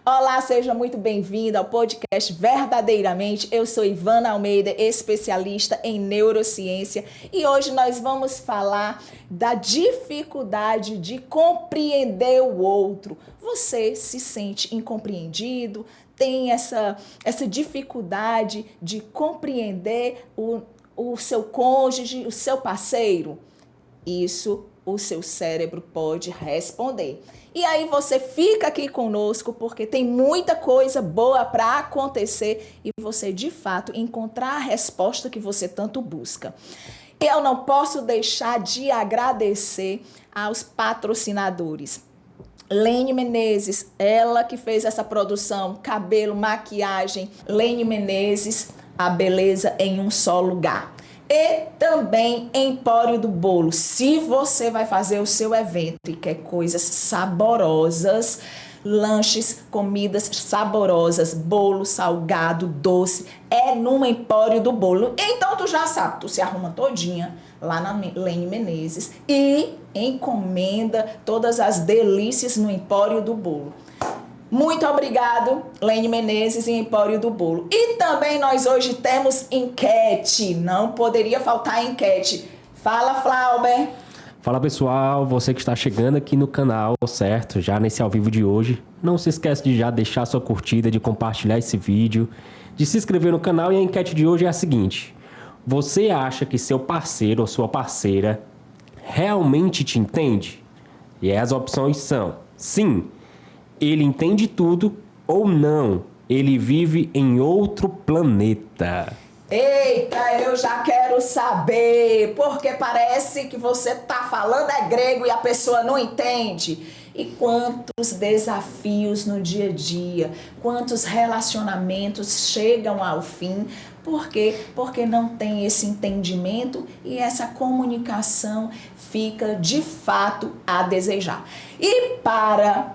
Olá, seja muito bem-vindo ao podcast Verdadeiramente. Eu sou Ivana Almeida, especialista em neurociência, e hoje nós vamos falar da dificuldade de compreender o outro. Você se sente incompreendido? Tem essa dificuldade de compreender o seu cônjuge, o seu parceiro? Isso o seu cérebro pode responder. E aí você fica aqui conosco porque tem muita coisa boa para acontecer e você de fato encontrar a resposta que você tanto busca. Eu não posso deixar de agradecer aos patrocinadores. Lene Menezes, ela que fez essa produção, cabelo, maquiagem. Lene Menezes, a beleza em um só lugar. E também Empório do Bolo. Se você vai fazer o seu evento e quer coisas saborosas, lanches, comidas saborosas, bolo, salgado, doce, é no Empório do Bolo. Então tu já sabe, tu se arruma todinha lá na Lene Menezes e encomenda todas as delícias no Empório do Bolo. Muito obrigado, Lene Menezes e Empório do Bolo. E também nós hoje temos enquete. Não poderia faltar enquete. Fala, Flauber. Fala, pessoal. Você que está chegando aqui no canal, certo? Já nesse ao vivo de hoje. Não se esquece de já deixar sua curtida, de compartilhar esse vídeo, de se inscrever no canal. E a enquete de hoje é a seguinte. Você acha que seu parceiro ou sua parceira realmente te entende? E as opções são: sim, ele entende tudo, ou não, ele vive em outro planeta. Eita, eu já quero saber, porque parece que você tá falando grego e a pessoa não entende. E quantos desafios no dia a dia, quantos relacionamentos chegam ao fim, por quê? Porque não tem esse entendimento e essa comunicação fica de fato a desejar. E para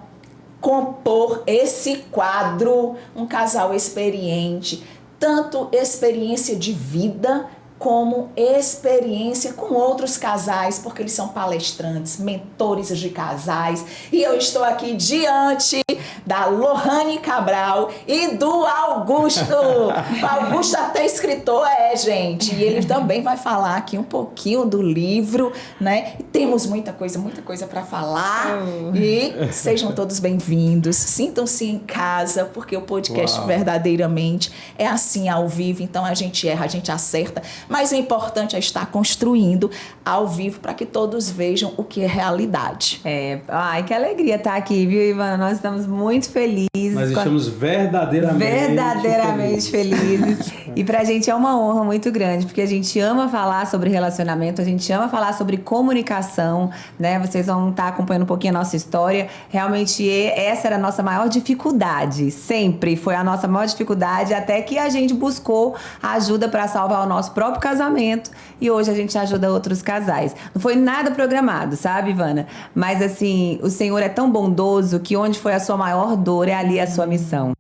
compor esse quadro, um casal experiente, tanto experiência de vida como experiência com outros casais, porque eles são palestrantes, mentores de casais, e eu estou aqui diante da Lohane Cabral e do Augusto. O Augusto até escritor gente, e ele também vai falar aqui um pouquinho do livro, né? E temos muita coisa para falar, e sejam todos bem-vindos, sintam-se em casa, porque o podcast verdadeiramente é assim ao vivo, então a gente erra, a gente acerta, mas o importante é estar construindo ao vivo para que todos vejam o que é realidade. Ai, que alegria estar aqui, viu, Ivana? Nós estamos muito felizes. Nós estamos verdadeiramente felizes. E pra gente é uma honra muito grande, porque a gente ama falar sobre relacionamento, a gente ama falar sobre comunicação, né? Vocês vão estar acompanhando um pouquinho a nossa história. Realmente, essa era a nossa maior dificuldade. Sempre foi a nossa maior dificuldade, até que a gente buscou ajuda para salvar o nosso próprio casamento. E hoje a gente ajuda outros casais. Não foi nada programado, sabe, Ivana? Mas, assim, o Senhor é tão bondoso que onde foi a sua maior dor, é ali a sua missão.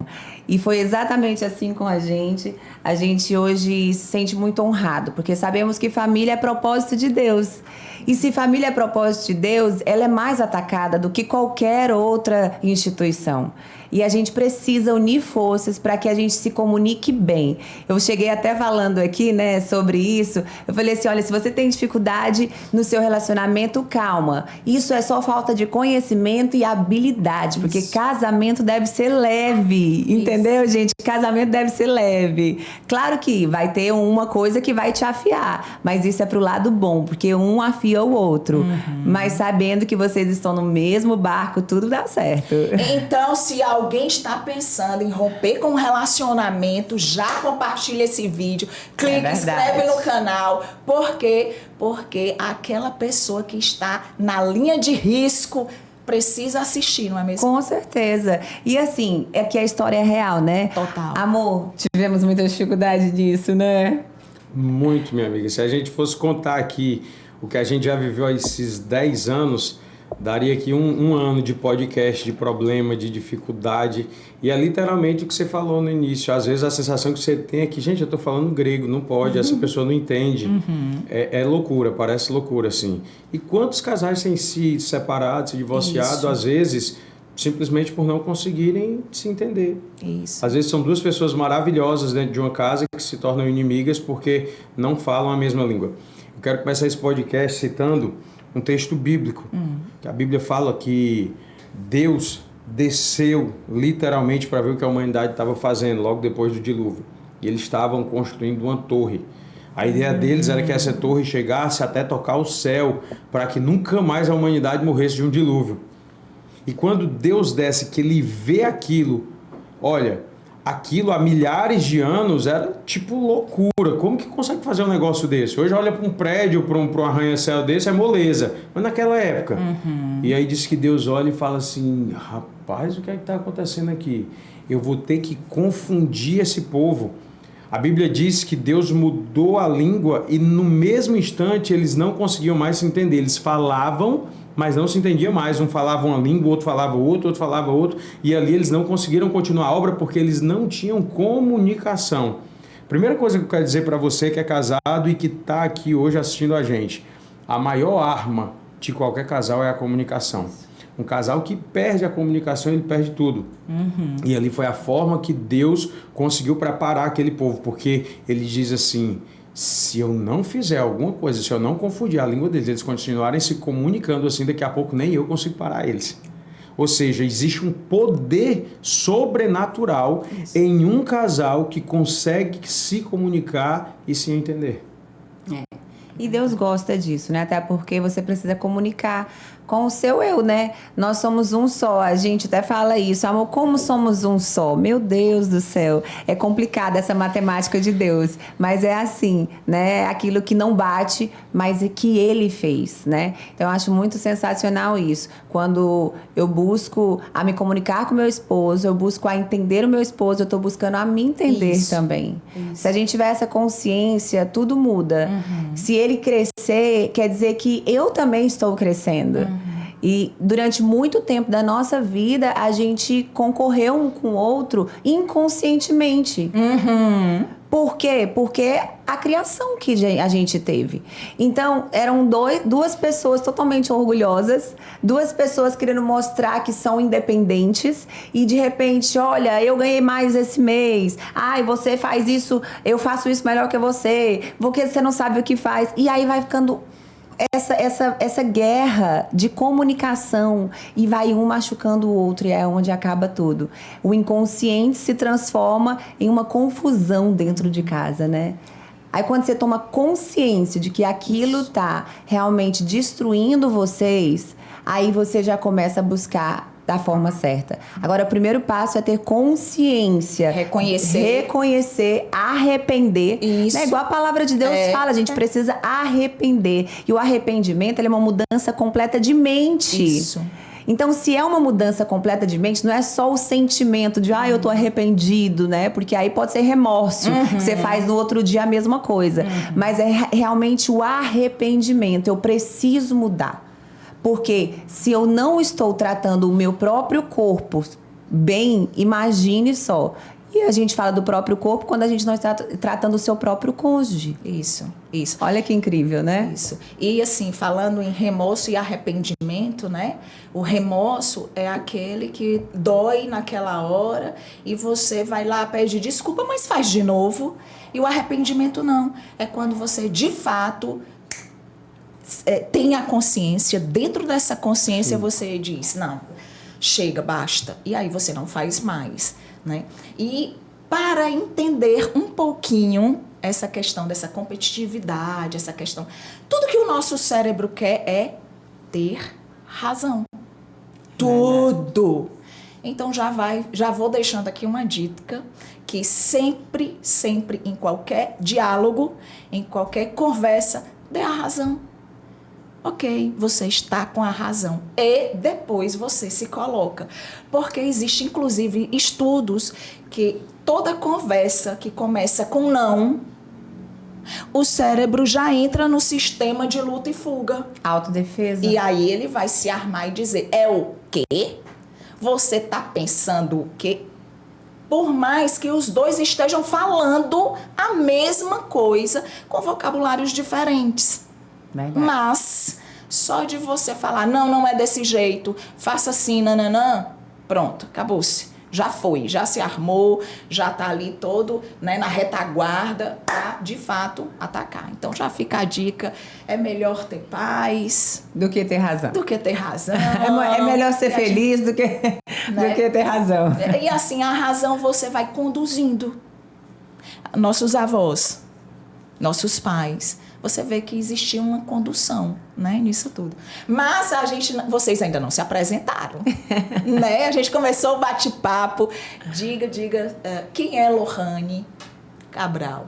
E foi exatamente assim com a gente. A gente hoje se sente muito honrado, porque sabemos que família é propósito de Deus. E se família é propósito de Deus, ela é mais atacada do que qualquer outra instituição. E a gente precisa unir forças para que a gente se comunique bem. Eu cheguei até falando aqui, né, sobre isso. Eu falei assim, olha, se você tem dificuldade no seu relacionamento, calma. Isso é só falta de conhecimento e habilidade, porque casamento deve ser leve, entendeu, gente? Casamento deve ser leve. Claro que vai ter uma coisa que vai te afiar, mas isso é pro lado bom, porque um afia o outro. Mas sabendo que vocês estão no mesmo barco, tudo dá certo. Então, se alguém está pensando em romper com um relacionamento, já compartilha esse vídeo, clica, inscreve no canal. Por quê? Porque aquela pessoa que está na linha de risco precisa assistir, não é mesmo? Com certeza. E assim, é que a história é real, né? Total. Amor, tivemos muita dificuldade disso, né? Muito, minha amiga. Se a gente fosse contar aqui o que a gente já viveu há esses 10 anos, daria aqui um ano de podcast, de problema, de dificuldade. E é literalmente o que você falou no início. Às vezes a sensação que você tem é que, gente, eu tô falando grego, não pode, essa pessoa não entende. É loucura, parece loucura, assim. E quantos casais têm se separado, se divorciado, às vezes simplesmente por não conseguirem se entender. Isso. Às vezes são duas pessoas maravilhosas dentro de uma casa que se tornam inimigas porque não falam a mesma língua. Eu quero começar esse podcast citando um texto bíblico, que a Bíblia fala que Deus desceu literalmente para ver o que a humanidade estava fazendo logo depois do dilúvio. E eles estavam construindo uma torre. A ideia deles era que essa torre chegasse até tocar o céu, para que nunca mais a humanidade morresse de um dilúvio. E quando Deus desce, que ele vê aquilo, olha, aquilo há milhares de anos era tipo loucura. Como que consegue fazer um negócio desse? Hoje olha para um prédio, para um arranha-céu desse, é moleza. Mas naquela época. E aí diz que Deus olha e fala assim, rapaz, o que é que está acontecendo aqui? Eu vou ter que confundir esse povo. A Bíblia diz que Deus mudou a língua e no mesmo instante eles não conseguiam mais se entender. Eles falavam, mas não se entendia mais. Um falava uma língua, o outro falava outro falava outro. E ali eles não conseguiram continuar a obra porque eles não tinham comunicação. Primeira coisa que eu quero dizer para você que é casado e que está aqui hoje assistindo a gente. A maior arma de qualquer casal é a comunicação. Um casal que perde a comunicação, ele perde tudo. E ali foi a forma que Deus conseguiu preparar aquele povo. Porque ele diz assim... Se eu não fizer alguma coisa, se eu não confundir a língua deles, eles continuarem se comunicando assim, daqui a pouco nem eu consigo parar eles. Ou seja, existe um poder sobrenatural em um casal que consegue se comunicar e se entender. E Deus gosta disso, né? Até porque você precisa comunicar com o seu eu, né? Nós somos um só. A gente até fala isso. Amor, como somos um só? Meu Deus do céu. É complicada essa matemática de Deus. Mas é assim, né? Aquilo que não bate, mas é que Ele fez, né? Então, eu acho muito sensacional isso. Quando eu busco a me comunicar com meu esposo, eu busco a entender o meu esposo, eu estou buscando a me entender também. Se a gente tiver essa consciência, tudo muda. Se ele crescer, quer dizer que eu também estou crescendo. E durante muito tempo da nossa vida, a gente concorreu um com o outro inconscientemente. Por quê? Porque a criação que a gente teve. Então, eram duas pessoas totalmente orgulhosas, duas pessoas querendo mostrar que são independentes e, de repente, olha, eu ganhei mais esse mês. Ai, você faz isso, eu faço isso melhor que você. Porque você não sabe o que faz. E aí vai ficando... Essa guerra de comunicação e vai um machucando o outro e é onde acaba tudo. O inconsciente se transforma em uma confusão dentro de casa, né? Aí quando você toma consciência de que aquilo tá realmente destruindo vocês, aí você já começa a buscar da forma certa. Agora, o primeiro passo é ter consciência. Reconhecer, arrepender. Isso. Né? Igual a palavra de Deus fala, a gente precisa arrepender. E o arrependimento, ele é uma mudança completa de mente. Isso. Então, se é uma mudança completa de mente, não é só o sentimento de, eu tô arrependido, né? Porque aí pode ser remorso. Você faz no outro dia a mesma coisa. Mas é realmente o arrependimento. Eu preciso mudar. Porque se eu não estou tratando o meu próprio corpo bem, imagine só. E a gente fala do próprio corpo quando a gente não está tratando o seu próprio cônjuge. Isso. Olha que incrível, né? Isso. E assim, falando em remorso e arrependimento, né? O remorso é aquele que dói naquela hora e você vai lá, pede desculpa, mas faz de novo. E o arrependimento não. É quando você, de fato... tem a consciência, dentro dessa consciência você diz, não, chega, basta, e aí você não faz mais, né? E para entender um pouquinho essa questão dessa competitividade, essa questão, tudo que o nosso cérebro quer é ter razão, tudo. Então já vou deixando aqui uma dica que sempre em qualquer diálogo, em qualquer conversa, dê a razão. Ok, você está com a razão. E depois você se coloca. Porque existe, inclusive, estudos que toda conversa que começa com não, o cérebro já entra no sistema de luta e fuga. Autodefesa. E aí ele vai se armar e dizer, é o quê? Você está pensando o quê? Por mais que os dois estejam falando a mesma coisa, com vocabulários diferentes. Verdade. Mas só de você falar, não é desse jeito, faça assim, nananã, Pronto, acabou-se. Já foi, já se armou, já está ali todo, né, na retaguarda para, de fato, atacar. Então já fica a dica, é melhor ter paz Do que ter razão. do que ter razão. É melhor ser E a gente- feliz do que, Né? do que ter razão. E assim, a razão você vai conduzindo. Nossos avós, nossos pais, você vê que existia uma condução, né, nisso tudo. Mas vocês ainda não se apresentaram, né? A gente começou o bate-papo. Diga, quem é Lohane Cabral?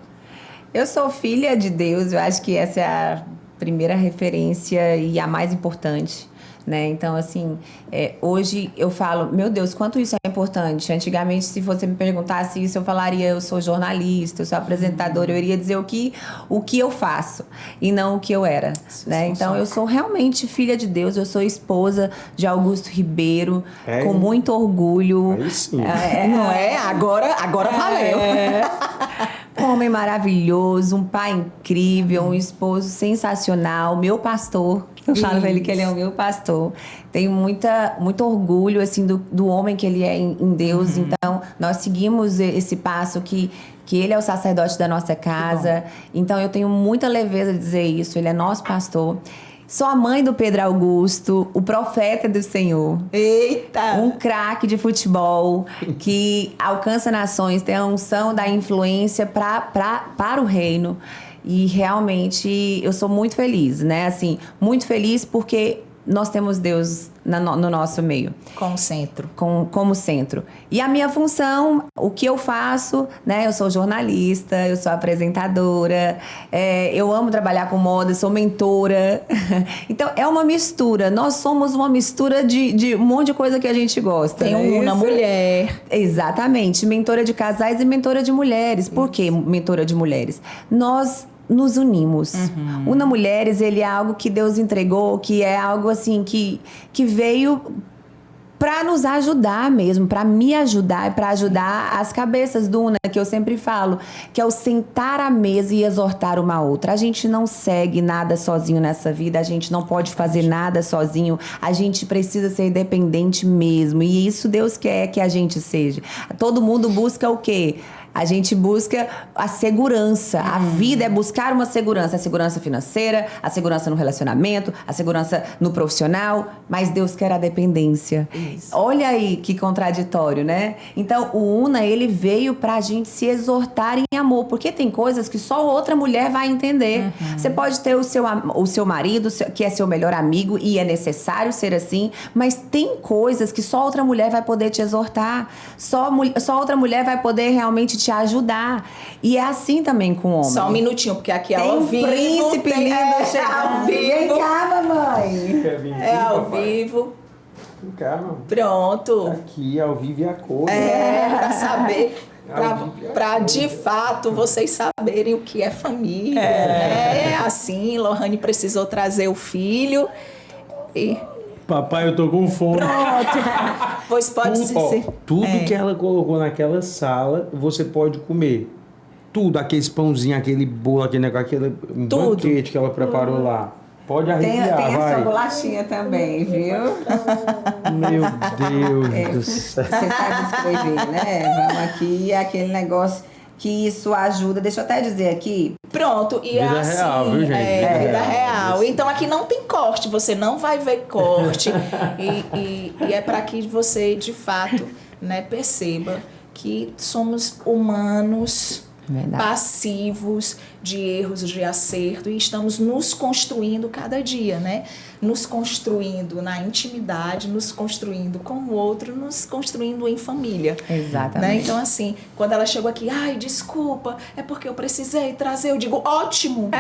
Eu sou filha de Deus, eu acho que essa é a primeira referência e a mais importante, né? Então, assim, hoje eu falo, meu Deus, quanto isso é importante. Antigamente, se você me perguntasse isso, eu falaria, eu sou jornalista, eu sou apresentadora, eu iria dizer o que eu faço e não o que eu era, né? Então, eu sou realmente filha de Deus, eu sou esposa de Augusto Ribeiro, com muito orgulho. Aí sim. Não é? Agora valeu. Um homem maravilhoso, um pai incrível, um esposo sensacional, meu pastor. Eu falo pra ele que ele é o meu pastor. Tenho muito orgulho, assim, do homem que ele é em Deus. Então, nós seguimos esse passo que ele é o sacerdote da nossa casa. Então, eu tenho muita leveza de dizer isso. Ele é nosso pastor. Sou a mãe do Pedro Augusto, o profeta do Senhor. Eita! Um craque de futebol que alcança nações, tem a unção da influência para o reino. E realmente eu sou muito feliz, né? Assim, muito feliz porque nós temos Deus no nosso meio. Como centro. Como centro. E a minha função, o que eu faço, né? Eu sou jornalista, eu sou apresentadora, eu amo trabalhar com moda, sou mentora. Então, é uma mistura. Nós somos uma mistura de um monte de coisa que a gente gosta. Tem uma mulher. Exatamente. Mentora de casais e mentora de mulheres. Por que mentora de mulheres? Nós nos unimos. Una Mulheres, ele é algo que Deus entregou, que é algo assim que veio para nos ajudar mesmo, para me ajudar e para ajudar as cabeças do Una, que eu sempre falo, que é o sentar à mesa e exortar uma outra. A gente não segue nada sozinho nessa vida, a gente não pode fazer nada sozinho, a gente precisa ser independente mesmo, e isso Deus quer que a gente seja. Todo mundo busca o quê? A gente busca a segurança. A vida é buscar uma segurança. A segurança financeira, a segurança no relacionamento, a segurança no profissional. Mas Deus quer a dependência. Isso. Olha aí que contraditório, né? Então, o Una, ele veio pra gente se exortar em amor. Porque tem coisas que só outra mulher vai entender. Você pode ter o seu marido, que é seu melhor amigo, e é necessário ser assim. Mas tem coisas que só outra mulher vai poder te exortar. Só outra mulher vai poder realmente te ajudar. E é assim também com o homem. Só um minutinho, porque aqui é tem ao vivo. Príncipe lindo chegando. Ao vivo. Vem cá, mamãe. É ao vivo. Calma. Pronto. Aqui, ao vivo e a cor. Pra saber, pra de fato vocês saberem o que é família. É assim, Lohane precisou trazer o filho e... Papai, eu tô com fome. Pois pode ser. Tudo que ela colocou naquela sala, você pode comer. Tudo, aqueles pãozinhos, aquele bolo, aquele banquete que ela preparou lá. Pode arrepiar, tem vai. essa bolachinha também, viu? Meu Deus do céu. Você sabe escrever, né? Vamos aqui, é aquele negócio que isso ajuda. Deixa eu até dizer aqui. Pronto, e Vida assim, real, viu, gente? Vida real. Então aqui não tem corte, você não vai ver corte. e é para que você, de fato, né, perceba que somos humanos, passivos de erros, de acerto, e estamos nos construindo cada dia, né? Nos construindo na intimidade, nos construindo com o outro, nos construindo em família. Exatamente. Né? Então, assim, quando ela chegou aqui, ai, desculpa, é porque eu precisei trazer, eu digo, ótimo!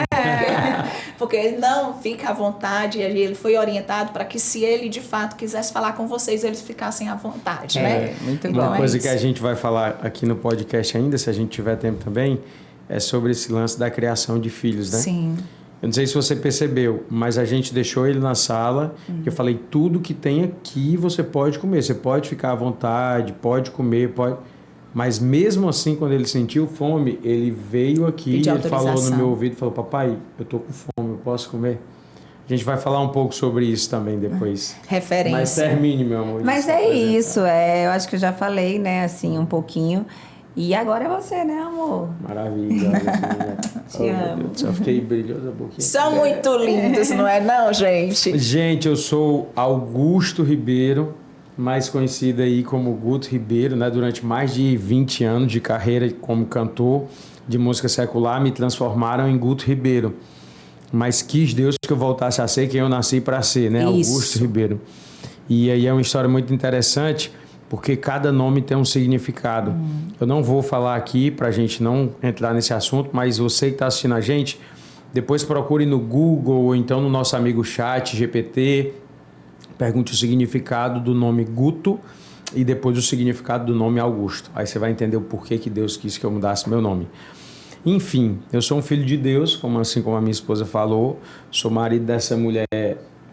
Porque não, fica à vontade, e ele foi orientado para que, se ele de fato quisesse falar com vocês, eles ficassem à vontade, né? Muito bom. Então, Uma coisa é que a gente vai falar aqui no podcast ainda, se a gente tiver tempo também, é sobre esse lance da criação de filhos, né? Sim. Eu não sei se você percebeu, mas a gente deixou ele na sala. Eu falei, tudo que tem aqui você pode comer. Você pode ficar à vontade, pode comer, pode... Mas mesmo assim, quando ele sentiu fome, ele veio aqui e ele falou no meu ouvido, falou, papai, eu tô com fome, eu posso comer? A gente vai falar um pouco sobre isso também depois. Referência. Mas termine, meu amor. Mas é isso, eu acho que eu já falei, né, assim, um pouquinho. E agora é você, né, amor? Maravilha. Te amo. Deus, eu fiquei brilhoso a boquinha. São muito lindos, não é não, gente? Gente, eu sou Augusto Ribeiro, mais conhecido aí como Guto Ribeiro, né? Durante mais de 20 anos de carreira como cantor de música secular, me transformaram em Guto Ribeiro. Mas quis Deus que eu voltasse a ser quem eu nasci para ser, né? Isso. Augusto Ribeiro. E aí é uma história muito interessante, porque cada nome tem um significado. Eu não vou falar aqui para a gente não entrar nesse assunto, mas você que está assistindo a gente, depois procure no Google ou então no nosso amigo Chat GPT, pergunte o significado do nome Guto e depois o significado do nome Augusto. Aí você vai entender o porquê que Deus quis que eu mudasse meu nome. Enfim, eu sou um filho de Deus, assim como a minha esposa falou, sou marido dessa mulher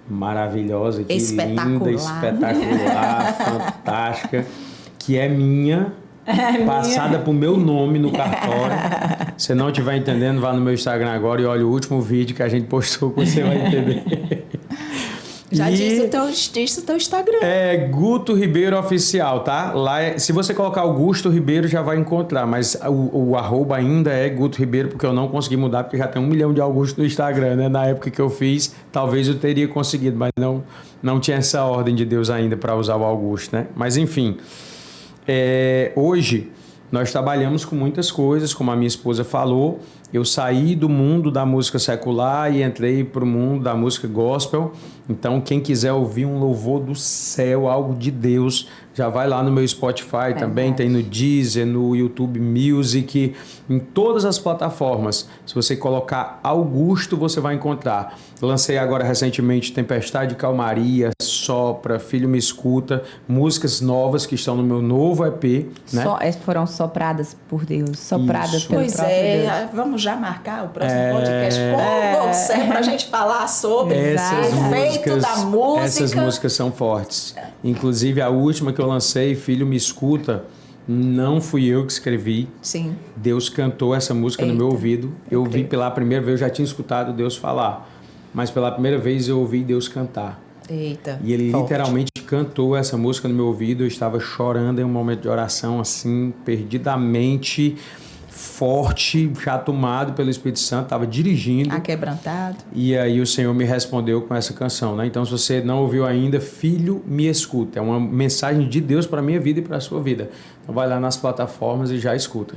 maravilhosa, que linda, espetacular, fantástica, que é minha, passada pro meu nome no cartório. Se não estiver entendendo, vá no meu Instagram agora e olha o último vídeo que a gente postou, que você vai entender. Já diz o teu Instagram. É Guto Ribeiro Oficial, tá? Lá se você colocar Augusto Ribeiro, já vai encontrar. Mas o arroba ainda é Guto Ribeiro, porque eu não consegui mudar, porque já tem 1 milhão de Augusto no Instagram, né? Na época que eu fiz, talvez eu teria conseguido, mas não tinha essa ordem de Deus ainda para usar o Augusto, né? Mas enfim, hoje nós trabalhamos com muitas coisas, como a minha esposa falou. Eu saí do mundo da música secular e entrei para o mundo da música gospel. Então, quem quiser ouvir um louvor do céu, algo de Deus, já vai lá no meu Spotify também, tem no Deezer, no YouTube Music, em todas as plataformas. Se você colocar Augusto, você vai encontrar. Lancei agora recentemente Tempestade e Calmaria, Sopra, Filho Me Escuta, músicas novas que estão no meu novo EP, né? Foram sopradas por Deus, sopradas Isso. pelo Pois próprio Deus. Vamos já marcar o próximo podcast com você pra gente falar sobre o efeito da música. Essas músicas são fortes. Inclusive a última que eu lancei, Filho Me Escuta, não fui eu que escrevi. Sim. Deus cantou essa música no meu ouvido. Eu ouvi pela primeira vez, eu já tinha escutado Deus falar, mas pela primeira vez eu ouvi Deus cantar. Eita. E ele literalmente cantou essa música no meu ouvido. Eu estava chorando em um momento de oração, assim, perdidamente forte, já tomado pelo Espírito Santo, estava dirigindo. Aquebrantado. E aí o Senhor me respondeu com essa canção, né? Então, se você não ouviu ainda, Filho, me escuta. É uma mensagem de Deus para a minha vida e para a sua vida. Então, vai lá nas plataformas e já escuta.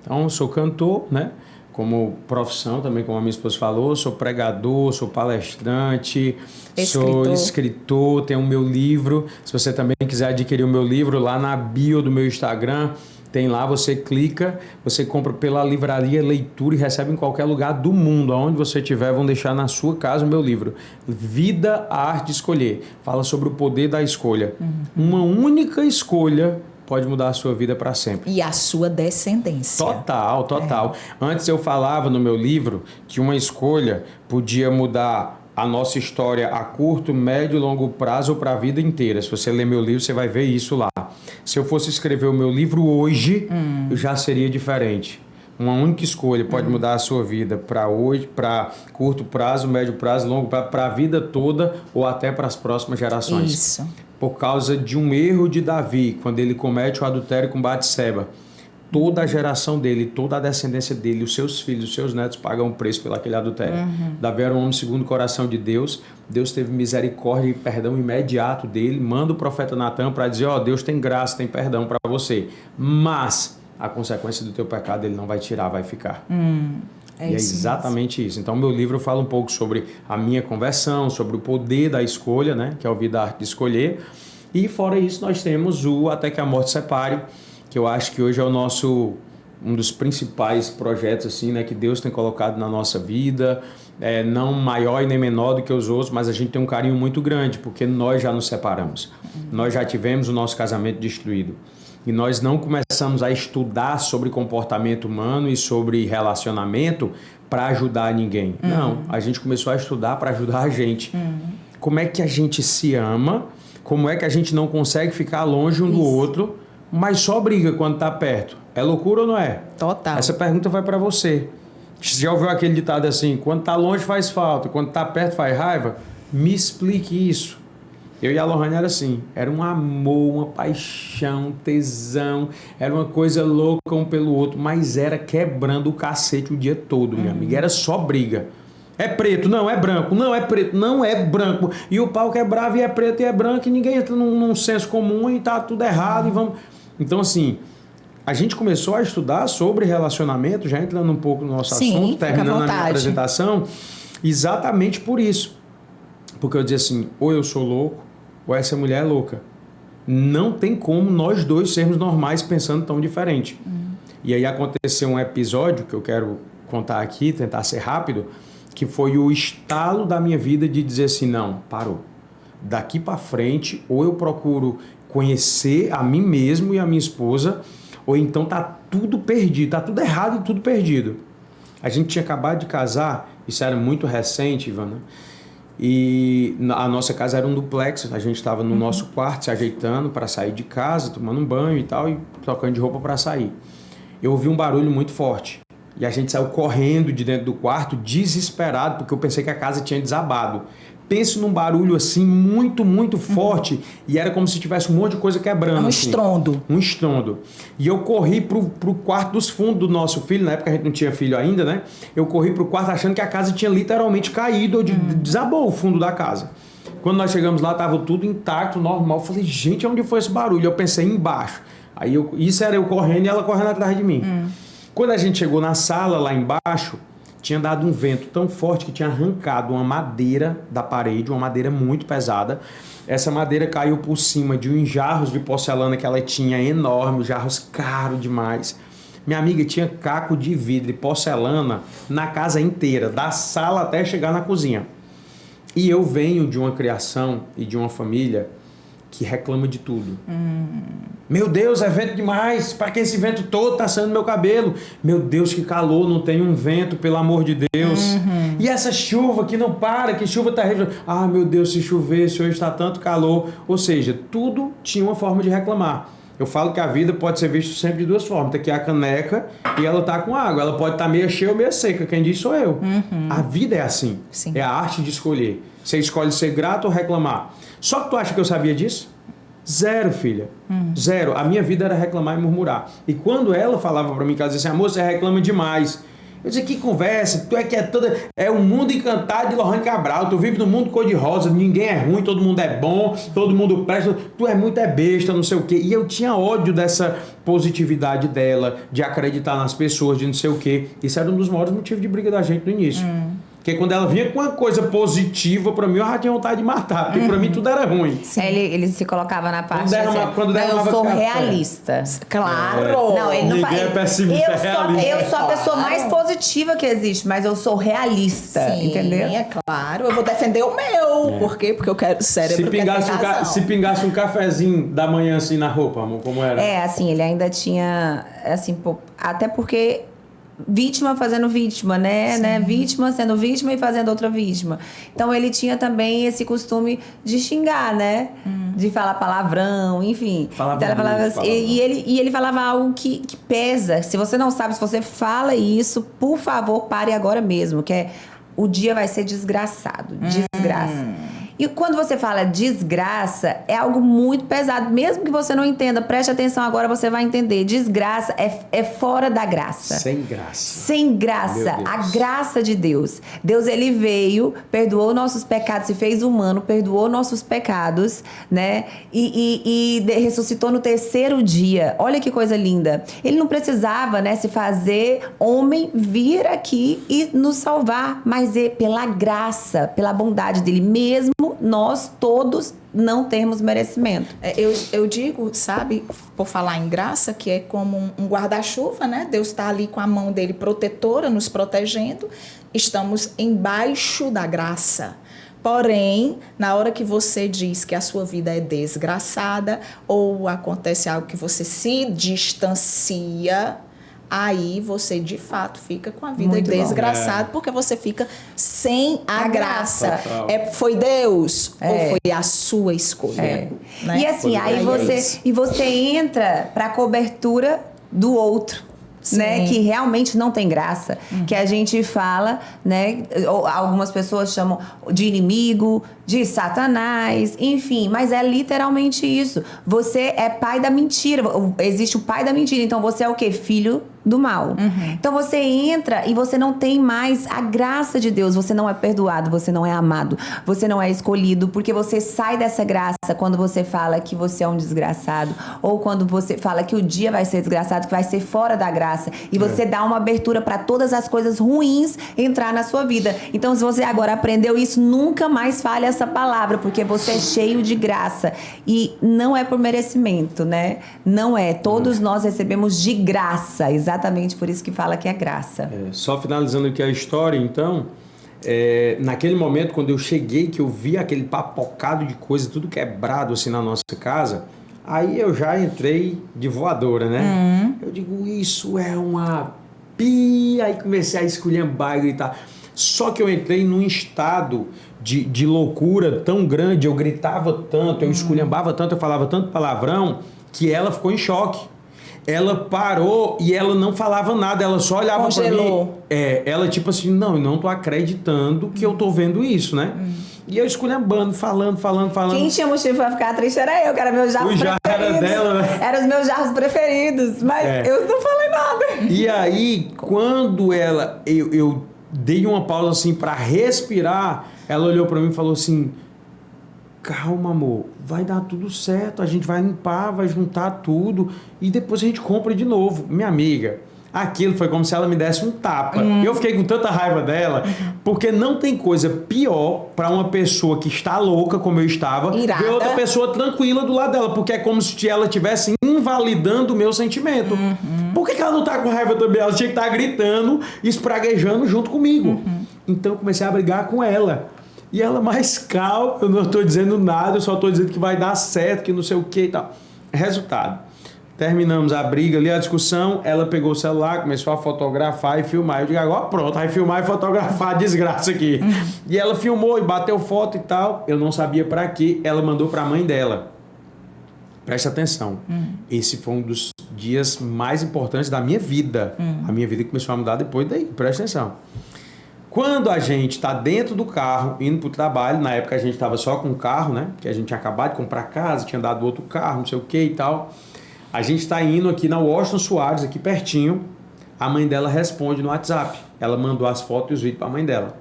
Então, eu sou cantor, né? Como profissão, também como a minha esposa falou, sou pregador, sou palestrante, sou escritor, tenho o meu livro. Se você também quiser adquirir o meu livro, lá na bio do meu Instagram, tem lá, você clica, você compra pela livraria Leitura e recebe em qualquer lugar do mundo, aonde você estiver, vão deixar na sua casa o meu livro. Vida, a Arte de Escolher. Fala sobre o poder da escolha. Uma única escolha pode mudar a sua vida para sempre. E a sua descendência. Total. Antes eu falava no meu livro que uma escolha podia mudar a nossa história a curto, médio e longo prazo ou para a vida inteira. Se você ler meu livro, você vai ver isso lá. Se eu fosse escrever o meu livro hoje, eu já seria diferente. Uma única escolha pode mudar a sua vida para hoje, para curto prazo, médio prazo, longo prazo, para a vida toda ou até para as próximas gerações. Isso. Por causa de um erro de Davi, quando ele comete o adultério com Batseba. Toda a geração dele, toda a descendência dele, os seus filhos, os seus netos pagam o preço pelo aquele adultério. Davi era um homem segundo o coração de Deus. Deus teve misericórdia e perdão imediato dele. Manda o profeta Natan para dizer, Deus tem graça, tem perdão para você. Mas a consequência do teu pecado ele não vai tirar, vai ficar. É exatamente isso. Então, meu livro fala um pouco sobre a minha conversão, sobre o poder da escolha, né? Que é o Vida, a Arte de Escolher. E fora isso, nós temos o Até que a Morte Separe, que eu acho que hoje é um dos principais projetos assim, né, que Deus tem colocado na nossa vida, não maior e nem menor do que os outros, mas a gente tem um carinho muito grande, porque nós já nos separamos. Nós já tivemos o nosso casamento destruído. E nós não começamos a estudar sobre comportamento humano e sobre relacionamento para ajudar ninguém. Não, a gente começou a estudar para ajudar a gente. Como é que a gente se ama, como é que a gente não consegue ficar longe um do outro, mas só briga quando está perto. É loucura ou não é? Total. Essa pergunta vai para você. Você já ouviu aquele ditado assim, quando tá longe faz falta, quando tá perto faz raiva? Me explique isso. Eu e a Lohane era assim, era um amor, uma paixão, um tesão, era uma coisa louca um pelo outro, mas era quebrando o cacete o dia todo, minha amiga, era só briga. É preto, não, é branco, não, é preto, não, é branco. E o pau quebrava e é preto e é branco e ninguém entra num senso comum e tá tudo errado e vamos... Então, assim, a gente começou a estudar sobre relacionamento, já entrando um pouco no nosso assunto, terminando a minha apresentação, exatamente por isso. Porque eu dizia assim, ou eu sou louco, ou essa mulher é louca. Não tem como nós dois sermos normais pensando tão diferente. E aí aconteceu um episódio que eu quero contar aqui, tentar ser rápido, que foi o estalo da minha vida de dizer assim, não, parou. Daqui para frente, ou eu procuro conhecer a mim mesmo e a minha esposa, ou então tá tudo perdido, tá tudo errado e tudo perdido. A gente tinha acabado de casar, isso era muito recente, Ivana, e a nossa casa era um duplex, a gente estava no nosso quarto se ajeitando para sair de casa, tomando um banho e tal, e trocando de roupa para sair. Eu ouvi um barulho muito forte. E a gente saiu correndo de dentro do quarto, desesperado, porque eu pensei que a casa tinha desabado. Pense num barulho assim, muito, muito forte, e era como se tivesse um monte de coisa quebrando. Um estrondo. Assim, um estrondo. E eu corri pro quarto dos fundos do nosso filho, na época a gente não tinha filho ainda, né? Eu corri pro quarto achando que a casa tinha literalmente caído, ou desabou o fundo da casa. Quando nós chegamos lá, tava tudo intacto, normal. Eu falei, gente, onde foi esse barulho? Eu pensei, embaixo. Aí isso era eu correndo e ela correndo atrás de mim. Quando a gente chegou na sala, lá embaixo, tinha dado um vento tão forte que tinha arrancado uma madeira da parede, uma madeira muito pesada. Essa madeira caiu por cima de uns jarros de porcelana que ela tinha enormes, jarros caros demais. Minha amiga, tinha caco de vidro e porcelana na casa inteira, da sala até chegar na cozinha. E eu venho de uma criação e de uma família que reclama de tudo. Meu Deus, é vento demais. Para que esse vento todo tá saindo no meu cabelo? Meu Deus, que calor, não tem um vento, pelo amor de Deus. E essa chuva que não para, que chuva terrível. Ah, meu Deus, se chovesse, hoje está tanto calor. Ou seja, tudo tinha uma forma de reclamar. Eu falo que a vida pode ser vista sempre de duas formas. Tá aqui a caneca e ela tá com água. Ela pode estar meio cheia ou meio seca. Quem diz sou eu. A vida é assim. Sim. É a arte de escolher. Você escolhe ser grato ou reclamar. Só que tu acha que eu sabia disso? Zero, filha. Zero. A minha vida era reclamar e murmurar. E quando ela falava pra mim, que ela dizia assim, amor, você reclama demais. Eu dizia, que conversa, tu é que é toda... É um mundo encantado de Lohane Cabral, tu vive no mundo cor-de-rosa, ninguém é ruim, todo mundo é bom, todo mundo presta, tu é muito besta, não sei o quê. E eu tinha ódio dessa positividade dela, de acreditar nas pessoas, de não sei o quê. Isso era um dos maiores motivos de briga da gente no início. Porque quando ela vinha com uma coisa positiva pra mim, eu já tinha vontade de matar, porque pra mim tudo era ruim. Ele se colocava na parte Quando eu sou realista. Claro! Não, ele não Ninguém é pessimista, é realista. Eu sou a pessoa mais positiva que existe, mas eu sou realista, Sim, entendeu? é claro. Eu vou defender o meu. Por quê? Porque eu quero... O cérebro quer ter razão. Se pingasse um cafezinho da manhã assim na roupa, amor, como era? É, assim, ele ainda tinha, assim, até porque vítima fazendo vítima, né? Vítima sendo vítima e fazendo outra vítima. Então ele tinha também esse costume de xingar, né? De falar palavrão, enfim. Falava então, muito, assim, e ele falava algo que pesa. Se você não sabe, se você fala isso, por favor, pare agora mesmo, que é o dia vai ser desgraçado. Desgraça. E quando você fala desgraça, é algo muito pesado. Mesmo que você não entenda, preste atenção agora, você vai entender. Desgraça é fora da graça. Sem graça. Sem graça. A graça de Deus. Deus, ele veio, perdoou nossos pecados, se fez humano, perdoou nossos pecados, né? E ressuscitou no terceiro dia. Olha que coisa linda. Ele não precisava, né, se fazer homem, vir aqui e nos salvar, mas pela graça, pela bondade dele mesmo, nós todos não temos merecimento. Eu digo, sabe, por falar em graça, que é como um guarda-chuva, né? Deus está ali com a mão dele protetora, nos protegendo. Estamos embaixo da graça. Porém, na hora que você diz que a sua vida é desgraçada ou acontece algo que você se distancia, aí você de fato fica com a vida Muito desgraçada, porque você fica sem a graça. Total. Foi Deus ou foi a sua escolha? Né? E assim, aí você entra para a cobertura do outro. né? Que realmente não tem graça. Que a gente fala, né? Ou algumas pessoas chamam de inimigo, de Satanás, enfim. Mas é literalmente isso. Você é pai da mentira. Existe o pai da mentira. Então você é o quê? Filho do mal. Então você entra e você não tem mais a graça de Deus. Você não é perdoado, você não é amado, você não é escolhido, porque você sai dessa graça quando você fala que você é um desgraçado, ou quando você fala que o dia vai ser desgraçado, que vai ser fora da graça, e você dá uma abertura para todas as coisas ruins entrar na sua vida. Então, se você agora aprendeu isso, nunca mais fale essa palavra, porque você é cheio de graça. E não é por merecimento, né? Não é. Todos nós recebemos de graça, exatamente por isso que fala que é graça. Só finalizando aqui a história, então, naquele momento, quando eu cheguei, que eu vi aquele papocado de coisa, tudo quebrado assim na nossa casa, aí eu já entrei de voadora, né? Eu digo, isso é uma pia, aí comecei a esculhambar e gritar. Só que eu entrei num estado de loucura tão grande, eu gritava tanto, eu esculhambava tanto, eu falava tanto palavrão, que ela ficou em choque. Ela parou e ela não falava nada, ela só olhava pra mim. Ela tipo assim, não, eu não tô acreditando que eu tô vendo isso, né? E eu esculhambando, falando. Quem tinha motivo pra ficar triste era eu, que era meus jarros preferidos. O jarro era dela, né? Eram os meus jarros preferidos, mas eu não falei nada. E aí, quando eu dei uma pausa assim pra respirar, ela olhou pra mim e falou assim, calma, amor, vai dar tudo certo, a gente vai limpar, vai juntar tudo e depois a gente compra de novo. Minha amiga, aquilo foi como se ela me desse um tapa. Eu fiquei com tanta raiva dela, porque não tem coisa pior para uma pessoa que está louca, como eu estava, irada, ver outra pessoa tranquila do lado dela, porque é como se ela estivesse invalidando o meu sentimento. Por que ela não tá com raiva também? Ela tinha que estar gritando, espraguejando junto comigo. Então eu comecei a brigar com ela. E ela mais calma, eu não estou dizendo nada, eu só estou dizendo que vai dar certo, que não sei o que e tal. Resultado, terminamos a briga ali, a discussão, ela pegou o celular, começou a fotografar e filmar. Eu digo, agora pronto, vai filmar e fotografar a desgraça aqui. E ela filmou e bateu foto e tal, eu não sabia para quê, ela mandou para a mãe dela. Preste atenção, esse foi um dos dias mais importantes da minha vida. A minha vida começou a mudar depois daí, preste atenção. Quando a gente está dentro do carro, indo para o trabalho, na época a gente estava só com o carro, né? Porque a gente tinha acabado de comprar casa, tinha dado outro carro, não sei o que e tal. A gente está indo aqui na Washington Soares, aqui pertinho. A mãe dela responde no WhatsApp. Ela mandou as fotos e os vídeos para a mãe dela.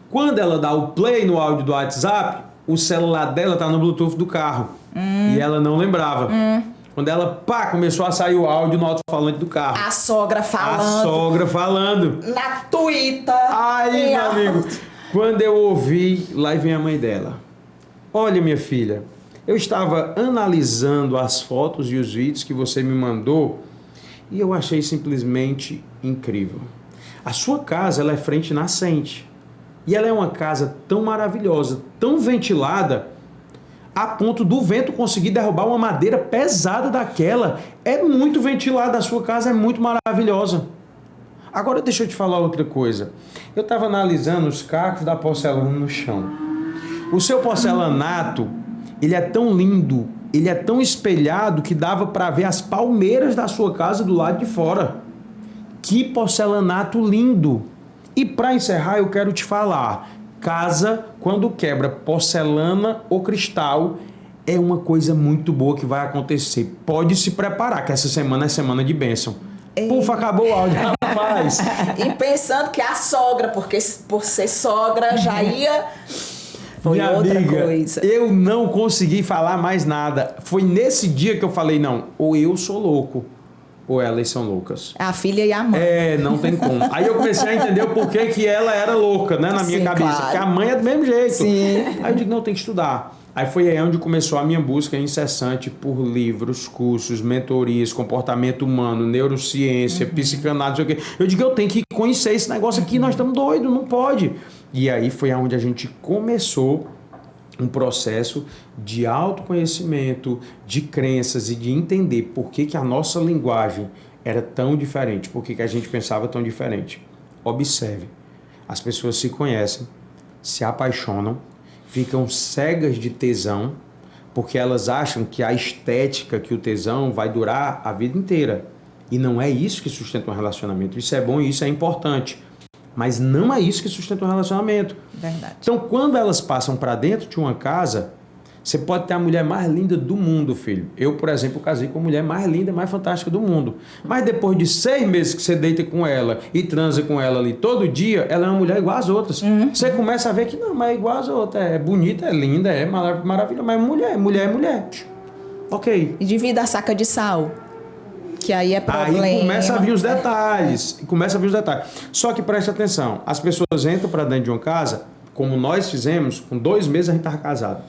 Quando ela dá o play no áudio do WhatsApp, o celular dela está no Bluetooth do carro. E ela não lembrava. Quando ela, começou a sair o áudio no alto-falante do carro. A sogra falando. Na Twitter. Aí, meu amigo, quando eu ouvi, lá vem a mãe dela. Olha, minha filha, eu estava analisando as fotos e os vídeos que você me mandou e eu achei simplesmente incrível. A sua casa, ela é frente nascente. E ela é uma casa tão maravilhosa, tão ventilada, a ponto do vento conseguir derrubar uma madeira pesada daquela. É muito ventilada, a sua casa é muito maravilhosa. Agora deixa eu te falar outra coisa. Eu estava analisando os cacos da porcelana no chão. O seu porcelanato, ele é tão lindo, ele é tão espelhado que dava para ver as palmeiras da sua casa do lado de fora. Que porcelanato lindo! E para encerrar, eu quero te falar... Casa, quando quebra porcelana ou cristal, é uma coisa muito boa que vai acontecer. Pode se preparar, que essa semana é semana de bênção. Pufa, acabou o áudio, rapaz. E pensando que a sogra, porque por ser sogra já ia... Foi minha outra amiga, coisa. Eu não consegui falar mais nada. Foi nesse dia que eu falei, não, ou eu sou louco, ou elas são loucas. A filha e a mãe. Não tem como. Aí eu comecei a entender o porquê que ela era louca, né, na minha cabeça. Claro. Porque a mãe é do mesmo jeito. Sim. Aí eu digo, não, tem que estudar. Aí foi aí onde começou a minha busca incessante por livros, cursos, mentorias, comportamento humano, neurociência, psicanálise, não sei o quê. Eu digo, eu tenho que conhecer esse negócio aqui, nós estamos doidos, não pode. E aí foi onde a gente começou um processo de autoconhecimento, de crenças e de entender por que a nossa linguagem era tão diferente, por que a gente pensava tão diferente. Observe, as pessoas se conhecem, se apaixonam, ficam cegas de tesão, porque elas acham que a estética, que o tesão vai durar a vida inteira. E não é isso que sustenta um relacionamento. Isso é bom e isso é importante. Mas não é isso que sustenta um relacionamento. Verdade. Então, quando elas passam para dentro de uma casa, você pode ter a mulher mais linda do mundo, filho. Eu, por exemplo, casei com a mulher mais linda, mais fantástica do mundo. Mas depois de 6 meses que você deita com ela e transa com ela ali todo dia, ela é uma mulher igual às outras. Você começa a ver que não, mas é igual às outras. É bonita, é linda, é maravilhosa, mas mulher é mulher. Ok. E divida a saca de sal. Que aí é problema. Aí começa a vir os detalhes. Só que preste atenção. As pessoas entram para dentro de uma casa, como nós fizemos, com 2 meses a gente estava casado.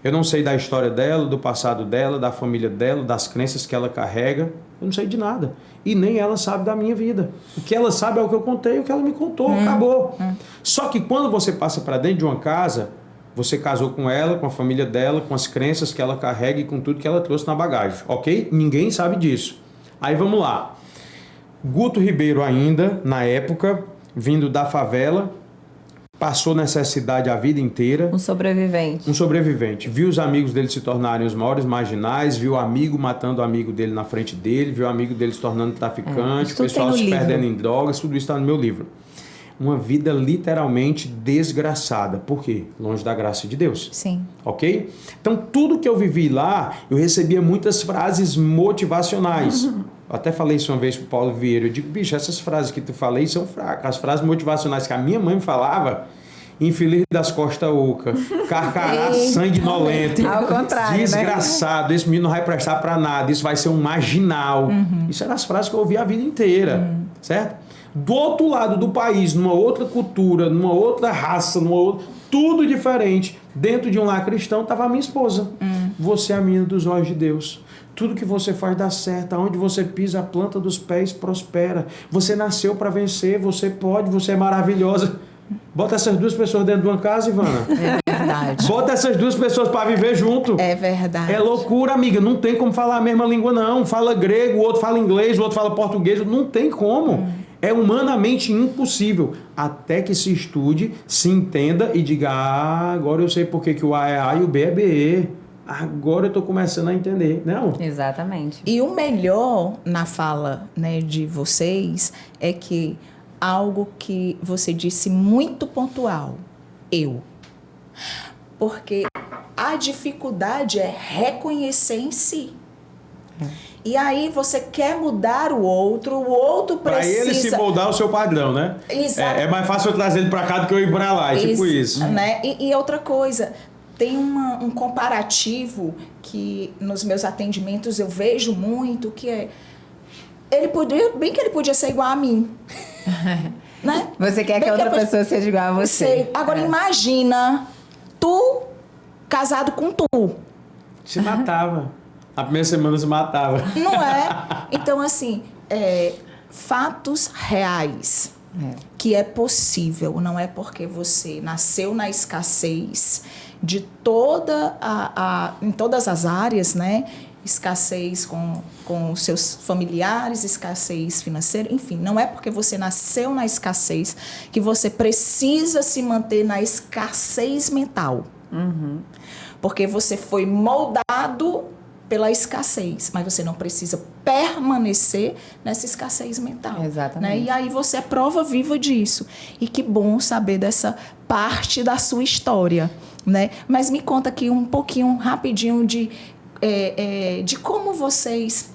Eu não sei da história dela, do passado dela, da família dela, das crenças que ela carrega. Eu não sei de nada. E nem ela sabe da minha vida. O que ela sabe é o que eu contei, o que ela me contou. Acabou. Só que quando você passa para dentro de uma casa, você casou com ela, com a família dela, com as crenças que ela carrega e com tudo que ela trouxe na bagagem. Ok? Ninguém sabe disso. Aí vamos lá. Guto Ribeiro ainda, na época, vindo da favela, passou necessidade a vida inteira. Um sobrevivente. Viu os amigos dele se tornarem os maiores marginais, viu o amigo matando o amigo dele na frente dele, viu o amigo dele se tornando traficante, o pessoal se perdendo em drogas, tudo isso está no meu livro. Uma vida literalmente desgraçada. Por quê? Longe da graça de Deus. Sim. Ok? Então, tudo que eu vivi lá, eu recebia muitas frases motivacionais. Eu até falei isso uma vez pro Paulo Vieira. Eu digo, bicho, essas frases que tu falei são fracas. As frases motivacionais que a minha mãe me falava, infeliz das costas oca, carcará, sanguinolento, ao contrário, desgraçado, esse menino não vai prestar pra nada, isso vai ser um marginal. Isso eram as frases que eu ouvi a vida inteira, certo? Do outro lado do país, numa outra cultura, numa outra raça, tudo diferente, dentro de um lar cristão, estava a minha esposa. Você é a menina dos olhos de Deus. Tudo que você faz dá certo. Aonde você pisa, a planta dos pés prospera. Você nasceu para vencer, você pode, você é maravilhosa. Bota essas 2 pessoas dentro de uma casa, Ivana. É verdade. Bota essas 2 pessoas para viver junto. É verdade. É loucura, amiga. Não tem como falar a mesma língua, não. Um fala grego, o outro fala inglês, o outro fala português. Não tem como. É humanamente impossível. Até que se estude, se entenda e diga, agora eu sei por que o A é A e o B é B. Agora eu estou começando a entender. Não? Exatamente. E o melhor na fala, né, de vocês é que algo que você disse muito pontual, eu. Porque a dificuldade é reconhecer em si. E aí você quer mudar o outro precisa... Para ele se moldar o seu padrão, né? Exato. É mais fácil eu trazer ele para cá do que eu ir para lá, tipo isso. Né? E outra coisa, tem um comparativo que nos meus atendimentos eu vejo muito, que é... ele podia ser igual a mim. Né? Você quer que a outra pessoa seja igual a você. Agora imagina tu casado com tu. Se matava. A primeira semana se matava. Não é? Então, assim, fatos reais. Que é possível. Não é porque você nasceu na escassez de em todas as áreas, né? Escassez com os seus familiares, escassez financeira, enfim, não é porque você nasceu na escassez que você precisa se manter na escassez mental. Porque você foi moldado pela escassez, mas você não precisa permanecer nessa escassez mental. Exatamente. Né? E aí você é prova viva disso. E que bom saber dessa parte da sua história, né? Mas me conta aqui um pouquinho, rapidinho, de como vocês...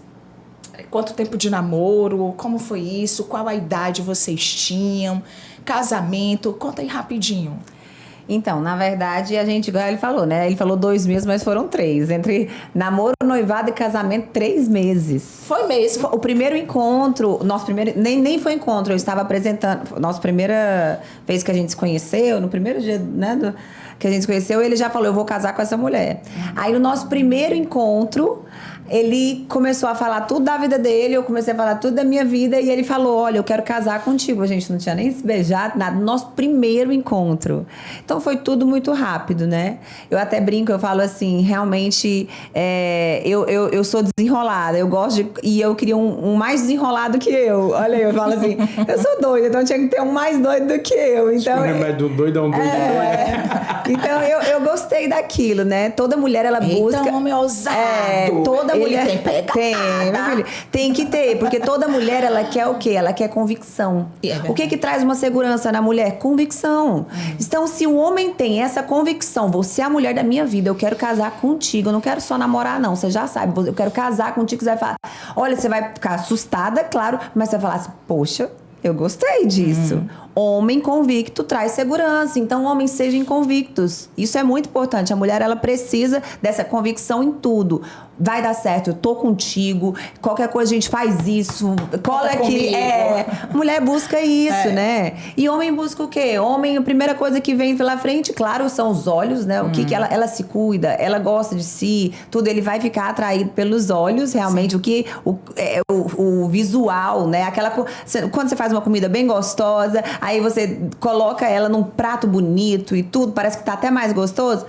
Quanto tempo de namoro, como foi isso, qual a idade vocês tinham, casamento, conta aí rapidinho. Então, na verdade, a gente, igual ele falou, né? Ele falou 2 meses, mas foram 3. Entre namoro, noivado e casamento, 3 meses. Foi mesmo. O primeiro encontro, nem foi encontro, eu estava apresentando, nossa primeira vez que a gente se conheceu, no primeiro dia, né, que a gente se conheceu, ele já falou, eu vou casar com essa mulher. Aí, no nosso primeiro encontro, ele começou a falar tudo da vida dele, eu comecei a falar tudo da minha vida, e ele falou, olha, eu quero casar contigo. A gente não tinha nem se beijado, nada, no nosso primeiro encontro. Então, foi tudo muito rápido, né? Eu até brinco, eu falo assim, realmente, eu sou desenrolada, eu gosto e eu queria um mais desenrolado que eu. Olha aí, eu falo assim, eu sou doida, então tinha que ter um mais doido do que eu. Então, o remédio do doido é um doido. Então, eu gostei daquilo, né? Toda mulher, ela busca... Então, homem ousado. Toda mulher mulher tem pegada. Tem, meu filho. Tem que ter, porque toda mulher, ela quer o quê? Ela quer convicção. O que traz uma segurança na mulher? Convicção. Então, se o homem tem essa convicção, você é a mulher da minha vida, eu quero casar contigo, eu não quero só namorar, não. Você já sabe, eu quero casar contigo, você vai falar, olha, você vai ficar assustada, claro, mas você vai falar assim, poxa, eu gostei disso. Homem convicto traz segurança. Então, homens sejam convictos. Isso é muito importante. A mulher, ela precisa dessa convicção em tudo. Vai dar certo, eu tô contigo. Qualquer coisa a gente faz isso. Cola aqui. Mulher busca isso, né? E homem busca o quê? Homem, a primeira coisa que vem pela frente, claro, são os olhos, né? O que ela se cuida, ela gosta de si, tudo. Ele vai ficar atraído pelos olhos, realmente. O visual, né? Quando você faz uma comida bem gostosa, aí você coloca ela num prato bonito e tudo, parece que tá até mais gostoso.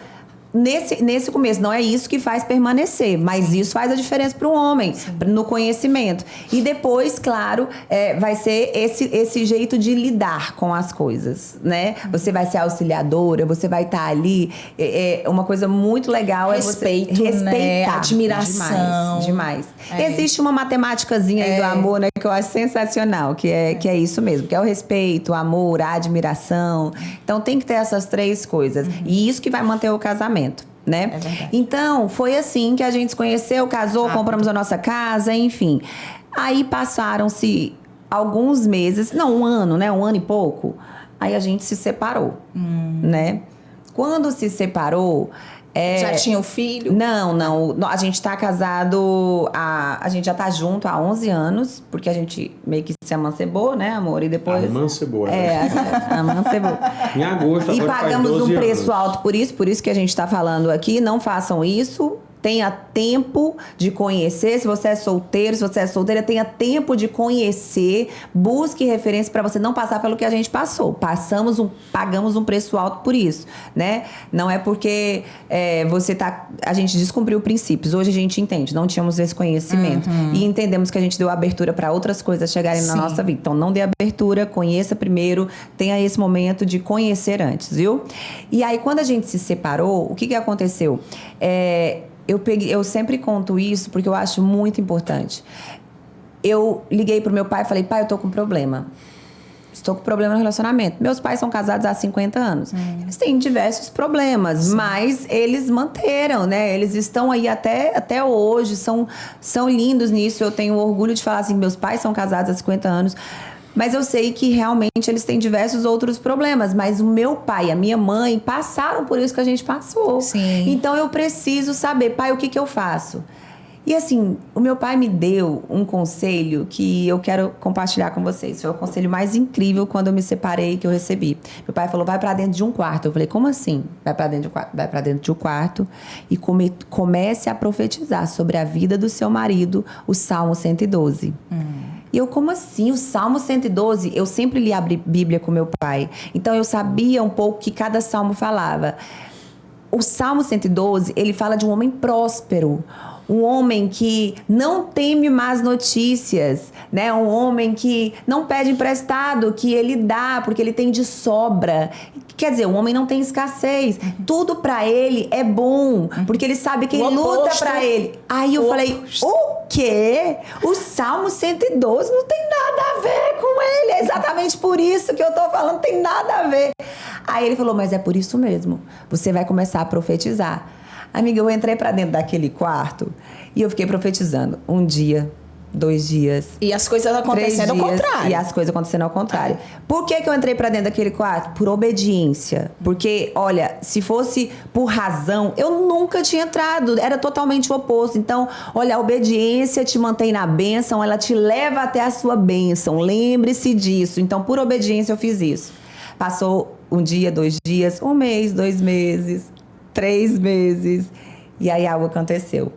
Nesse começo, não é isso que faz permanecer, mas isso faz a diferença para o homem, no conhecimento. E depois, claro, vai ser esse jeito de lidar com as coisas, né? Você vai ser auxiliadora, você vai estar ali. Uma coisa muito legal Respeito, é você respeitar. Né? Admiração. Demais. Existe uma matemáticazinha aí do amor, né? Que eu acho sensacional, que é isso mesmo, que é o respeito, o amor, a admiração. Então, tem que ter essas três coisas. E isso que vai manter o casamento. Né? Então, foi assim que a gente se conheceu, casou, compramos a nossa casa, enfim. Aí passaram-se alguns meses, não, um ano, né? Um ano e pouco. Aí a gente se separou, né? Quando se separou... Já tinha o filho? Não. A gente tá casado, a gente já tá junto há 11 anos, porque a gente meio que se amancebou, né, amor? E depois... Amancebou, amancebou. Em agosto, e pagamos um preço anos. alto por isso que a gente tá falando aqui. Não façam isso. Tenha tempo de conhecer. Se você é solteiro, se você é solteira, tenha tempo de conhecer. Busque referência para você não passar pelo que a gente passou. Pagamos um preço alto por isso, né? Não é porque a gente descumpriu princípios. Hoje a gente entende. Não tínhamos esse conhecimento. E entendemos que a gente deu abertura para outras coisas chegarem na nossa vida. Então, não dê abertura, conheça primeiro. Tenha esse momento de conhecer antes, viu? E aí, quando a gente se separou, o que aconteceu? Eu sempre conto isso porque eu acho muito importante. Eu liguei pro meu pai e falei, pai, eu tô com problema. Estou com problema no relacionamento. Meus pais são casados há 50 anos. Eles têm diversos problemas, mas eles manteram, né? Eles estão aí até hoje, são lindos nisso. Eu tenho orgulho de falar assim, meus pais são casados há 50 anos. Mas eu sei que realmente eles têm diversos outros problemas. Mas o meu pai e a minha mãe passaram por isso que a gente passou. Sim. Então eu preciso saber, pai, o que eu faço? E assim, o meu pai me deu um conselho que eu quero compartilhar com vocês. Foi o conselho mais incrível quando eu me separei que eu recebi. Meu pai falou, vai pra dentro de um quarto. Eu falei, como assim? Vai pra dentro de um quarto. Vai pra dentro de um quarto e comece a profetizar sobre a vida do seu marido, o Salmo 112. E eu, como assim? O Salmo 112, eu sempre li a Bíblia com meu pai. Então, eu sabia um pouco que cada salmo falava. O Salmo 112, ele fala de um homem próspero. Um homem que não teme más notícias, né? Um homem que não pede emprestado, que ele dá, porque ele tem de sobra. Quer dizer, o homem não tem escassez. Tudo pra ele é bom, porque ele sabe quem luta pra ele. Aí eu falei, o quê? O Salmo 112 não tem nada a ver com ele. É exatamente por isso que eu tô falando, não tem nada a ver. Aí ele falou, mas é por isso mesmo. Você vai começar a profetizar. Amiga, eu entrei pra dentro daquele quarto e eu fiquei profetizando. 1 dia, 2 dias. E as coisas acontecendo ao contrário. E as coisas acontecendo ao contrário. Por que eu entrei pra dentro daquele quarto? Por obediência. Porque, olha, se fosse por razão, eu nunca tinha entrado. Era totalmente o oposto. Então, olha, a obediência te mantém na bênção, ela te leva até a sua bênção. Lembre-se disso. Então, por obediência, eu fiz isso. Passou 1 dia, 2 dias, 1 mês, 2 meses, 3 meses. E aí algo aconteceu.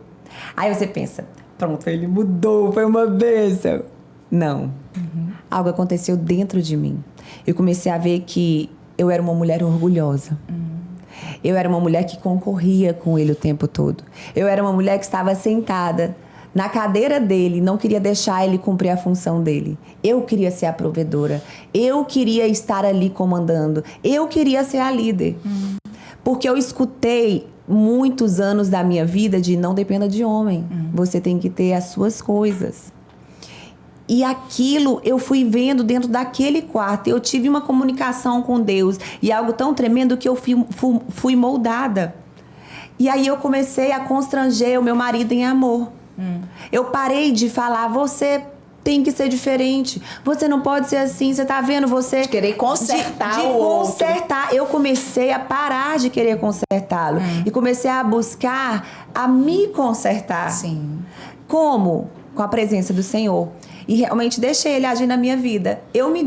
Aí você pensa, pronto, ele mudou, foi uma bênção. Não. Algo aconteceu dentro de mim. Eu comecei a ver que eu era uma mulher orgulhosa. Eu era uma mulher que concorria com ele o tempo todo. Eu era uma mulher que estava sentada na cadeira dele, não queria deixar ele cumprir a função dele. Eu queria ser a provedora. Eu queria estar ali comandando. Eu queria ser a líder. Porque eu escutei muitos anos da minha vida de não dependa de homem. Você tem que ter as suas coisas. E aquilo eu fui vendo dentro daquele quarto. Eu tive uma comunicação com Deus. E algo tão tremendo que eu fui moldada. E aí eu comecei a constranger o meu marido em amor. Eu parei de falar, você tem que ser diferente. Você não pode ser assim. Você tá vendo? Você... De querer consertar de o outro. consertar. Eu comecei a parar de querer consertá-lo. E comecei a buscar a me consertar. Sim. Como? Com a presença do Senhor. E realmente deixei Ele agir na minha vida. Eu me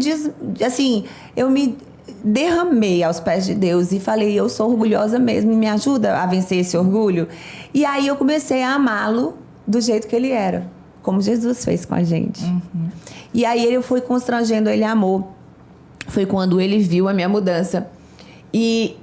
derramei aos pés de Deus e falei, eu sou orgulhosa mesmo, me ajuda a vencer esse orgulho. E aí eu comecei a amá-lo do jeito que ele era, como Jesus fez com a gente. E aí eu fui constrangendo ele a amor. Foi quando ele viu a minha mudança e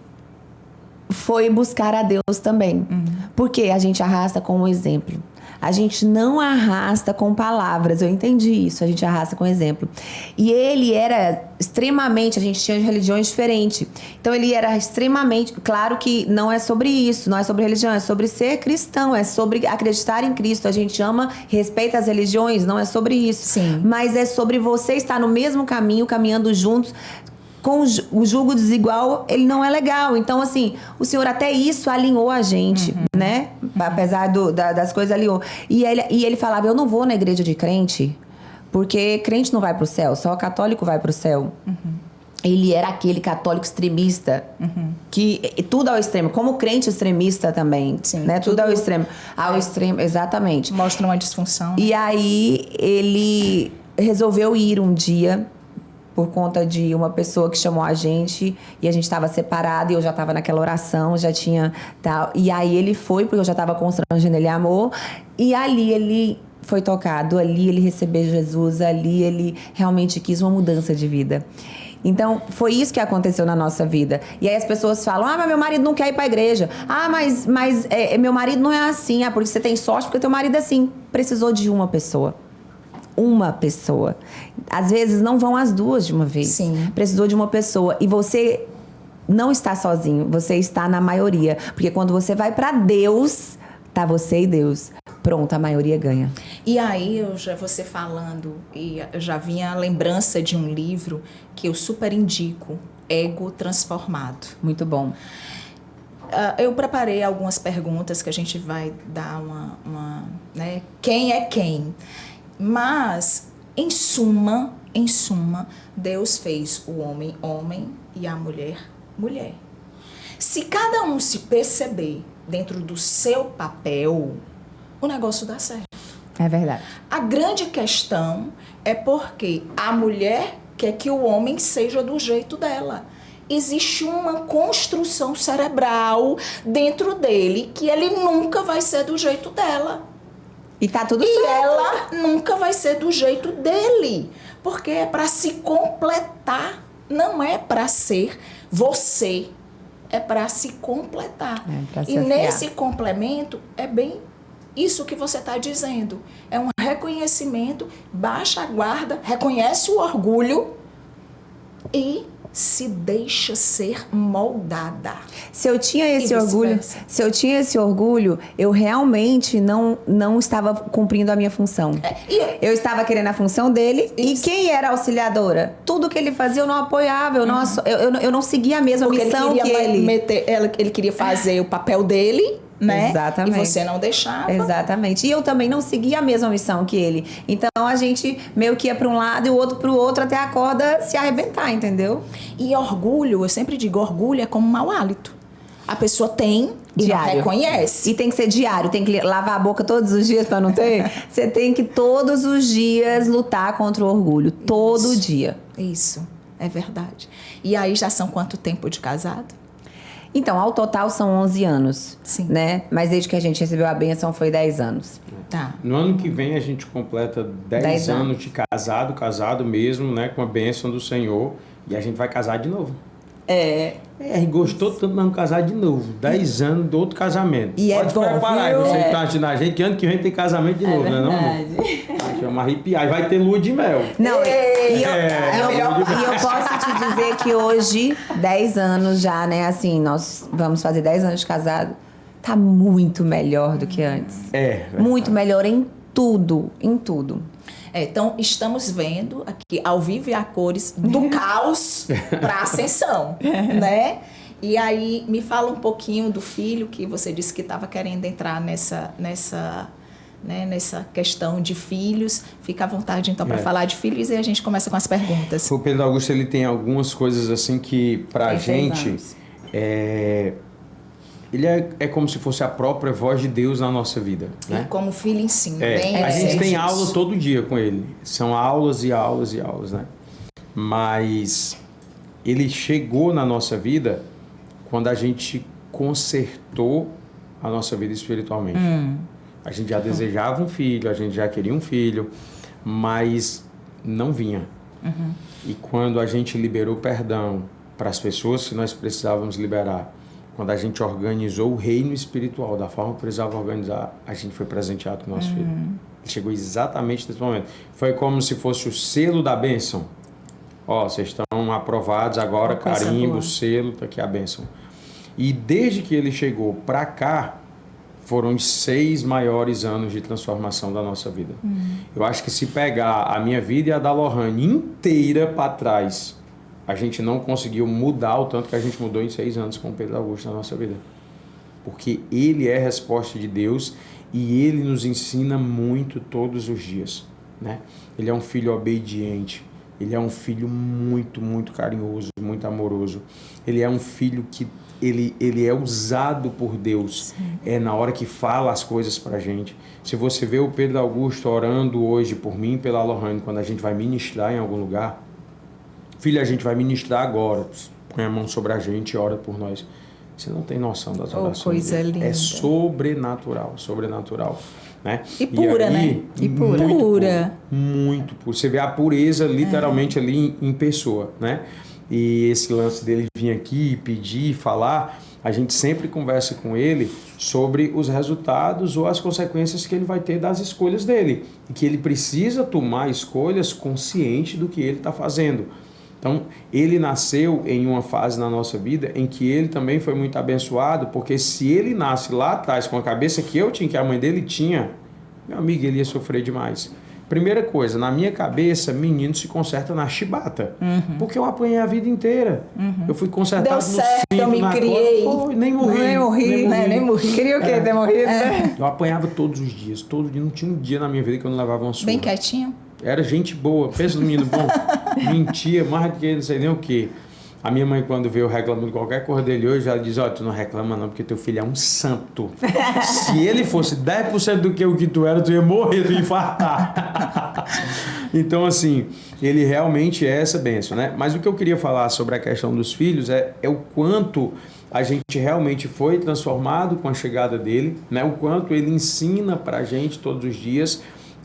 foi buscar a Deus também. Porque a gente arrasta com um exemplo. A gente não arrasta com palavras, eu entendi isso, a gente arrasta com exemplo. E ele era extremamente, a gente tinha religiões diferentes. Então ele era extremamente, claro que não é sobre isso, não é sobre religião, é sobre ser cristão, é sobre acreditar em Cristo. A gente ama, respeita as religiões, não é sobre isso. Sim. Mas é sobre você estar no mesmo caminho, caminhando juntos. Com o jugo desigual, ele não é legal. Então, assim, o Senhor até isso alinhou a gente, né? Apesar das coisas, alinhou. E ele falava, eu não vou na igreja de crente, porque crente não vai pro céu, só católico vai pro céu. Ele era aquele católico extremista, que tudo ao extremo, como crente extremista também, Sim, né? Tudo ao extremo. Ao extremo, exatamente. Mostra uma disfunção. E aí, ele resolveu ir um dia por conta de uma pessoa que chamou a gente e a gente estava separado e eu já estava naquela oração, já tinha tal. E aí ele foi, porque eu já estava constrangendo ele amor, e ali ele foi tocado, ali ele recebeu Jesus, ali ele realmente quis uma mudança de vida. Então, foi isso que aconteceu na nossa vida. E aí as pessoas falam, mas meu marido não quer ir pra igreja. Mas meu marido não é assim. Porque você tem sorte, porque teu marido é assim. Precisou de uma pessoa. Uma pessoa. Às vezes não vão as duas de uma vez. Sim. Precisou de uma pessoa. E você não está sozinho, você está na maioria. Porque quando você vai para Deus, tá você e Deus. Pronto, a maioria ganha. E aí, você falando, e eu já vinha a lembrança de um livro que eu super indico, Ego Transformado. Muito bom. Eu preparei algumas perguntas que a gente vai dar né, quem é quem. Mas, em suma, Deus fez o homem, homem e a mulher, mulher. Se cada um se perceber dentro do seu papel, o negócio dá certo. É verdade. A grande questão é porque a mulher quer que o homem seja do jeito dela. Existe uma construção cerebral dentro dele que ele nunca vai ser do jeito dela. E tá tudo E certo. ela nunca vai ser do jeito dele. Porque é para se completar. Não é para ser você. É para se completar. É pra se e afiar. nesse complemento é bem isso que você está dizendo. É um reconhecimento, baixa a guarda, reconhece o orgulho e se deixa ser moldada. Se eu tinha esse E orgulho, vice-versa. eu realmente não estava cumprindo a minha função. Eu estava querendo a função dele. Isso. E quem era a auxiliadora? Tudo que ele fazia eu não apoiava, eu não seguia a mesma Porque missão ele que queria ele queria fazer o papel dele, né? Exatamente. E você não deixava. Exatamente. E eu também não seguia a mesma missão que ele. Então a gente meio que ia para um lado e o outro para o outro até a corda se arrebentar, entendeu? E orgulho, eu sempre digo, orgulho é como um mau hálito. A pessoa tem e não Diário. reconhece. E tem que ser diário, tem que lavar a boca todos os dias para não ter. Você tem que todos os dias lutar contra o orgulho. Todo dia. Isso, é verdade. E aí já são quanto tempo de casado? Então, ao total são 11 anos. Sim. Né? Mas desde que a gente recebeu a bênção foi 10 anos. Tá. No ano que vem a gente completa 10 10 anos de casado mesmo, né? Com a bênção do Senhor. E a gente vai casar de novo. Gostou tanto, nós vamos casar de novo. 10 anos do outro casamento. E é Pode bom, preparar, viu? você que tá assistindo a gente, que ano que vem tem casamento de novo, né? Não? Chama arrepiar. E vai ter lua de mel. Não, Ei, eu posso te dizer que hoje, 10 anos já, né? Assim, nós vamos fazer 10 anos de casado. tá muito melhor do que antes. Muito melhor em tudo, em tudo. Então, estamos vendo aqui, ao vivo e a cores, do caos para a ascensão, né? E aí, me fala um pouquinho do filho, que você disse que estava querendo entrar nessa questão de filhos. Fica à vontade, então, para falar de filhos e a gente começa com as perguntas. O Pedro Augusto, ele tem algumas coisas assim que, pra gente, ele é como se fosse a própria voz de Deus na nossa vida, né? E como filho ensina. A gente tem aula todo dia com ele. São aulas e aulas e aulas, né? Mas ele chegou na nossa vida quando a gente consertou a nossa vida espiritualmente. A gente já desejava um filho, a gente já queria um filho, mas não vinha. E quando a gente liberou perdão para as pessoas que nós precisávamos liberar, quando a gente organizou o reino espiritual da forma que precisava organizar, a gente foi presenteado com o nosso filho. Ele chegou exatamente nesse momento. Foi como se fosse o selo da bênção. Ó, vocês estão aprovados agora, carimbo, selo, tá aqui a bênção. E desde que ele chegou para cá, foram os 6 maiores anos de transformação da nossa vida. Eu acho que se pegar a minha vida e a da Lohane inteira para trás, a gente não conseguiu mudar o tanto que a gente mudou em 6 anos com o Pedro Augusto na nossa vida. Porque ele é a resposta de Deus e ele nos ensina muito todos os dias, né? Ele é um filho obediente, ele é um filho muito, muito carinhoso, muito amoroso. Ele é um filho que ele é usado por Deus. Na hora que fala as coisas pra gente. Se você vê o Pedro Augusto orando hoje por mim e pela Lohane, quando a gente vai ministrar em algum lugar, filho, a gente vai ministrar agora, põe a mão sobre a gente e ora por nós. Você não tem noção das orações. Coisa linda. É sobrenatural, sobrenatural. Né? E pura, né? E pura. Muito pura. Você vê a pureza literalmente ali em pessoa, né? E esse lance dele vir aqui, pedir, falar, a gente sempre conversa com ele sobre os resultados ou as consequências que ele vai ter das escolhas dele. E que ele precisa tomar escolhas consciente do que ele está fazendo. Então, ele nasceu em uma fase na nossa vida em que ele também foi muito abençoado, porque se ele nasce lá atrás com a cabeça que eu tinha, que a mãe dele tinha, meu amigo, ele ia sofrer demais. Primeira coisa, na minha cabeça, menino se conserta na chibata. Porque eu apanhei a vida inteira. Eu fui consertado Deu no certo, cinto, eu me criei. Nem morri. Nem morri. Queria o quê? Ter morrido? Eu apanhava todos os dias, todo dia. Não tinha um dia na minha vida que eu não levava uma surra. Bem quietinho. Era gente boa. Pensa no menino bom. Mentia mais do que não sei nem o quê. A minha mãe, quando veio reclamando de qualquer coisa dele hoje, ela diz, tu não reclama não, porque teu filho é um santo. Se ele fosse 10% do que o que tu era, tu ia morrer, tu ia infartar. Então, assim, ele realmente é essa bênção, né? Mas o que eu queria falar sobre a questão dos filhos é o quanto a gente realmente foi transformado com a chegada dele, né? O quanto ele ensina pra gente todos os dias,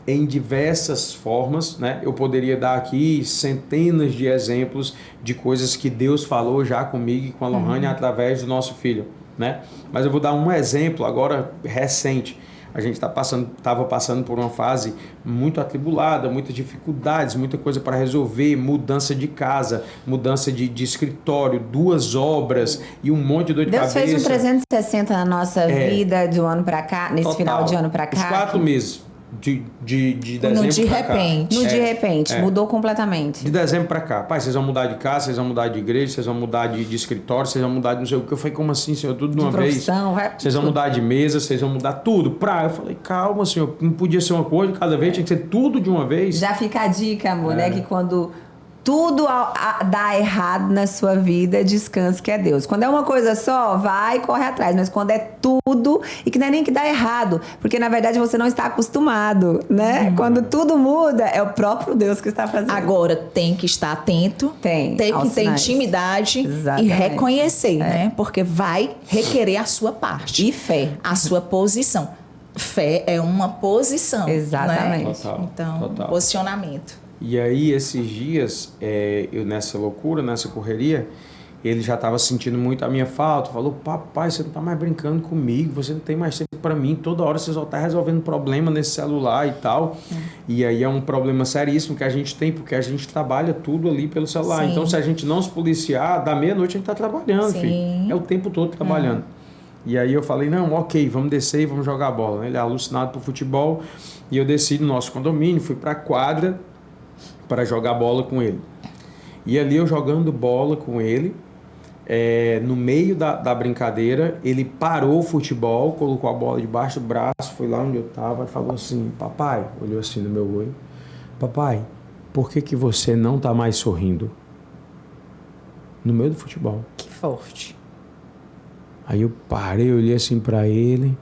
em diversas formas, né? Eu poderia dar aqui centenas de exemplos de coisas que Deus falou já comigo e com a Lohane através do nosso filho, né? Mas eu vou dar um exemplo agora recente. A gente estava passando por uma fase muito atribulada, muitas dificuldades, muita coisa para resolver, mudança de casa, mudança de escritório, 2 obras e um monte de dor de Deus cabeça. fez um 360 na nossa vida de um ano para cá, nesse final de ano para cá. Os 4 meses. De dezembro de pra cá. repente. De repente, mudou completamente. De dezembro pra cá. Pai, vocês vão mudar de casa, vocês vão mudar de igreja, vocês vão mudar de escritório, vocês vão mudar de não sei o que. Eu falei, como assim, senhor? Tudo de uma vez? Vocês vão mudar de mesa, vocês vão mudar tudo. Eu falei, calma, senhor. Não podia ser uma coisa de cada vez, tinha que ser tudo de uma vez. Já fica a dica, amor, né? Que quando tudo dá errado na sua vida, descanse que é Deus. Quando é uma coisa só, vai e corre atrás. Mas quando é tudo, e que não é nem que dá errado, porque na verdade você não está acostumado, né? Quando tudo muda, é o próprio Deus que está fazendo. Agora, tem que estar atento, tem que ter sinais. Intimidade. Exatamente. E reconhecer, né? Porque vai requerer a sua parte. E fé. A sua posição. Fé é uma posição. Exatamente. Né? Total, então, total. posicionamento. E aí, esses dias, eu nessa loucura, nessa correria, ele já estava sentindo muito a minha falta. Falou, papai, você não está mais brincando comigo, você não tem mais tempo para mim, toda hora você só está resolvendo problema nesse celular e tal. E aí é um problema seríssimo que a gente tem, porque a gente trabalha tudo ali pelo celular. Sim. Gente, então, se a gente não se policiar, da meia-noite a gente está trabalhando, Sim. filho. É o tempo todo trabalhando. E aí eu falei, não, ok, vamos descer e vamos jogar bola. Ele é alucinado por futebol. E eu desci do nosso condomínio, fui para a quadra para jogar bola com ele. E ali eu jogando bola com ele, no meio da brincadeira, ele parou o futebol, colocou a bola debaixo do braço, foi lá onde eu estava e falou assim, papai, olhou assim no meu olho, papai, por que você não está mais sorrindo? No meio do futebol. Que forte. Aí eu parei, olhei assim para ele.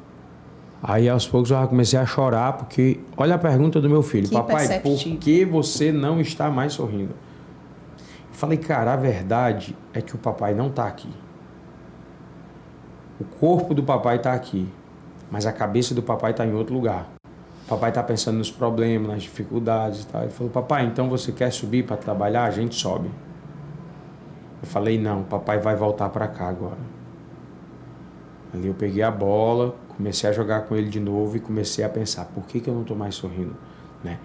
Aí aos poucos eu já comecei a chorar, porque olha a pergunta do meu filho. Que papai, por perceptível. que você não está mais sorrindo? Eu falei, cara, a verdade é que o papai não está aqui. O corpo do papai está aqui, mas a cabeça do papai está em outro lugar. O papai está pensando nos problemas, nas dificuldades e tal. Ele falou, papai, então você quer subir para trabalhar? A gente sobe. Eu falei, não, papai vai voltar para cá agora. Ali eu peguei a bola, comecei a jogar com ele de novo e comecei a pensar, por que eu não estou mais sorrindo? Né?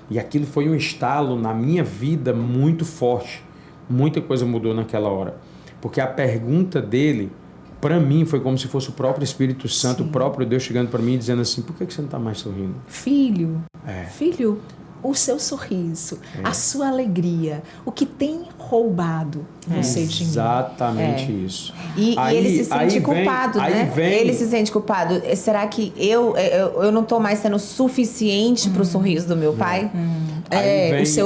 E aquilo foi um estalo na minha vida muito forte. Muita coisa mudou naquela hora. Porque a pergunta dele, para mim, foi como se fosse o próprio Espírito Santo, Sim. o próprio Deus chegando para mim e dizendo assim, por que você não está mais sorrindo? Filho, É. filho, o seu sorriso, a sua alegria, o que tem roubado você de mim. Exatamente isso. E ele se sente aí culpado, vem, né? Aí vem, Ele se sente culpado. Será que eu não tô mais sendo suficiente pro sorriso do meu pai? Aí vem-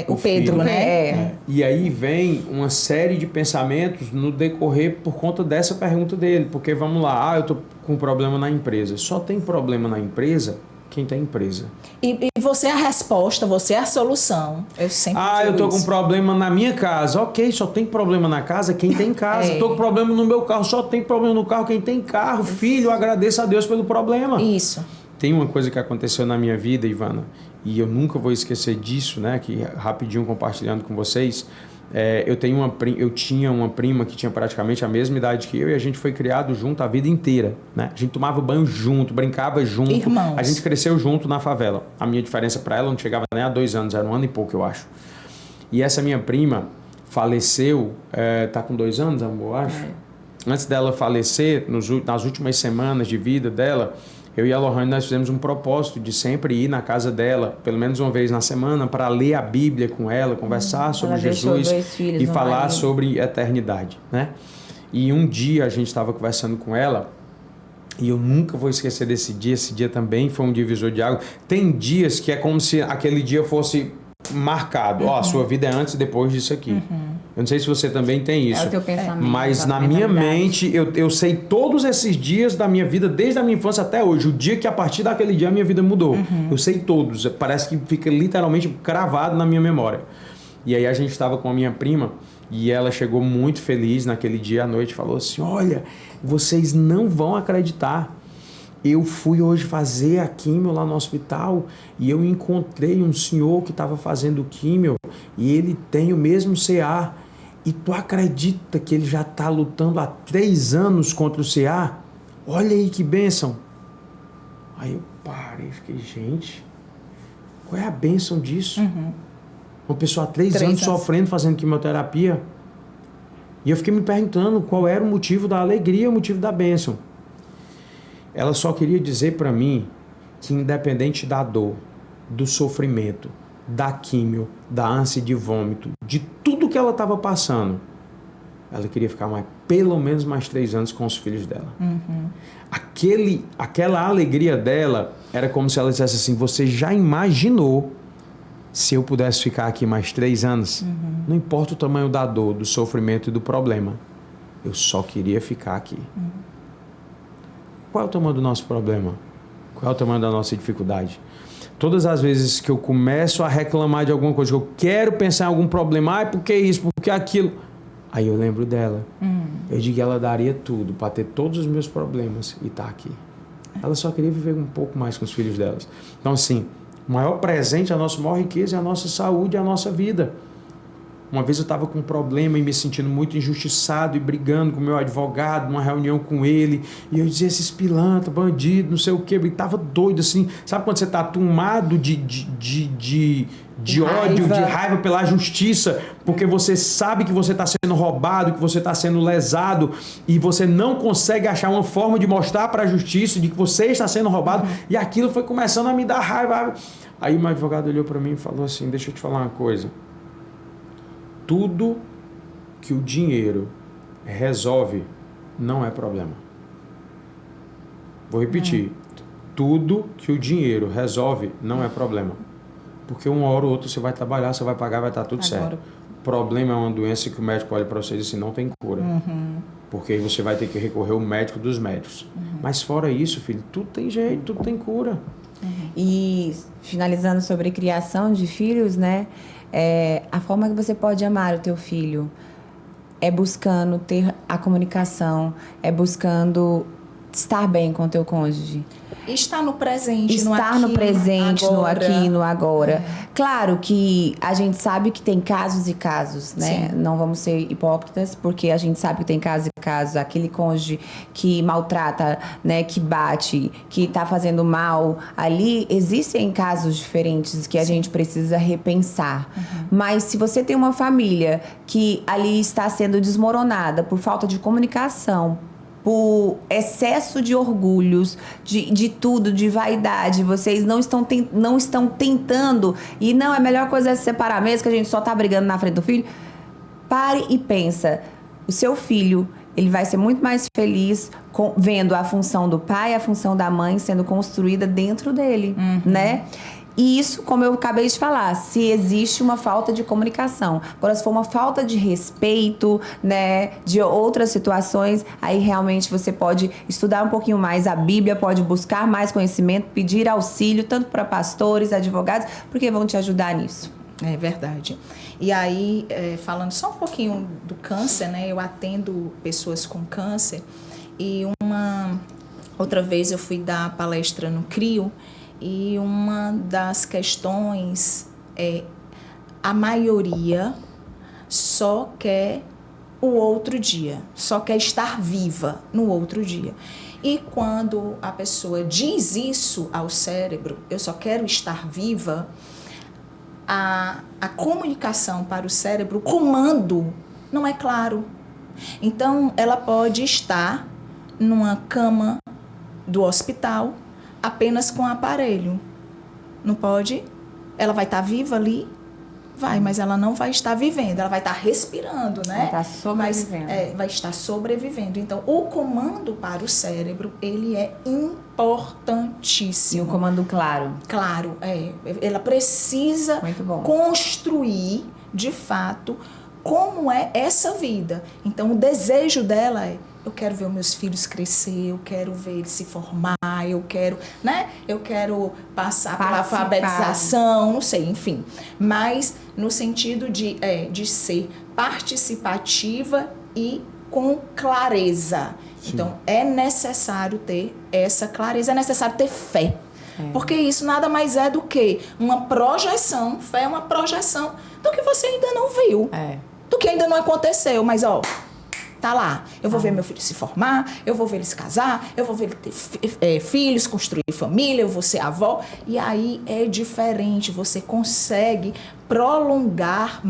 O Pedro, filho. né? E aí vem uma série de pensamentos no decorrer por conta dessa pergunta dele. Porque vamos lá, eu tô com um problema na empresa. Só tem problema na empresa quem tem empresa. E você é a resposta, você é a solução. Eu sempre Eu digo tô com isso. problema na minha casa. Ok, só tem problema na casa quem tem casa. Tô com problema no meu carro. Só tem problema no carro quem tem carro. Filho, agradeça a Deus pelo problema. Isso. Tem uma coisa que aconteceu na minha vida, Ivana, e eu nunca vou esquecer disso, né? Que rapidinho compartilhando com vocês. Eu tinha uma prima que tinha praticamente a mesma idade que eu e a gente foi criado junto a vida inteira, né? A gente tomava banho junto, brincava junto. Irmãos. A gente cresceu junto na favela. A minha diferença para ela não chegava nem a 2 anos, era 1 ano e pouco, eu acho. E essa minha prima faleceu, tá com 2 anos, amor, eu acho. Antes dela falecer, nas últimas semanas de vida dela, eu e a Lohane, nós fizemos um propósito de sempre ir na casa dela, pelo menos uma vez na semana, para ler a Bíblia com ela, conversar sobre ela deixou Jesus 2 filhos e no falar marido. sobre eternidade, né? E um dia a gente estava conversando com ela, e eu nunca vou esquecer desse dia. Esse dia também foi um divisor de água. Tem dias que é como se aquele dia fosse marcado. Ó, a sua vida é antes e depois disso aqui. Eu não sei se você também tem isso. É o teu pensamento. Mas a na minha mentalidade. mente, eu sei todos esses dias da minha vida, desde a minha infância até hoje. O dia que a partir daquele dia a minha vida mudou. Eu sei todos. Parece que fica literalmente cravado na minha memória. E aí a gente estava com a minha prima e ela chegou muito feliz naquele dia à noite. Falou assim, olha, vocês não vão acreditar. Eu fui hoje fazer a químio lá no hospital e eu encontrei um senhor que estava fazendo químio e ele tem o mesmo CA. E tu acredita que ele já está lutando há 3 anos contra o CA? Olha aí que bênção. Aí eu parei e fiquei, gente, qual é a bênção disso? Uma pessoa há 3 anos sofrendo, fazendo quimioterapia. E eu fiquei me perguntando qual era o motivo da alegria, o motivo da bênção. Ela só queria dizer para mim que independente da dor, do sofrimento, da químio, da ânsia de vômito, de tudo que ela estava passando, ela queria ficar pelo menos mais 3 anos com os filhos dela. Aquela alegria dela era como se ela dissesse assim, você já imaginou se eu pudesse ficar aqui mais 3 anos? Não importa o tamanho da dor, do sofrimento e do problema, eu só queria ficar aqui. Qual é o tamanho do nosso problema? Qual é o tamanho da nossa dificuldade? Todas as vezes que eu começo a reclamar de alguma coisa, que eu quero pensar em algum problema, por que isso, por que aquilo? Aí eu lembro dela. Eu digo que ela daria tudo para ter todos os meus problemas e estar aqui. Ela só queria viver um pouco mais com os filhos delas. Então, assim, o maior presente, a nossa maior riqueza é a nossa saúde, a nossa vida. Uma vez eu estava com um problema e me sentindo muito injustiçado e brigando com o meu advogado, numa reunião com ele, e eu dizia, esses pilantra, bandido, não sei o quê, e tava doido assim, sabe quando você tá tomado de ódio, de raiva pela justiça, porque você sabe que você está sendo roubado, que você está sendo lesado, e você não consegue achar uma forma de mostrar para a justiça de que você está sendo roubado, e aquilo foi começando a me dar raiva. Aí meu advogado olhou para mim e falou assim, deixa eu te falar uma coisa, tudo que o dinheiro resolve não é problema. Vou repetir. Tudo que o dinheiro resolve não é problema. Porque uma hora ou outra você vai trabalhar, você vai pagar, vai estar tudo certo. O problema é uma doença que o médico olha para você e diz assim, não tem cura. Porque aí você vai ter que recorrer ao médico dos médicos. Mas fora isso, filho, tudo tem jeito, tudo tem cura. E finalizando sobre criação de filhos, né? A forma que você pode amar o teu filho é buscando ter a comunicação, é buscando estar bem com o teu cônjuge. Estar no presente, Estar no presente, no aqui, no agora. Claro que a gente sabe que tem casos e casos, né? Sim. Não vamos ser hipócritas, porque a gente sabe que tem casos e casos. Aquele cônjuge que maltrata, né? Que bate, que tá fazendo mal. Ali existem casos diferentes que a gente precisa repensar. Mas se você tem uma família que ali está sendo desmoronada por falta de comunicação, por excesso de orgulhos, de tudo, de vaidade, vocês não estão tentando, e não, a melhor coisa é se separar mesmo, que a gente só tá brigando na frente do filho. Pare e pensa, o seu filho, ele vai ser muito mais feliz vendo a função do pai, a função da mãe sendo construída dentro dele, né? E isso, como eu acabei de falar, se existe uma falta de comunicação. Agora, se for uma falta de respeito, né, de outras situações, aí realmente você pode estudar um pouquinho mais a Bíblia, pode buscar mais conhecimento, pedir auxílio, tanto para pastores, advogados, porque vão te ajudar nisso. É verdade. E aí, falando só um pouquinho do câncer, né, eu atendo pessoas com câncer, e outra vez eu fui dar palestra no CRIO, e uma das questões é a maioria só quer o outro dia, só quer estar viva no outro dia. E quando a pessoa diz isso ao cérebro, eu só quero estar viva, a comunicação para o cérebro, o comando não é claro. Então, ela pode estar numa cama do hospital, apenas com aparelho. Não pode? Ela vai estar viva ali? Vai, mas ela não vai estar vivendo. Ela vai estar respirando, né? Vai estar sobrevivendo. Mas, vai estar sobrevivendo. Então, o comando para o cérebro, ele é importantíssimo. E um comando claro. Claro, ela precisa construir, de fato, como é essa vida. Então, o desejo dela é: eu quero ver os meus filhos crescer, eu quero ver eles se formar, eu quero, né? Eu quero passar pela alfabetização, não sei, enfim. Mas no sentido de ser participativa e com clareza. Sim. Então, é necessário ter essa clareza, é necessário ter fé. Porque isso nada mais é do que uma projeção. Fé é uma projeção do que você ainda não viu. Do que ainda não aconteceu, mas tá lá. Eu vou ver meu filho se formar, eu vou ver ele se casar, eu vou ver ele ter filhos, construir família, eu vou ser avó. E aí é diferente, você consegue prolongar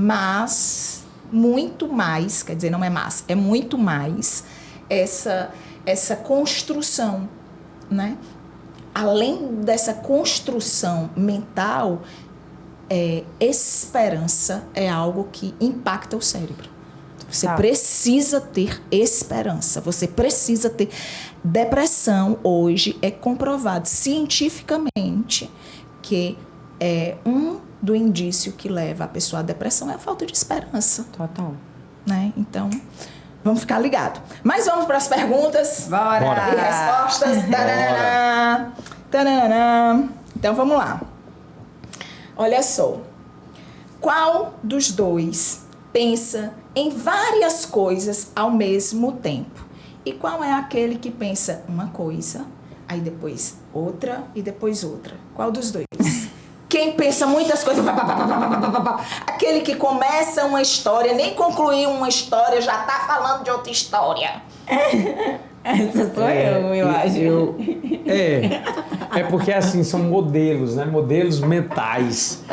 muito mais, quer dizer, não é mais, é muito mais essa construção, né? Além dessa construção mental, esperança é algo que impacta o cérebro. Você precisa ter esperança, você precisa ter... Depressão, hoje, é comprovado cientificamente que do indício que leva a pessoa à depressão é a falta de esperança. Total. Né? Então, vamos ficar ligados. Mas vamos para as perguntas. Bora! E respostas. Tadã, tadã. Então, vamos lá. Olha só. Qual dos dois pensa em várias coisas ao mesmo tempo? E qual é aquele que pensa uma coisa, aí depois outra e depois outra? Qual dos dois? Quem quem pensa muitas coisas. Aquele que começa uma história, nem concluiu uma história, já tá falando de outra história. Essa sou eu acho. É porque assim, são modelos, né? Modelos mentais.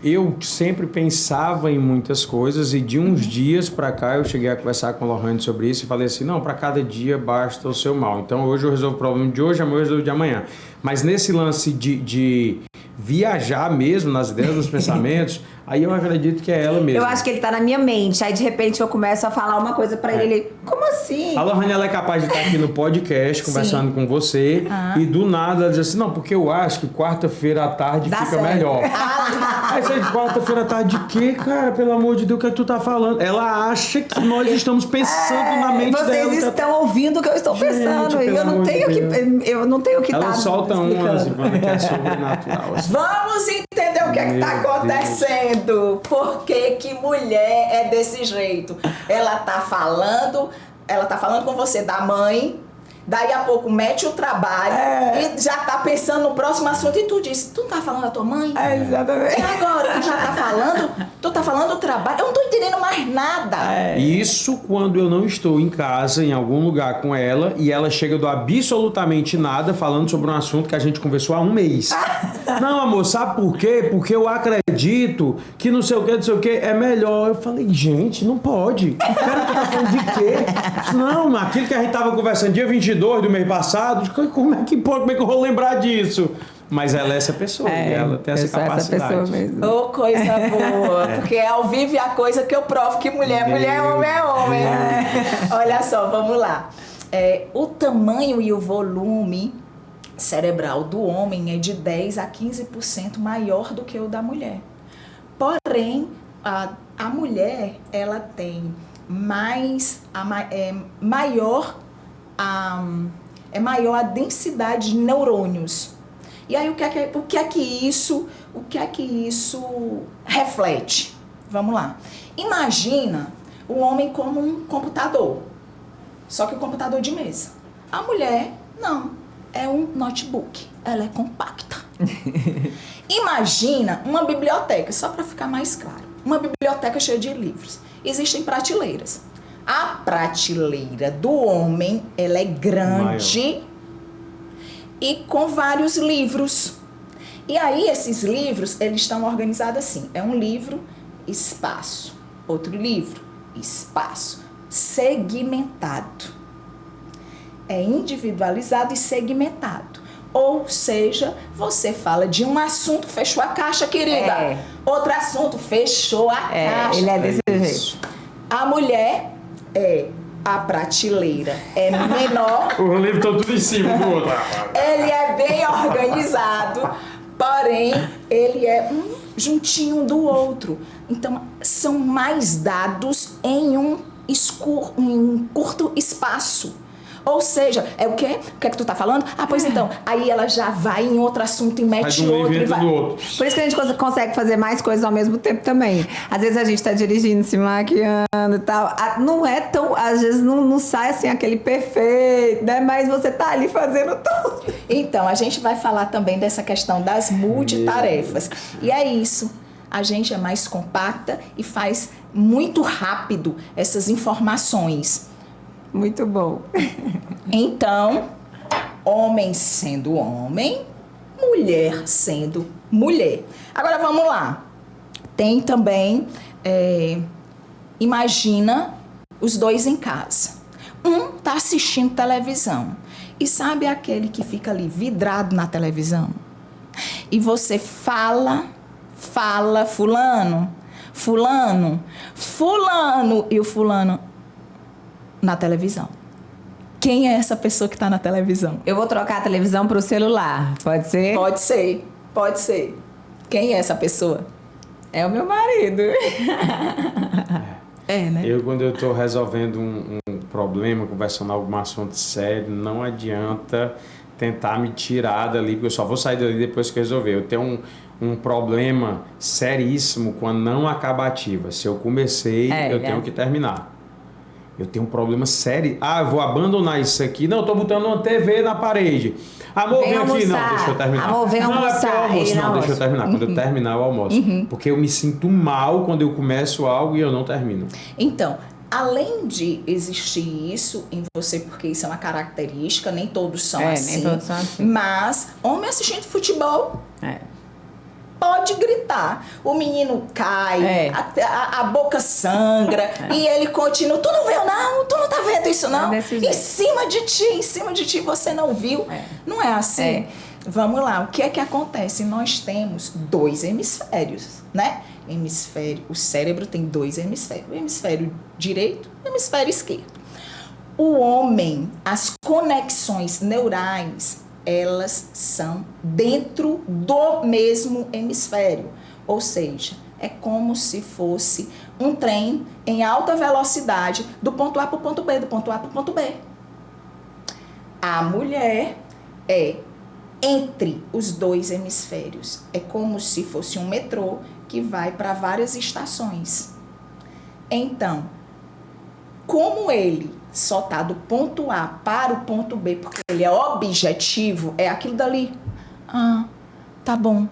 Eu sempre pensava em muitas coisas e de uns dias pra cá eu cheguei a conversar com a Lohane sobre isso e falei assim, não, pra cada dia basta o seu mal. Então hoje eu resolvo o problema de hoje, amanhã eu resolvo o de amanhã. Mas nesse lance de viajar mesmo nas ideias, nos pensamentos, aí eu acredito que é ela mesma. Eu acho que ele tá na minha mente. Aí de repente eu começo a falar uma coisa pra ele. Como assim? A Lohane, ela é capaz de estar aqui no podcast conversando com você e do nada ela diz assim, não, porque eu acho que quarta-feira à tarde Dá fica certo. melhor. Aí você diz, quarta-feira à tarde de quê, cara? Pelo amor de Deus, o que é que tu tá falando? Ela acha que nós estamos pensando na mente dela. Vocês estão ouvindo o que eu estou pensando. pelo Eu não amor de tenho Deus. que. Eu não tenho que Ela dar solta umas, Ivana, que é sobrenatural. assim. Vamos entender o que é que tá Meu acontecendo. Por que que mulher é desse jeito? Ela tá falando com você da mãe, daí a pouco mete o trabalho e já tá pensando no próximo assunto e tu diz, tu não tá falando da tua mãe? Exatamente. E agora, tu tá falando do trabalho? Eu não tô entendendo mais nada. Isso quando eu não estou em casa, em algum lugar com ela, e ela chega do absolutamente nada falando sobre um assunto que a gente conversou há um mês. Não, amor, sabe por quê? Porque eu acredito que não sei o que, é melhor. Eu falei, gente, não pode. O cara tá falando de quê? Não, aquilo que a gente tava conversando dia 22 do mês passado, como é que eu vou lembrar disso? Mas ela é essa pessoa, e ela tem essa capacidade. Essa pessoa mesmo. Ô, coisa boa, porque ao vivo é a coisa que eu provo que mulher, homem é homem. Olha só, vamos lá. O tamanho e o volume cerebral do homem é de 10 a 15% maior do que o da mulher. Porém, a mulher, ela tem maior a densidade de neurônios. E aí o que é que isso reflete? Vamos lá. Imagina o homem como um computador, só que o computador de mesa. A mulher não, é um notebook, ela é compacta. Imagina uma biblioteca, só para ficar mais claro, uma biblioteca cheia de livros. Existem prateleiras. A prateleira do homem, ela é grande e com vários livros. E aí esses livros, eles estão organizados assim. É um livro, espaço. Outro livro, espaço. Segmentado. É individualizado e segmentado. Ou seja, você fala de um assunto, fechou a caixa, querida. Outro assunto, fechou a caixa. Ele é desse jeito. A mulher a prateleira é menor. Os livros estão tudo em cima do outro. Ele é bem organizado, porém, ele é um juntinho do outro. Então, são mais dados em um curto espaço. Ou seja, é o quê? O que é que tu tá falando? Ah, pois então. Aí ela já vai em outro assunto e mete outro. E vai. Do outro. Por isso que a gente consegue fazer mais coisas ao mesmo tempo também. Às vezes a gente tá dirigindo, se maquiando e tal. Não é tão... Às vezes não sai assim aquele perfeito, né? Mas você tá ali fazendo tudo. Então, a gente vai falar também dessa questão das multitarefas. E é isso. A gente é mais compacta e faz muito rápido essas informações. Muito bom. Então, homem sendo homem, mulher sendo mulher. Agora vamos lá. Tem também, imagina os dois em casa. Um tá assistindo televisão. E sabe aquele que fica ali vidrado na televisão? E você fala, fulano, e o fulano na televisão. Quem é essa pessoa que está na televisão? Eu vou trocar a televisão para o celular. Pode ser? Pode ser. Quem é essa pessoa? É o meu marido. Né? Quando eu estou resolvendo um problema, conversando algum assunto sério, não adianta tentar me tirar dali, porque eu só vou sair dali depois que resolver. Eu tenho um problema seríssimo com a não acabativa. Se eu comecei, eu tenho que terminar. eu tenho um problema sério. Eu vou abandonar isso aqui. Não, eu tô botando uma TV na parede. Amor, vem aqui. Não, deixa eu terminar. Amor, vem almoçar. Não, deixa eu terminar. Quando eu terminar, eu almoço. Porque eu me sinto mal quando eu começo algo e eu não termino. Então, além de existir isso em você, porque isso é uma característica, nem todos são assim. Nem todos são assim. Mas, homem assistindo futebol... Pode gritar. O menino cai, a boca sangra e ele continua. Tu não viu, não? Tu não tá vendo isso, não? Em cima de ti, você não viu. Não é assim? Vamos lá, o que é que acontece? Nós temos 2 hemisférios, né? O cérebro tem 2 hemisférios. O hemisfério direito e o hemisfério esquerdo. O homem, as conexões neurais, elas são dentro do mesmo hemisfério. Ou seja, é como se fosse um trem em alta velocidade do ponto A para o ponto B, do ponto A para o ponto B. A mulher é entre os 2 hemisférios. É como se fosse um metrô que vai para várias estações. Então, como ele só está do ponto A para o ponto B, porque ele é objetivo, é aquilo dali. Tá bom.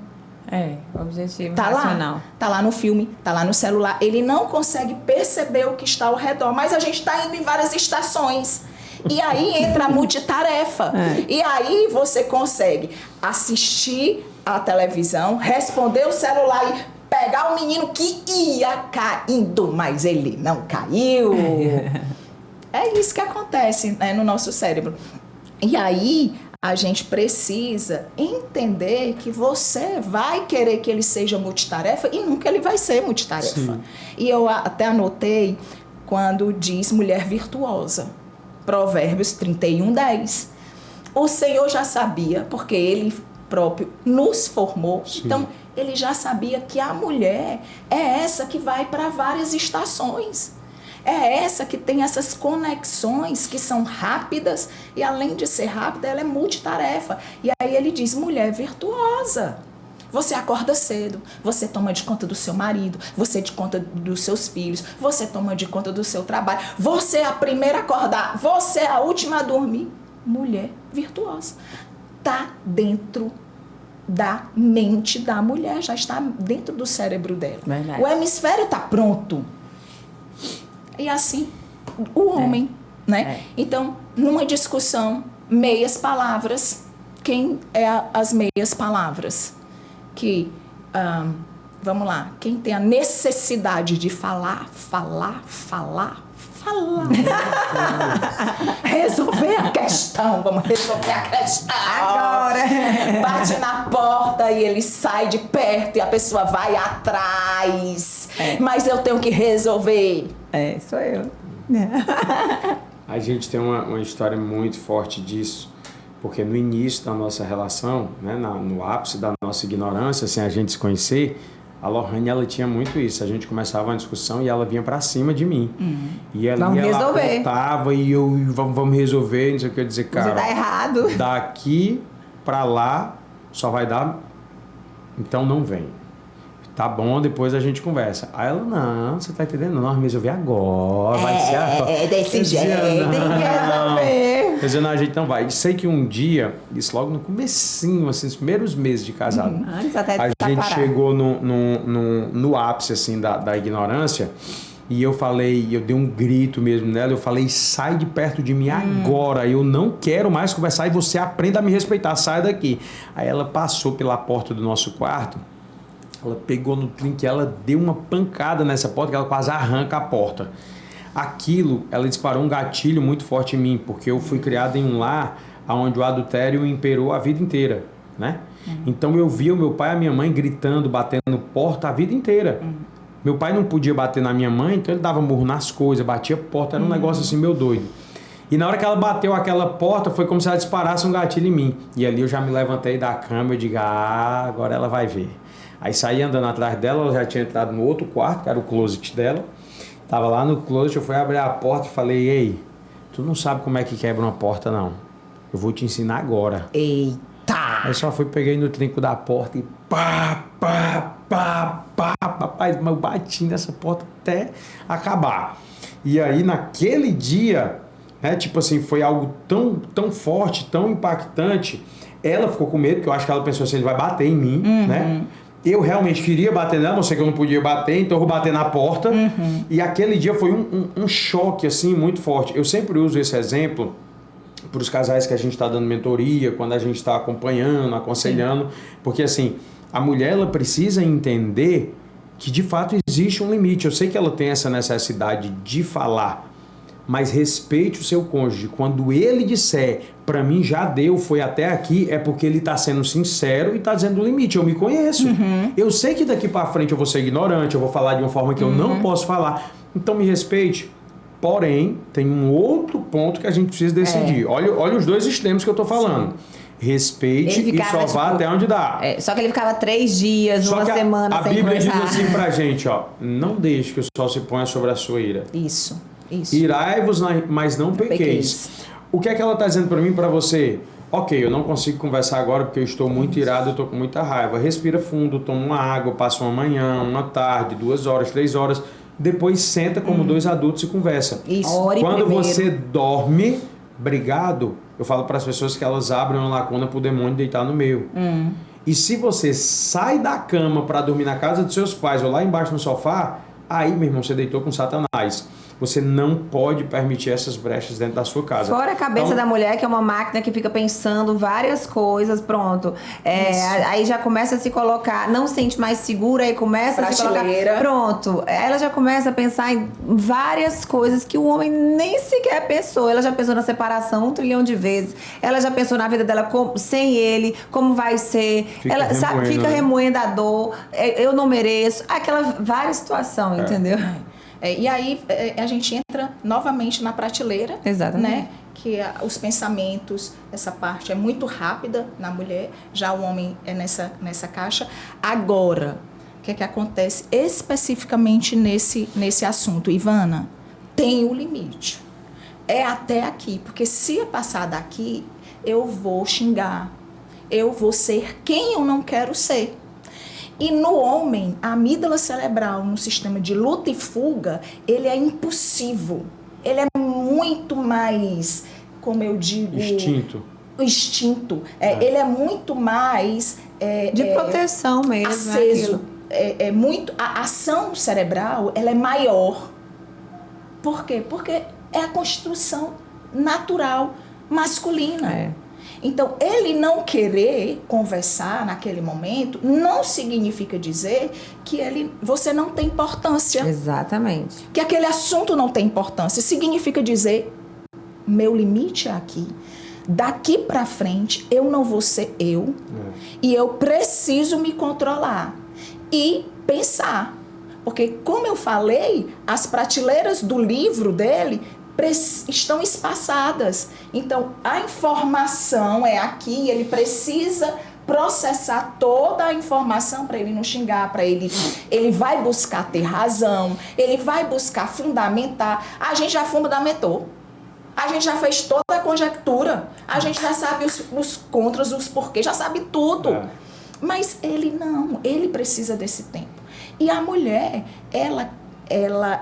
Objetivo, tá racional. Tá lá no filme, tá lá no celular. Ele não consegue perceber o que está ao redor, mas a gente está indo em várias estações. E aí entra a multitarefa. E aí você consegue assistir a televisão, responder o celular e pegar o menino que ia caindo, mas ele não caiu. É isso que acontece, né, no nosso cérebro. E aí a gente precisa entender que você vai querer que ele seja multitarefa e nunca ele vai ser multitarefa. Sim. E eu até anotei quando diz mulher virtuosa. Provérbios 31:10. O Senhor já sabia, porque Ele próprio nos formou. Sim. Então, Ele já sabia que a mulher é essa que vai para várias estações. É essa que tem essas conexões que são rápidas e, além de ser rápida, ela é multitarefa. E aí Ele diz, mulher virtuosa. Você acorda cedo, você toma de conta do seu marido, você de conta dos seus filhos, você toma de conta do seu trabalho, você é a primeira a acordar, você é a última a dormir. Mulher virtuosa. Está dentro da mente da mulher, já está dentro do cérebro dela. Verdade. O hemisfério está pronto. E assim, o homem, né? Então, numa discussão, meias palavras, quem é as meias palavras? Que, vamos lá, quem tem a necessidade de falar. Resolver a questão, vamos resolver a questão. Agora! Bate na porta e ele sai de perto e a pessoa vai atrás. Mas eu tenho que resolver. Sou eu. A gente tem uma história muito forte disso. Porque no início da nossa relação, né, no ápice da nossa ignorância, sem a gente se conhecer, a Lohane, ela tinha muito isso. A gente começava uma discussão e ela vinha pra cima de mim. E ela apontava e eu, vamos resolver, não sei o que eu dizer, cara. Você tá errado. Daqui pra lá só vai dar, então não vem. Tá bom, depois a gente conversa. Aí ela, não, você tá entendendo? Não, vamos resolver agora, vai ser agora. É desse jeito, Quer dizer, não, a gente não vai. E sei que um dia, isso logo no comecinho, assim, nos primeiros meses de casado, a gente chegou no ápice, assim, da ignorância, e eu falei, eu dei um grito mesmo nela, eu falei, sai de perto de mim agora, eu não quero mais conversar e você aprenda a me respeitar, sai daqui. Aí ela passou pela porta do nosso quarto, ela pegou no trinque, ela deu uma pancada nessa porta que ela quase arranca a porta. Aquilo, ela disparou um gatilho muito forte em mim, porque eu fui criado em um lar onde o adultério imperou a vida inteira, né? Então eu via o meu pai e a minha mãe gritando, batendo porta a vida inteira. Meu pai não podia bater na minha mãe, então ele dava murro nas coisas, batia porta, era um negócio assim meio doido. E na hora que ela bateu aquela porta, foi como se ela disparasse um gatilho em mim. E ali eu já me levantei da cama e digo, agora ela vai ver. Aí saí andando atrás dela, ela já tinha entrado no outro quarto, que era o closet dela. Tava lá no closet, eu fui abrir a porta e falei, ei, tu não sabe como é que quebra uma porta, não. Eu vou te ensinar agora. Eita! Aí só fui, peguei no trinco da porta e pá, pá, pá, rapaz, mas eu bati nessa porta até acabar. E aí, naquele dia, né, tipo assim, foi algo tão forte, tão impactante. Ela ficou com medo, porque eu acho que ela pensou assim, ele vai bater em mim, né? Eu realmente queria bater nela, não sei que eu não podia bater, então eu vou bater na porta. E aquele dia foi um choque, assim, muito forte. Eu sempre uso esse exemplo para os casais que a gente está dando mentoria, quando a gente está acompanhando, aconselhando, porque assim, a mulher ela precisa entender que de fato existe um limite. Eu sei que ela tem essa necessidade de falar, mas respeite o seu cônjuge. Quando ele disser, para mim já deu, foi até aqui, é porque ele está sendo sincero e está dizendo o limite. Eu me conheço. Eu sei que daqui para frente eu vou ser ignorante, eu vou falar de uma forma que eu não posso falar. Então me respeite. Porém, tem um outro ponto que a gente precisa decidir. Olha os dois extremos que eu estou falando. Respeite e só vá até onde dá. Só que ele ficava 3 dias, uma semana sem conversar. A Bíblia diz assim pra gente, ó, não deixe que o sol se ponha sobre a sua ira. Isso. Irai-vos, mas não pequeis. O que é que ela está dizendo para mim e para você? Ok, eu não consigo conversar agora porque eu estou muito irado, eu estou com muita raiva. Respira fundo, toma uma água, passa uma manhã, uma tarde, 2 horas, 3 horas. Depois senta como 2 adultos e conversa. Isso. Quando você dorme, brigado, eu falo para as pessoas que elas abrem uma lacuna para o demônio deitar no meio. E se você sai da cama para dormir na casa dos seus pais ou lá embaixo no sofá, aí, meu irmão, você deitou com Satanás. Você não pode permitir essas brechas dentro da sua casa. Fora a cabeça da mulher, que é uma máquina que fica pensando várias coisas, pronto. Aí já começa a se colocar, não se sente mais segura, aí começa a se colocar... Pronto. Ela já começa a pensar em várias coisas que o homem nem sequer pensou. Ela já pensou na separação 1 trilhão de vezes. Ela já pensou na vida dela sem ele, como vai ser. Ela fica remoendo a dor. Eu não mereço. Várias situações, entendeu? E aí a gente entra novamente na prateleira, exatamente, né? Que os pensamentos, essa parte é muito rápida na mulher, já o homem é nessa caixa. Agora, o que é que acontece especificamente nesse assunto? Ivana, tem o limite. É até aqui, porque se passar daqui, eu vou xingar, eu vou ser quem eu não quero ser. E no homem, a amígdala cerebral, no sistema de luta e fuga, ele é impulsivo. Ele é muito mais, como eu digo... Instinto. Ele é muito mais... de proteção mesmo. Aceso. A ação cerebral, ela é maior. Por quê? Porque é a construção natural masculina. Então, ele não querer conversar naquele momento não significa dizer que você não tem importância. Exatamente. Que aquele assunto não tem importância. Significa dizer, meu limite é aqui. Daqui para frente, eu não vou ser eu. E eu preciso me controlar. E pensar. Porque, como eu falei, as prateleiras do livro dele... estão espaçadas. Então, a informação é aqui, ele precisa processar toda a informação para ele não xingar, para ele vai buscar ter razão, ele vai buscar fundamentar. A gente já fundamentou. A gente já fez toda a conjectura. A gente já sabe os contras, os porquês, já sabe tudo. Mas ele não, ele precisa desse tempo. E a mulher, ela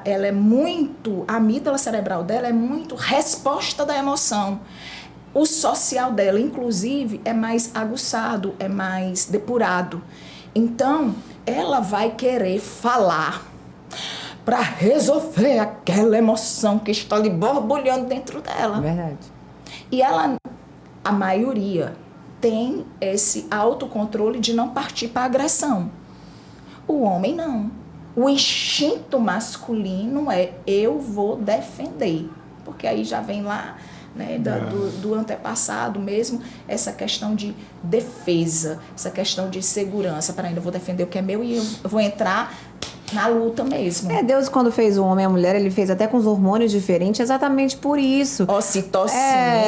é muito, a amígdala cerebral dela é muito resposta da emoção. O social dela, inclusive, é mais aguçado, é mais depurado. Então, ela vai querer falar para resolver aquela emoção que está ali borbulhando dentro dela. Verdade. E a maioria, tem esse autocontrole de não partir para agressão. O homem não. O instinto masculino é eu vou defender. Porque aí já vem lá, né, do antepassado mesmo, essa questão de defesa, essa questão de segurança. Peraí, eu vou defender o que é meu e eu vou entrar Na luta mesmo. Deus, quando fez o homem e a mulher, ele fez até com os hormônios diferentes, exatamente por isso. Ocitocina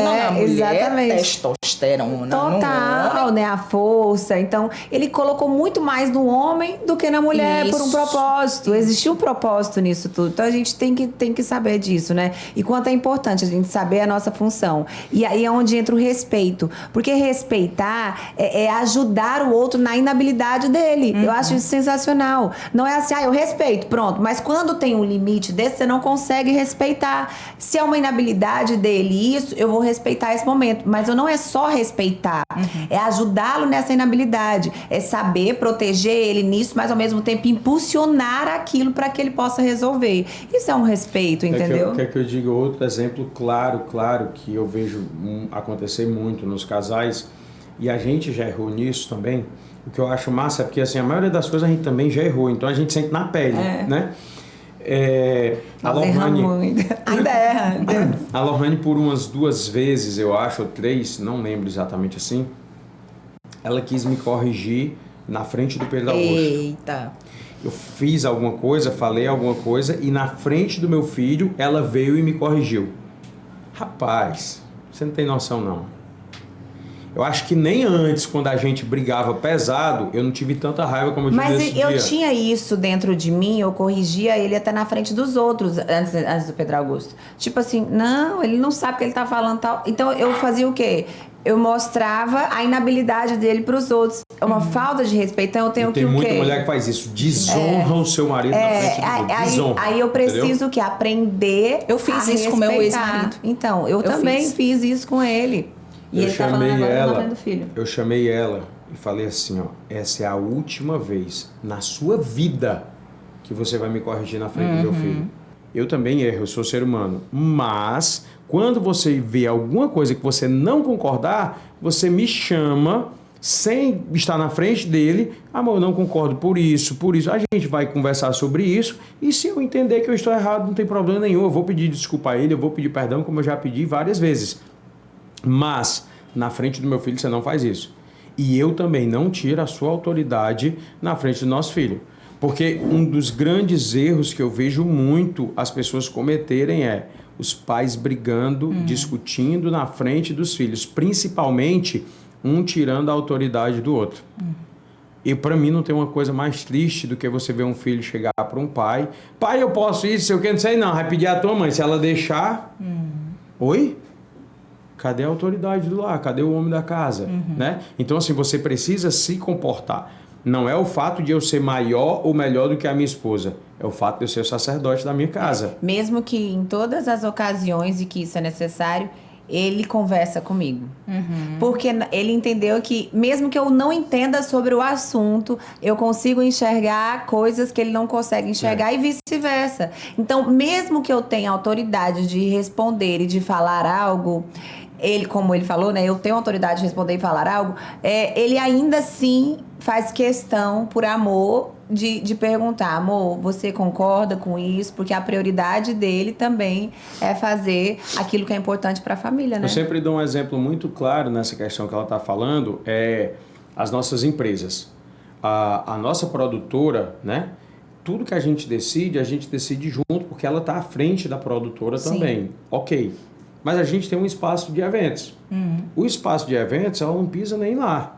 na mulher, exatamente. testosterona Total, no homem. né? A força. Então, ele colocou muito mais no homem do que na mulher, por um Isso. propósito. Existiu um propósito nisso tudo. Então, a gente tem que saber disso, né? E quanto é importante a gente saber a nossa função. E aí é onde entra o respeito. Porque respeitar é ajudar o outro na inabilidade dele. Eu acho isso sensacional. Não é assim, eu respeito, pronto. Mas quando tem um limite desse, você não consegue respeitar. Se é uma inabilidade dele, isso, eu vou respeitar esse momento. Mas eu não é só respeitar. É ajudá-lo nessa inabilidade. É saber proteger ele nisso, mas ao mesmo tempo impulsionar aquilo para que ele possa resolver. Isso é um respeito, entendeu? Quer que eu diga outro exemplo claro, que eu vejo acontecer muito nos casais, e a gente já errou nisso também. O que eu acho massa é porque assim, a maioria das coisas a gente também já errou, então a gente sente na pele, né? A Lohane, ainda erra. A Lohane, por umas 2 vezes, eu acho, ou 3, não lembro exatamente assim, ela quis me corrigir na frente do Pedro Augusto. Eita. Eu fiz alguma coisa, falei alguma coisa, e na frente do meu filho, ela veio e me corrigiu. Rapaz, você não tem noção, não. Eu acho que nem antes, quando a gente brigava pesado, eu não tive tanta raiva como eu tive nesse dia. Mas eu tinha isso dentro de mim, eu corrigia ele até na frente dos outros, antes do Pedro Augusto. Tipo assim, não, ele não sabe o que ele tá falando tal. Então eu fazia o quê? Eu mostrava a inabilidade dele pros outros. É uma falta de respeito, então eu tenho que o quê? Tem muita mulher que faz isso, desonra o seu marido na frente do outro. Desonra, aí eu preciso entendeu? o quê? Aprender. Eu fiz a isso com meu respeitar. ex-marido. Então, eu também fiz isso com ele. E ele tá falando agora na frente do filho. Eu chamei ela e falei assim, ó, essa é a última vez na sua vida que você vai me corrigir na frente do meu filho. Eu também erro, eu sou ser humano. Mas, quando você vê alguma coisa que você não concordar, você me chama sem estar na frente dele. Amor, eu não concordo por isso. A gente vai conversar sobre isso. E se eu entender que eu estou errado, não tem problema nenhum. Eu vou pedir desculpa a ele, eu vou pedir perdão, como eu já pedi várias vezes. Mas, na frente do meu filho, você não faz isso. E eu também não tiro a sua autoridade na frente do nosso filho. Porque um dos grandes erros que eu vejo muito as pessoas cometerem é os pais brigando, discutindo na frente dos filhos. Principalmente, um tirando a autoridade do outro. E para mim não tem uma coisa mais triste do que você ver um filho chegar para um pai. Pai, eu posso isso? Eu não sei não. Vai pedir à tua mãe. Se ela deixar... Oi? Cadê a autoridade do lar? Cadê o homem da casa? Né? Então, assim, você precisa se comportar. Não é o fato de eu ser maior ou melhor do que a minha esposa. É o fato de eu ser o sacerdote da minha casa. Mesmo que em todas as ocasiões em que isso é necessário, ele conversa comigo. Porque ele entendeu que, mesmo que eu não entenda sobre o assunto, eu consigo enxergar coisas que ele não consegue enxergar e vice-versa. Então, mesmo que eu tenha autoridade de responder e de falar algo... Ele, como ele falou, né? Eu tenho autoridade de responder e falar algo. Ele ainda assim faz questão, por amor, de perguntar: amor, você concorda com isso? Porque a prioridade dele também é fazer aquilo que é importante para a família, né? Eu sempre dou um exemplo muito claro nessa questão que ela está falando, as nossas empresas. A nossa produtora, né? Tudo que a gente decide junto, porque ela está à frente da produtora também. Ok. Mas a gente tem um espaço de eventos. O espaço de eventos, ela não pisa nem lá.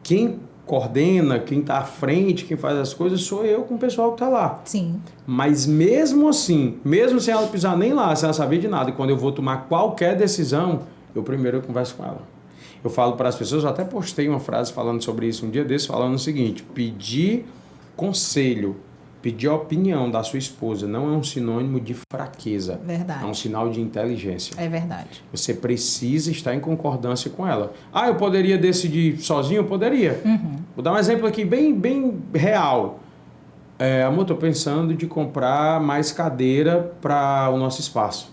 Quem coordena, quem está à frente, quem faz as coisas, sou eu com o pessoal que está lá. Sim. Mas mesmo assim, mesmo sem ela pisar nem lá, sem ela saber de nada, e quando eu vou tomar qualquer decisão, eu primeiro converso com ela. Eu falo para as pessoas, eu até postei uma frase falando sobre isso um dia desses, falando o seguinte: pedir conselho, pedir a opinião da sua esposa não é um sinônimo de fraqueza. Verdade. É um sinal de inteligência. É verdade. Você precisa estar em concordância com ela. Eu poderia decidir sozinho? Eu poderia. Vou dar um exemplo aqui bem real. Amor, estou pensando de comprar mais cadeira para o nosso espaço.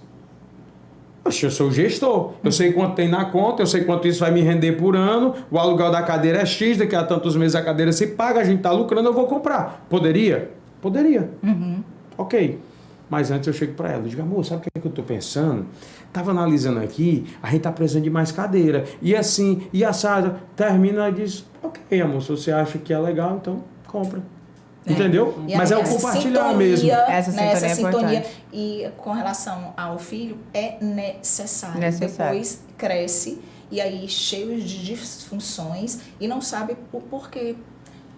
Poxa, eu sou o gestor. Eu sei quanto tem na conta, eu sei quanto isso vai me render por ano, o aluguel da cadeira é X, daqui a tantos meses a cadeira se paga, a gente está lucrando, eu vou comprar. Poderia? Poderia. Ok. Mas antes eu chego para ela e digo: amor, sabe o que é que eu estou pensando? Estava analisando aqui, a gente está precisando de mais cadeira. E assim, e assado, termina e diz: ok, amor, se você acha que é legal, então compra. Entendeu? E Mas aí é o essa compartilhar sintonia, mesmo. Essa né, sintonia é sintonia. importante. E com relação ao filho, é necessário. Necessário. Depois cresce e aí cheio de disfunções e não sabe o porquê.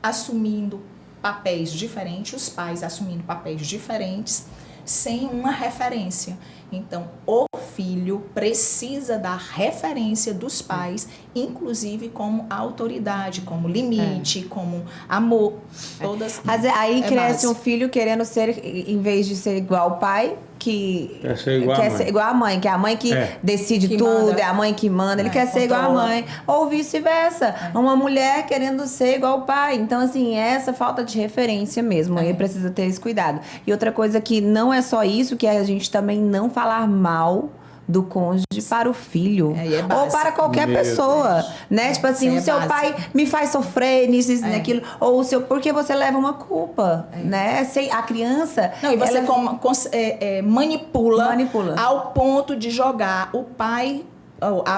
Assumindo papéis diferentes, os pais assumindo papéis diferentes, sem uma referência. Então, o filho precisa da referência dos pais, inclusive como autoridade, como limite, como amor. Todas. Aí é cresce base. um filho querendo ser, em vez de ser igual ao pai, que Quer ser igual à quer mãe. ser igual à mãe, que é a mãe que decide Que tudo, manda. é a mãe que manda, ele quer ser igual à controla. mãe, ou vice-versa, uma mulher querendo ser igual ao pai. Então, assim, é essa falta de referência mesmo, aí precisa ter esse cuidado. E outra coisa que não é só isso, que é a gente também não falar mal do cônjuge para o filho, É, e é ou básico. para qualquer Meu pessoa, né? Tipo assim, Sim, o é seu básico. pai me faz sofrer nisso, isso, naquilo, ou o seu, porque você leva uma culpa, né? A criança, Não, e você ela- manipula Manipula. ao ponto de jogar o pai,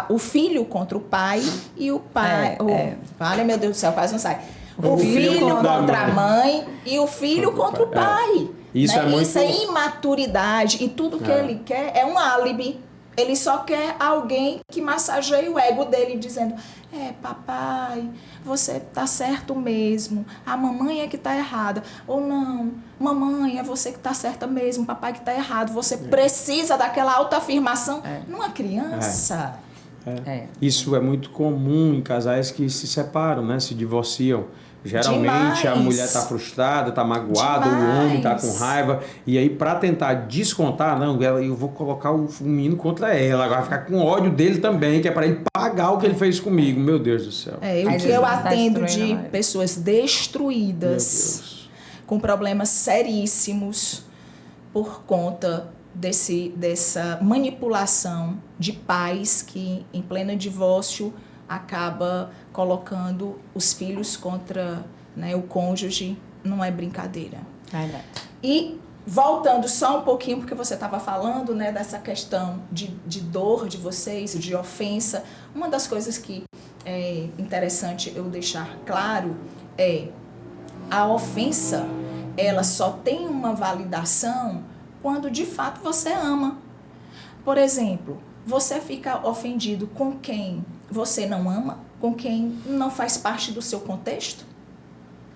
o filho contra o pai e o pai. Vale, meu Deus do céu, quase não sai. O filho contra a mãe e o filho contra o pai. Isso né? é muito- Isso é imaturidade e tudo que ele quer é um álibi. Ele só quer alguém que massageie o ego dele dizendo: papai, você tá certo mesmo. A mamãe é que tá errada. Ou não, mamãe, é você que tá certa mesmo. Papai que tá errado. Você precisa daquela autoafirmação numa criança. Isso é muito comum em casais que se separam, né? Se divorciam. Geralmente a Demais. mulher tá frustrada, tá magoada, o homem tá com raiva. E aí, para tentar descontar, não, eu vou colocar o menino contra ela. Agora vai ficar com ódio dele também, que é para ele pagar o que ele fez comigo. Meu Deus do céu. O Às que vezes eu tá atendo destruindo de a live. pessoas Meu destruídas, Deus. com problemas seríssimos por conta dessa manipulação de pais que, em pleno divórcio, acaba colocando os filhos contra, né, o cônjuge. Não é brincadeira. Verdade. E voltando só um pouquinho, porque você estava falando, né, dessa questão de dor de vocês, de ofensa. Uma das coisas que é interessante eu deixar claro é a ofensa, ela só tem uma validação quando de fato você ama. Por exemplo, você fica ofendido com quem você não ama, com quem não faz parte do seu contexto?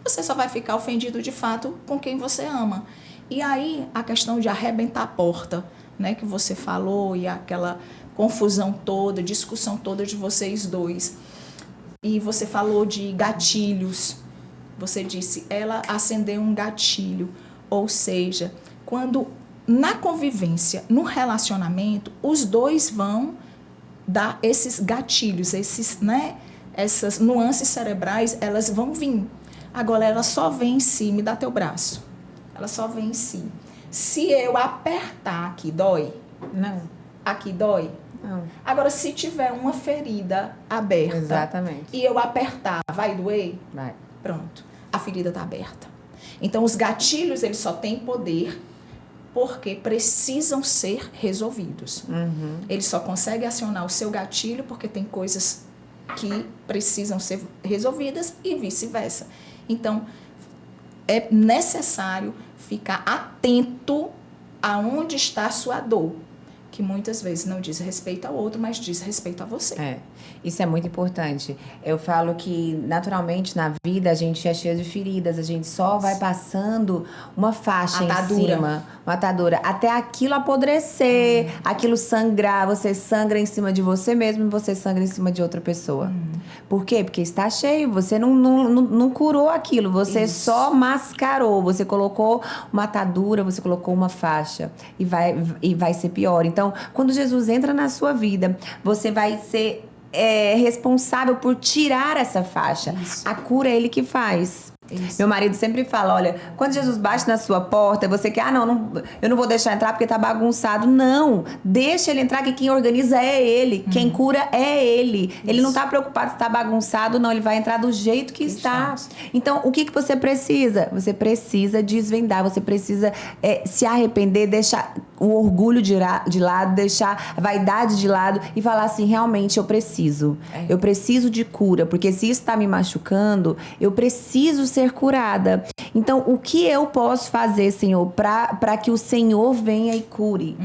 Você só vai ficar ofendido de fato com quem você ama. E aí a questão de arrebentar a porta, né, que você falou, e aquela confusão toda, discussão toda de vocês dois. E você falou de gatilhos. Você disse, ela acendeu um gatilho. Ou seja, quando na convivência, no relacionamento, os dois vão dar esses gatilhos, essas nuances cerebrais, elas vão vir. Agora, ela só vem em si, me dá teu braço. Ela só vem em si. Se eu apertar aqui, dói? Não. Aqui dói? Não. Agora, se tiver uma ferida aberta Exatamente. e eu apertar, vai doer? Vai. Pronto, a ferida está aberta. Então, os gatilhos, eles só têm poder porque precisam ser resolvidos. Ele só consegue acionar o seu gatilho porque tem coisas que precisam ser resolvidas e vice-versa. Então, é necessário ficar atento aonde está a sua dor, que muitas vezes não diz respeito ao outro, mas diz respeito a você. Isso é muito importante. Eu falo que, naturalmente, na vida, a gente é cheio de feridas. A gente só vai passando uma faixa Atadura. em cima. Uma atadura. Até aquilo apodrecer, aquilo sangrar. Você sangra em cima de você mesmo e você sangra em cima de outra pessoa. Por quê? Porque está cheio. Você não curou aquilo. Você só mascarou. Você colocou uma atadura, você colocou uma faixa. E vai ser pior. Então, quando Jesus entra na sua vida, você vai ser responsável por tirar essa faixa. Isso. A cura é ele que faz. Isso. Meu marido sempre fala, olha, quando Jesus bate na sua porta, você quer, eu não vou deixar entrar porque tá bagunçado. Não, deixa ele entrar, que quem organiza é ele, quem cura é ele. Ele não tá preocupado se tá bagunçado, não, ele vai entrar do jeito que está. Então, o que você precisa? Você precisa desvendar, você precisa se arrepender, o orgulho de lado, deixar a vaidade de lado e falar assim, realmente eu preciso. Eu preciso de cura, porque se isso está me machucando, eu preciso ser curada. Então, o que eu posso fazer, Senhor, para que o Senhor venha e cure?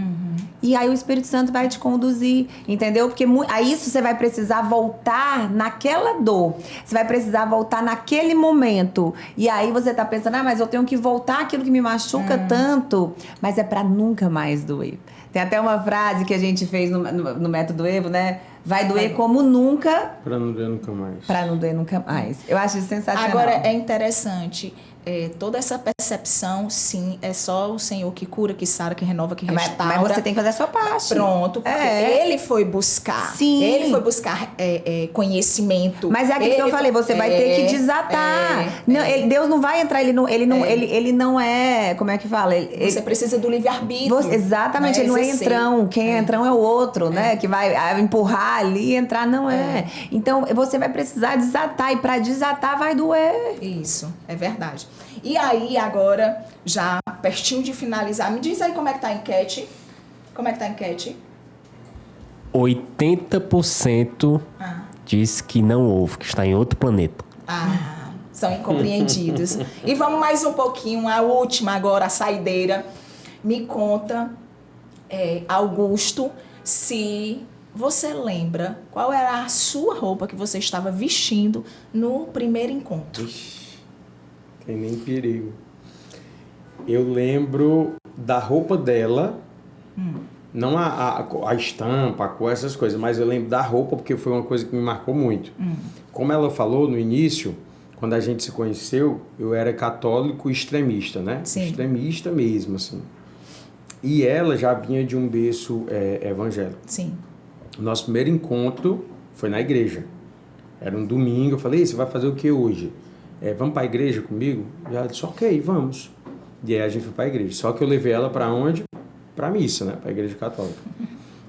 E aí o Espírito Santo vai te conduzir, entendeu? Porque aí você vai precisar voltar naquela dor. Você vai precisar voltar naquele momento. E aí você tá pensando, mas eu tenho que voltar aquilo que me machuca tanto. Mas é para nunca mais doer. Tem até uma frase que a gente fez no Método Evo, né? Vai doer como nunca. Para não doer nunca mais. Para não doer nunca mais. Eu acho isso sensacional. Agora, é interessante... toda essa percepção, sim, é só o Senhor que cura, que sara, que renova, que restaura. Mas você tem que fazer a sua parte. Pronto, porque ele foi buscar. Sim. Ele foi buscar conhecimento. Mas é aquilo que eu falei, você vai ter que desatar. Deus não vai entrar, ele não é, como é que fala? Você precisa do livre-arbítrio. Exatamente, ele não é entrão. Quem é entrão é o outro, né? Que vai empurrar ali e entrar, não é. Então, você vai precisar desatar. E para desatar vai doer. Isso, é verdade. E aí, agora, já pertinho de finalizar, me diz aí como é que tá a enquete. Como é que tá a enquete? 80% diz que não houve, que está em outro planeta. São incompreendidos. E vamos mais um pouquinho, a última agora, a saideira. Me conta, Augusto, se você lembra qual era a sua roupa que você estava vestindo no primeiro encontro. Tem nem perigo. Eu lembro da roupa dela, não a estampa, a cor, essas coisas, mas eu lembro da roupa porque foi uma coisa que me marcou muito. Como ela falou no início, quando a gente se conheceu, eu era católico extremista, né? Sim. Extremista mesmo, assim. E ela já vinha de um berço evangélico. Sim. O nosso primeiro encontro foi na igreja. Era um domingo, eu falei, você vai fazer o que hoje? Vamos para a igreja comigo? E ela disse, ok, vamos. E aí a gente foi para a igreja. Só que eu levei ela para onde? Para a missa, né? Para a igreja católica.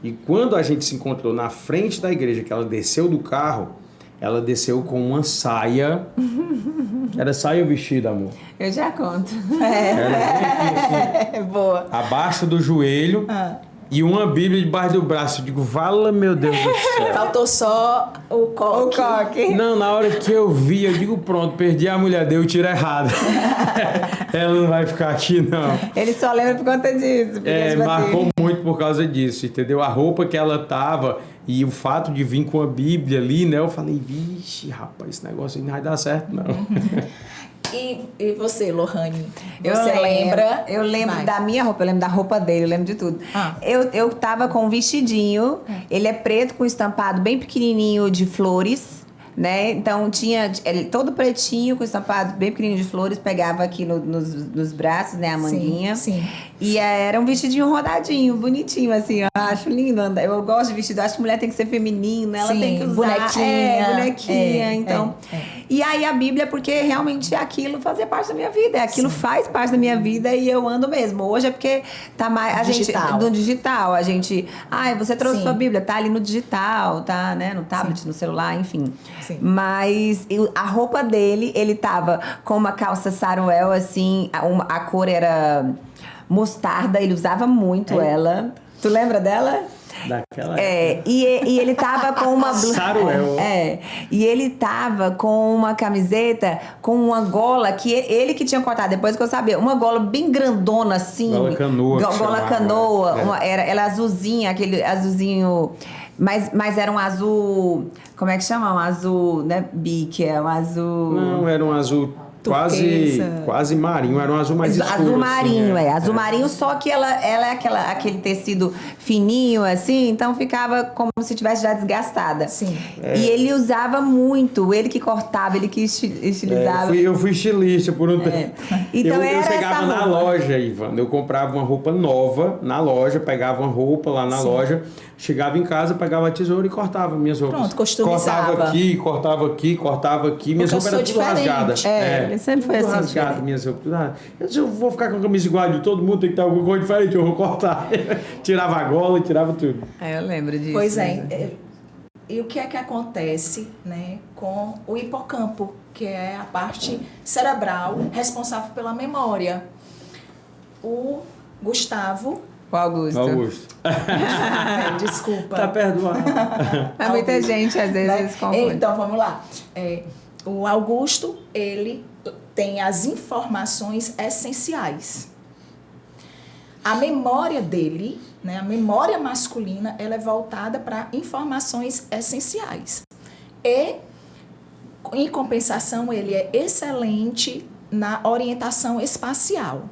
E quando a gente se encontrou na frente da igreja, que ela desceu do carro, ela desceu com uma saia. Era saia ou vestido, amor? Eu já conto. Era assim, Boa. abaixo do joelho. E uma Bíblia debaixo do braço. Eu digo, vala, meu Deus do céu. Faltou só o coque. Não, na hora que eu vi, eu digo, pronto, perdi a mulher, dei o tiro errado. Ela não vai ficar aqui, não. Ele só lembra por conta disso. Marcou muito por causa disso, entendeu? A roupa que ela tava e o fato de vir com a Bíblia ali, né? Eu falei, vixe, rapaz, esse negócio aí não vai dar certo, não. E você, Lohane? Você lembra? Eu Vai. lembro da minha roupa, eu lembro da roupa dele, eu lembro de tudo. Eu tava com um vestidinho, ele é preto com estampado bem pequenininho de flores, né? Então tinha ele todo pretinho com estampado bem pequenininho de flores, pegava aqui nos braços, né, a manguinha. Sim. E era um vestidinho rodadinho, bonitinho, assim, eu acho lindo. Eu gosto de vestido, acho que mulher tem que ser feminina, ela tem que usar bonequinha, então. E aí a Bíblia, porque realmente aquilo fazia parte da minha vida, aquilo faz parte da minha vida e eu ando mesmo. Hoje é porque tá mais no digital, a gente, você trouxe sua Bíblia, tá ali no digital, tá, né, no tablet, no celular, enfim. Sim. Mas a roupa dele, ele tava com uma calça saruel, assim, a cor era mostarda, ele usava muito ela. Tu lembra dela? Daquela e ele tava com uma blusa. Saruel. E ele tava com uma camiseta com uma gola que ele que tinha cortado, depois que eu sabia, uma gola bem grandona assim. Gola canoa. Gola canoa. Ela azulzinha, aquele azulzinho. Mas era um azul. Como é que chama? Um azul, né? Bique, é um azul. Não, era um azul quase marinho, era um azul mais escuro. Azul marinho, assim, azul marinho, só que ela é aquele tecido fininho, assim, então ficava como se tivesse já desgastada. Sim. E ele usava muito, ele que cortava, ele que estilizava. Eu fui estilista por um tempo. Então eu era chegava essa na roupa. loja, Ivan, eu comprava uma roupa nova na loja, pegava uma roupa lá na loja, chegava em casa, pegava a tesoura e cortava minhas roupas. Pronto, customizava. Cortava aqui, minhas roupas eram tudo rasgadas. Ele sempre foi tudo assim. rasgado, minhas roupas. Eu disse, eu vou ficar com a camisa igual de todo mundo, tem que ter alguma coisa diferente, eu vou cortar. Tirava a gola e tirava tudo. Eu lembro disso. Pois e o que é que acontece, né, com o hipocampo, que é a parte cerebral responsável pela memória? O Gustavo O Augusto. Augusto. Desculpa. Tá perdoado. Mas muita gente às vezes Né? confunde. Então, vamos lá. O Augusto, ele tem as informações essenciais. A memória dele, né, a memória masculina, ela é voltada para informações essenciais. E, em compensação, ele é excelente na orientação espacial.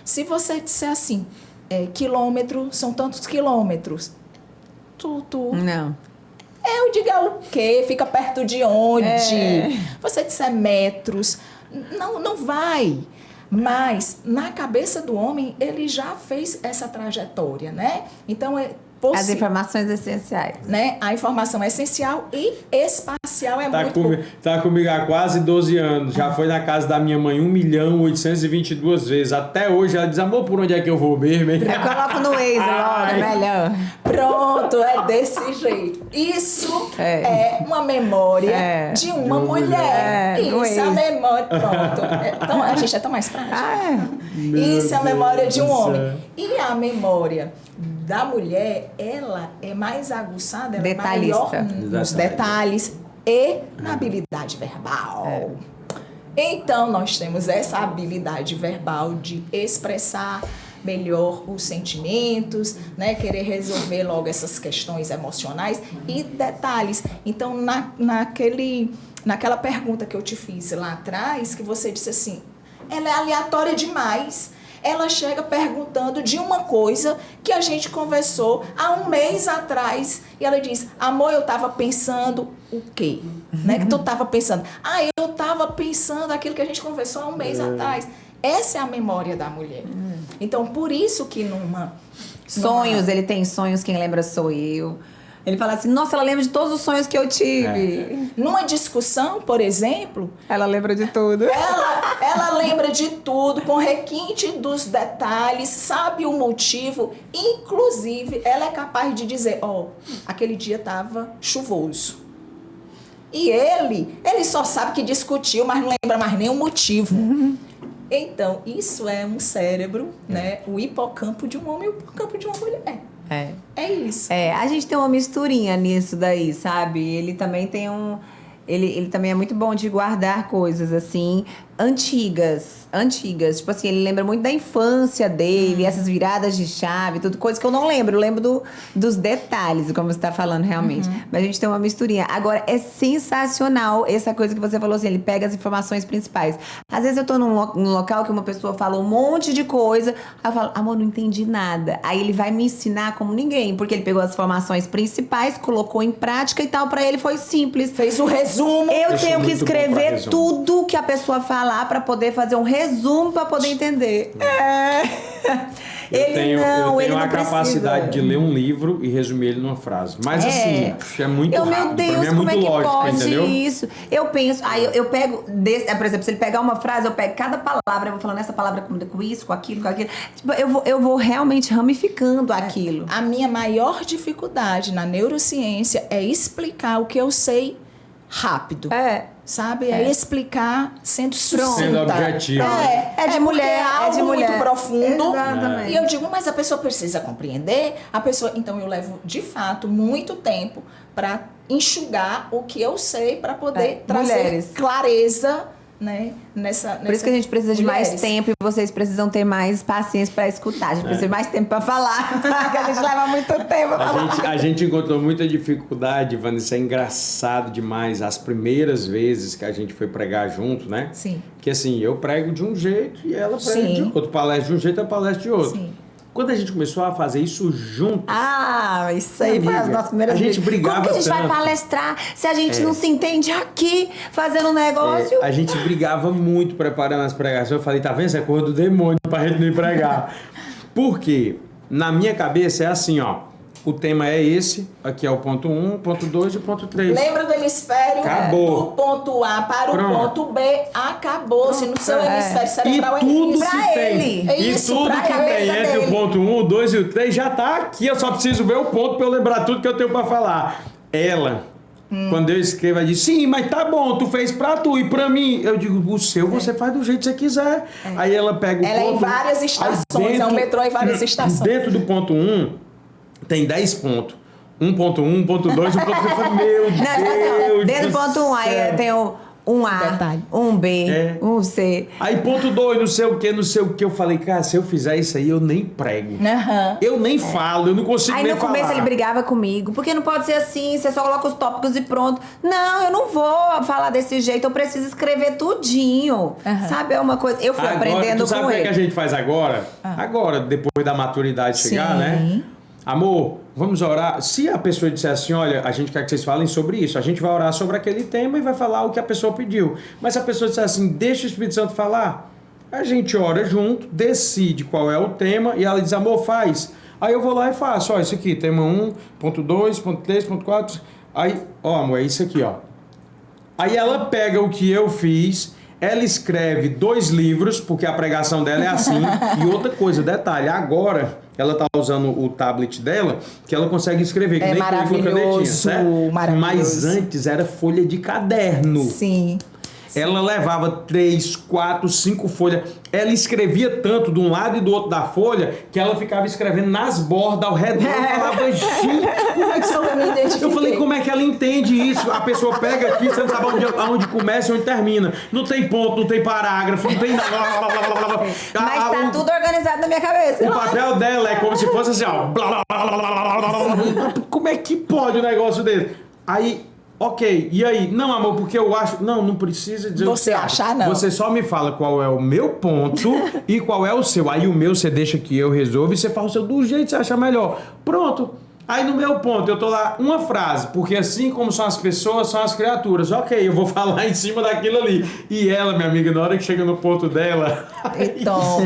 Se você disser assim, quilômetro, são tantos quilômetros, Não. eu digo o quê? Fica perto de onde? Você disser metros, não vai. Mas na cabeça do homem, ele já fez essa trajetória, né? Então, As informações essenciais. né? A informação é essencial e espacial é muito... Tá comigo há quase 12 anos. Já foi na casa da minha mãe 1.822 vezes. Até hoje ela diz, amor, por onde é que eu vou mesmo, hein? Eu coloco no Waze logo, é melhor. Pronto, é desse jeito. Isso é uma memória de uma mulher. do Isso é a ex. memória. Pronto. Então, a gente é tão mais prático. Isso é a memória de um homem. E a memória da mulher, ela é mais aguçada, ela Detalhista. é maior nos detalhes e na habilidade verbal. Então, nós temos essa habilidade verbal de expressar melhor os sentimentos, né? Querer resolver logo essas questões emocionais e detalhes. Então, naquela pergunta que eu te fiz lá atrás, que você disse assim, ela é aleatória demais. Ela chega perguntando de uma coisa que a gente conversou há um mês atrás. E ela diz, amor, eu estava pensando o quê? Né? Que tu estava pensando. Eu estava pensando aquilo que a gente conversou há um mês atrás. Essa é a memória da mulher. Então, por isso que Sonhos, ele tem sonhos, quem lembra sou eu. Ele fala assim, nossa, ela lembra de todos os sonhos que eu tive. Numa discussão, por exemplo, Ela lembra de tudo. ela lembra de tudo, com requinte dos detalhes, sabe o motivo. Inclusive, ela é capaz de dizer, aquele dia estava chuvoso. E ele só sabe que discutiu, mas não lembra mais nem o motivo. Então, isso é um cérebro, né? O hipocampo de um homem e o hipocampo de uma mulher. É isso. A gente tem uma misturinha nisso daí, sabe? Ele também tem Ele também é muito bom de guardar coisas, assim, antigas. Tipo assim, ele lembra muito da infância dele, essas viradas de chave, tudo, coisa que eu não lembro. Eu lembro dos detalhes, como você tá falando, realmente. Mas a gente tem uma misturinha. Agora, é sensacional essa coisa que você falou, assim, ele pega as informações principais. Às vezes eu tô num local que uma pessoa fala um monte de coisa, aí eu falo, amor, não entendi nada. Aí ele vai me ensinar como ninguém, porque ele pegou as informações principais, colocou em prática e tal, pra ele foi simples. Fez o resumo. Eu tenho que muito bom pra escrever resumo. tudo que a pessoa falar pra poder fazer um resumo pra poder entender. Eu tenho a não capacidade precisa. de ler um livro e resumir ele numa frase. Mas assim, é muito meu rápido. Deus, pra mim é como muito é que lógico, pode entendeu? isso? Eu penso, aí eu pego, por exemplo, se ele pegar uma frase, eu pego cada palavra, eu vou falando essa palavra com isso, com aquilo, com aquilo. Tipo, eu vou realmente ramificando aquilo. A minha maior dificuldade na neurociência é explicar o que eu sei rápido. Sabe? É explicar sendo sucinta. Sendo objetivo. É de mulher, porque algo é de mulher. muito profundo. Exatamente. E eu digo, mas a pessoa precisa compreender. Então eu levo, de fato, muito tempo para enxugar o que eu sei para poder trazer Mulheres. clareza, né, Por isso que a gente precisa de mais mulheres. tempo e vocês precisam ter mais paciência pra escutar. A gente precisa de mais tempo pra falar, porque a gente leva muito tempo pra falar. A gente encontrou muita dificuldade, Vanessa, é engraçado demais. As primeiras vezes que a gente foi pregar junto, né? Sim. Que assim, eu prego de um jeito e ela prega Sim. de outro. Palestra de um jeito, ela palestra de outro. Sim. Quando a gente começou a fazer isso junto, Isso aí foi as Amiga, nossas primeiras a gente vezes. brigava Como que a gente vai tanto. palestrar se a gente não se entende aqui, fazendo um negócio? a gente brigava muito preparando as pregações. Eu falei, tá vendo? Essa é coisa do demônio pra gente não pregar. Por quê? Na minha cabeça é assim, ó. O tema é esse, aqui é o ponto 1, o ponto 2 e o ponto 3. Lembra do hemisfério Acabou. do ponto A para Pronto. o ponto B? Acabou. Se no seu hemisfério cerebral é tudo isso. Pra que tem, ele. É e isso, tudo pra que cabeça tem entre dele. o ponto 1, o 2 e o 3 já tá aqui. Eu só preciso ver o ponto pra eu lembrar tudo que eu tenho pra falar. Ela Quando eu escrevo, ela diz, sim, mas tá bom, tu fez pra tu e pra mim. Eu digo, o seu você faz do jeito que você quiser. Aí ela pega o Ela é em ponto... várias estações, é um metrô em várias estações. Dentro do ponto 1, tem 10 pontos. 1.1, 1.2, 1.3, meu Deus Dentro do ponto 1, aí tem o 1A, Detalhe. 1B, 1C. Aí ponto 2, não sei o que. Eu falei, cara, se eu fizer isso aí, eu nem prego. Aham. Eu nem falo, eu não consigo Aí nem no começo falar. ele brigava comigo, porque não pode ser assim, você só coloca os tópicos e pronto. Não, eu não vou falar desse jeito, eu preciso escrever tudinho. Sabe, é uma coisa... Eu fui Agora, aprendendo tu sabe com o que é ele. que a gente faz agora? Agora, depois da maturidade chegar, Sim. né? Amor, vamos orar. Se a pessoa disser assim, olha, a gente quer que vocês falem sobre isso, a gente vai orar sobre aquele tema e vai falar o que a pessoa pediu. Mas se a pessoa disser assim, deixa o Espírito Santo falar, a gente ora junto, decide qual é o tema e ela diz, amor, faz. Aí eu vou lá e faço, ó, isso aqui, tema 1, ponto 2, ponto 3, ponto 4. Aí, ó, amor, é isso aqui, ó. Aí ela pega o que eu fiz, ela escreve 2 livros, porque a pregação dela é assim. E outra coisa, detalhe, agora ela tá usando o tablet dela, que ela consegue escrever, que É nem com a canetinha, maravilhoso, certo? maravilhoso. Mas antes era folha de caderno. Sim. Ela levava 3, 4, 5 folhas. Ela escrevia tanto de um lado e do outro da folha que ela ficava escrevendo nas bordas ao redor. Eu falava, gente, como é que Eu me identifiquei. eu falei, como é que ela entende isso? A pessoa pega aqui, você não sabe onde começa e onde termina. Não tem ponto, não tem parágrafo, não tem nada. Mas tá tudo organizado na minha cabeça. O papel dela é como se fosse assim, ó. Como é que pode um negócio desse? Aí, ok, e aí? Não, amor, porque eu acho... Não precisa dizer o que Você achar, não. Você só me fala qual é o meu ponto e qual é o seu. Aí o meu você deixa que eu resolvo e você fala o seu do jeito que você achar melhor. Pronto. Aí no meu ponto, eu tô lá, uma frase, porque assim como são as pessoas, são as criaturas. Ok, eu vou falar em cima daquilo ali. E ela, minha amiga, na hora que chega no ponto dela... Então.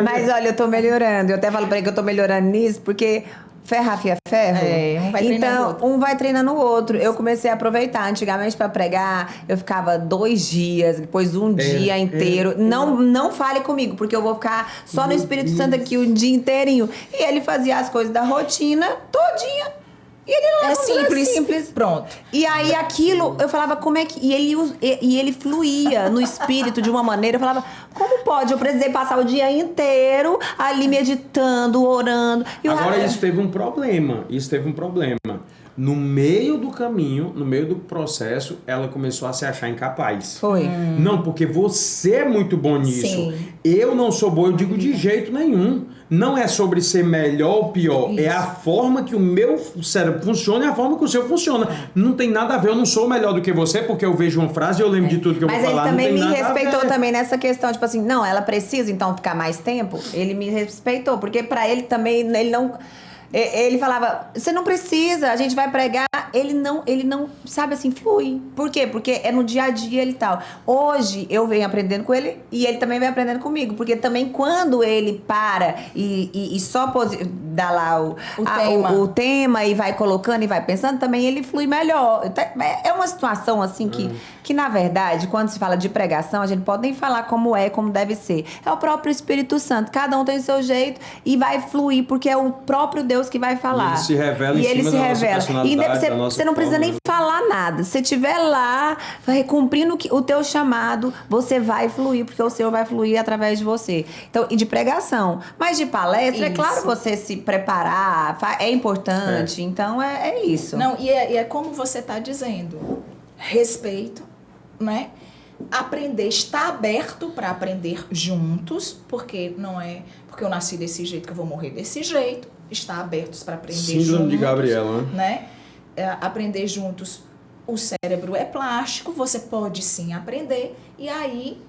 Mas olha, eu tô melhorando. Eu até falo pra ele que eu tô melhorando nisso, porque ferro afia ferro. Um vai treinando o então, outro. um vai treinando o outro. Eu comecei a aproveitar. Antigamente, pra pregar, eu ficava 2 dias, depois um dia inteiro. Não fale comigo, porque eu vou ficar só no Espírito Santo aqui o dia inteirinho. E ele fazia as coisas da rotina todinha. E ele não É simples. Pronto. E aí aquilo, eu falava, como é que... E ele fluía no espírito de uma maneira, eu falava, como pode? Eu precisei passar o dia inteiro ali meditando, orando. E eu Agora, isso teve um problema. No meio do caminho, no meio do processo, ela começou a se achar incapaz. Foi. Não, porque você é muito bom nisso. Sim. Eu não sou bom, eu digo de jeito nenhum. Não é sobre ser melhor ou pior. Isso. É a forma que o meu cérebro funciona e a forma que o seu funciona. Não tem nada a ver, eu não sou melhor do que você, porque eu vejo uma frase e eu lembro de tudo que eu Mas vou ele falar. também não me tem nada a respeitou ver. também nessa questão, tipo assim, não, ela precisa então ficar mais tempo. Ele me respeitou, porque pra ele também, ele não... Ele falava, você não precisa, a gente vai pregar. Ele não, sabe assim, flui. Por quê? Porque é no dia a dia ele tal. Hoje eu venho aprendendo com ele e ele também vem aprendendo comigo. Porque também quando ele para e só dá lá o tema e vai colocando e vai pensando, também ele flui melhor. É uma situação assim que na verdade, quando se fala de pregação, a gente pode nem falar como deve ser. É o próprio Espírito Santo. Cada um tem o seu jeito e vai fluir, porque é o próprio Deus que vai falar. E ele se revela em cima da nossa personalidade, da nossa você não precisa forma, nem né? falar nada. Se você estiver lá, cumprindo o teu chamado, você vai fluir, porque o Senhor vai fluir através de você. Então, e de pregação. Mas de palestra, é Isso. claro você se preparar, é importante. Então, é isso. Não, e é como você está dizendo. Respeito, né? Aprender, estar aberto para aprender juntos, porque não é porque eu nasci desse jeito que eu vou morrer desse jeito. Estar abertos para aprender juntos. Síndrome de Gabriela, né? Aprender juntos. O cérebro é plástico, você pode sim aprender. E aí,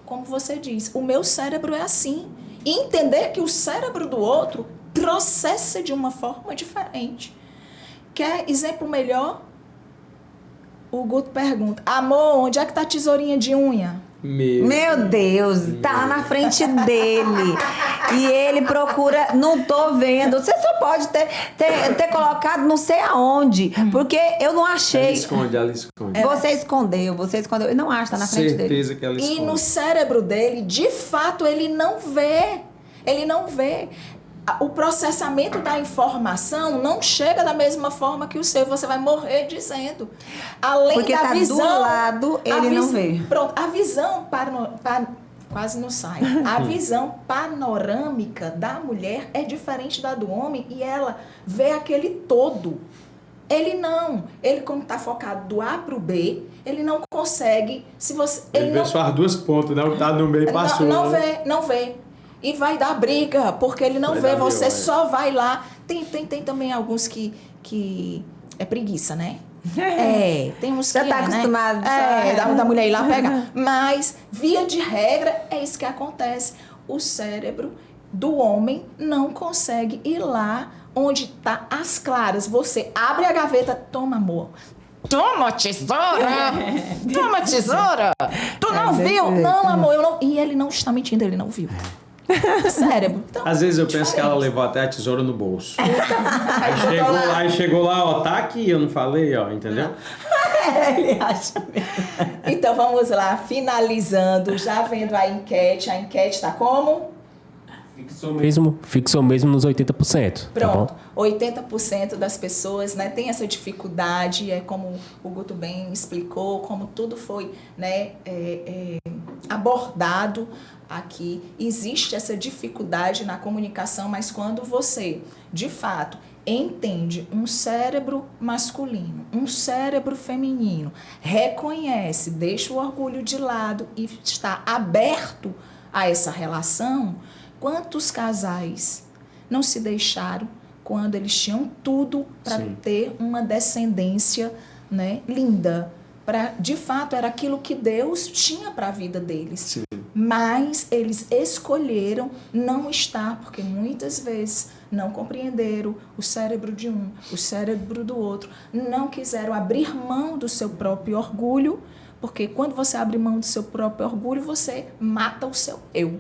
como você diz, o meu cérebro é assim. E entender que o cérebro do outro processa de uma forma diferente. Quer exemplo melhor? O Guto pergunta, amor, onde é que tá a tesourinha de unha? Meu Deus, tá lá na frente dele. E ele procura, não tô vendo. Você só pode ter colocado não sei aonde. Porque eu não achei. Ela esconde. Você escondeu. Eu não acho, tá na frente dele. Certeza que ela esconde. E no cérebro dele, de fato, ele não vê. Ele não vê. o processamento da informação não chega da mesma forma que o seu, você vai morrer dizendo. Além Porque da tá visão, do lado, ele não vê. Pronto, a visão quase não sai. A visão panorâmica da mulher é diferente da do homem e ela vê aquele todo. Ele como está focado do A para o B, ele não consegue, se você... Ele vê só as duas pontas, né? O que tá no meio passou. Não vê. E vai dar briga, porque ele não vê, você só vai lá. Tem também alguns que é preguiça, né? Tem uns Já que tá acostumado. Né? Da mulher ir lá pegar. Mas, via de regra, é isso que acontece. O cérebro do homem não consegue ir lá onde tá as claras. Você abre a gaveta, toma, amor. Toma, tesoura! Toma, tesoura! Tu não viu? Não, amor, eu não... E ele não está mentindo, ele não viu. Cérebro. Então, às vezes eu penso que ela levou até a tesoura no bolso. Aí chegou lá, ó, tá aqui, eu não falei, ó, entendeu? Ele acha mesmo. Então vamos lá, finalizando, já vendo a enquete tá como? Fixou mesmo nos 80%. Pronto, tá 80% das pessoas, né, tem essa dificuldade, é como o Guto bem explicou, como tudo foi, né, abordado aqui. Existe essa dificuldade na comunicação, mas quando você, de fato, entende um cérebro masculino, um cérebro feminino, reconhece, deixa o orgulho de lado e está aberto a essa relação. Quantos casais não se deixaram quando eles tinham tudo para ter uma descendência, né, linda? De fato, era aquilo que Deus tinha para a vida deles. Sim. Mas eles escolheram não estar, porque muitas vezes não compreenderam o cérebro de um, o cérebro do outro. Não quiseram abrir mão do seu próprio orgulho, porque quando você abre mão do seu próprio orgulho, você mata o seu eu.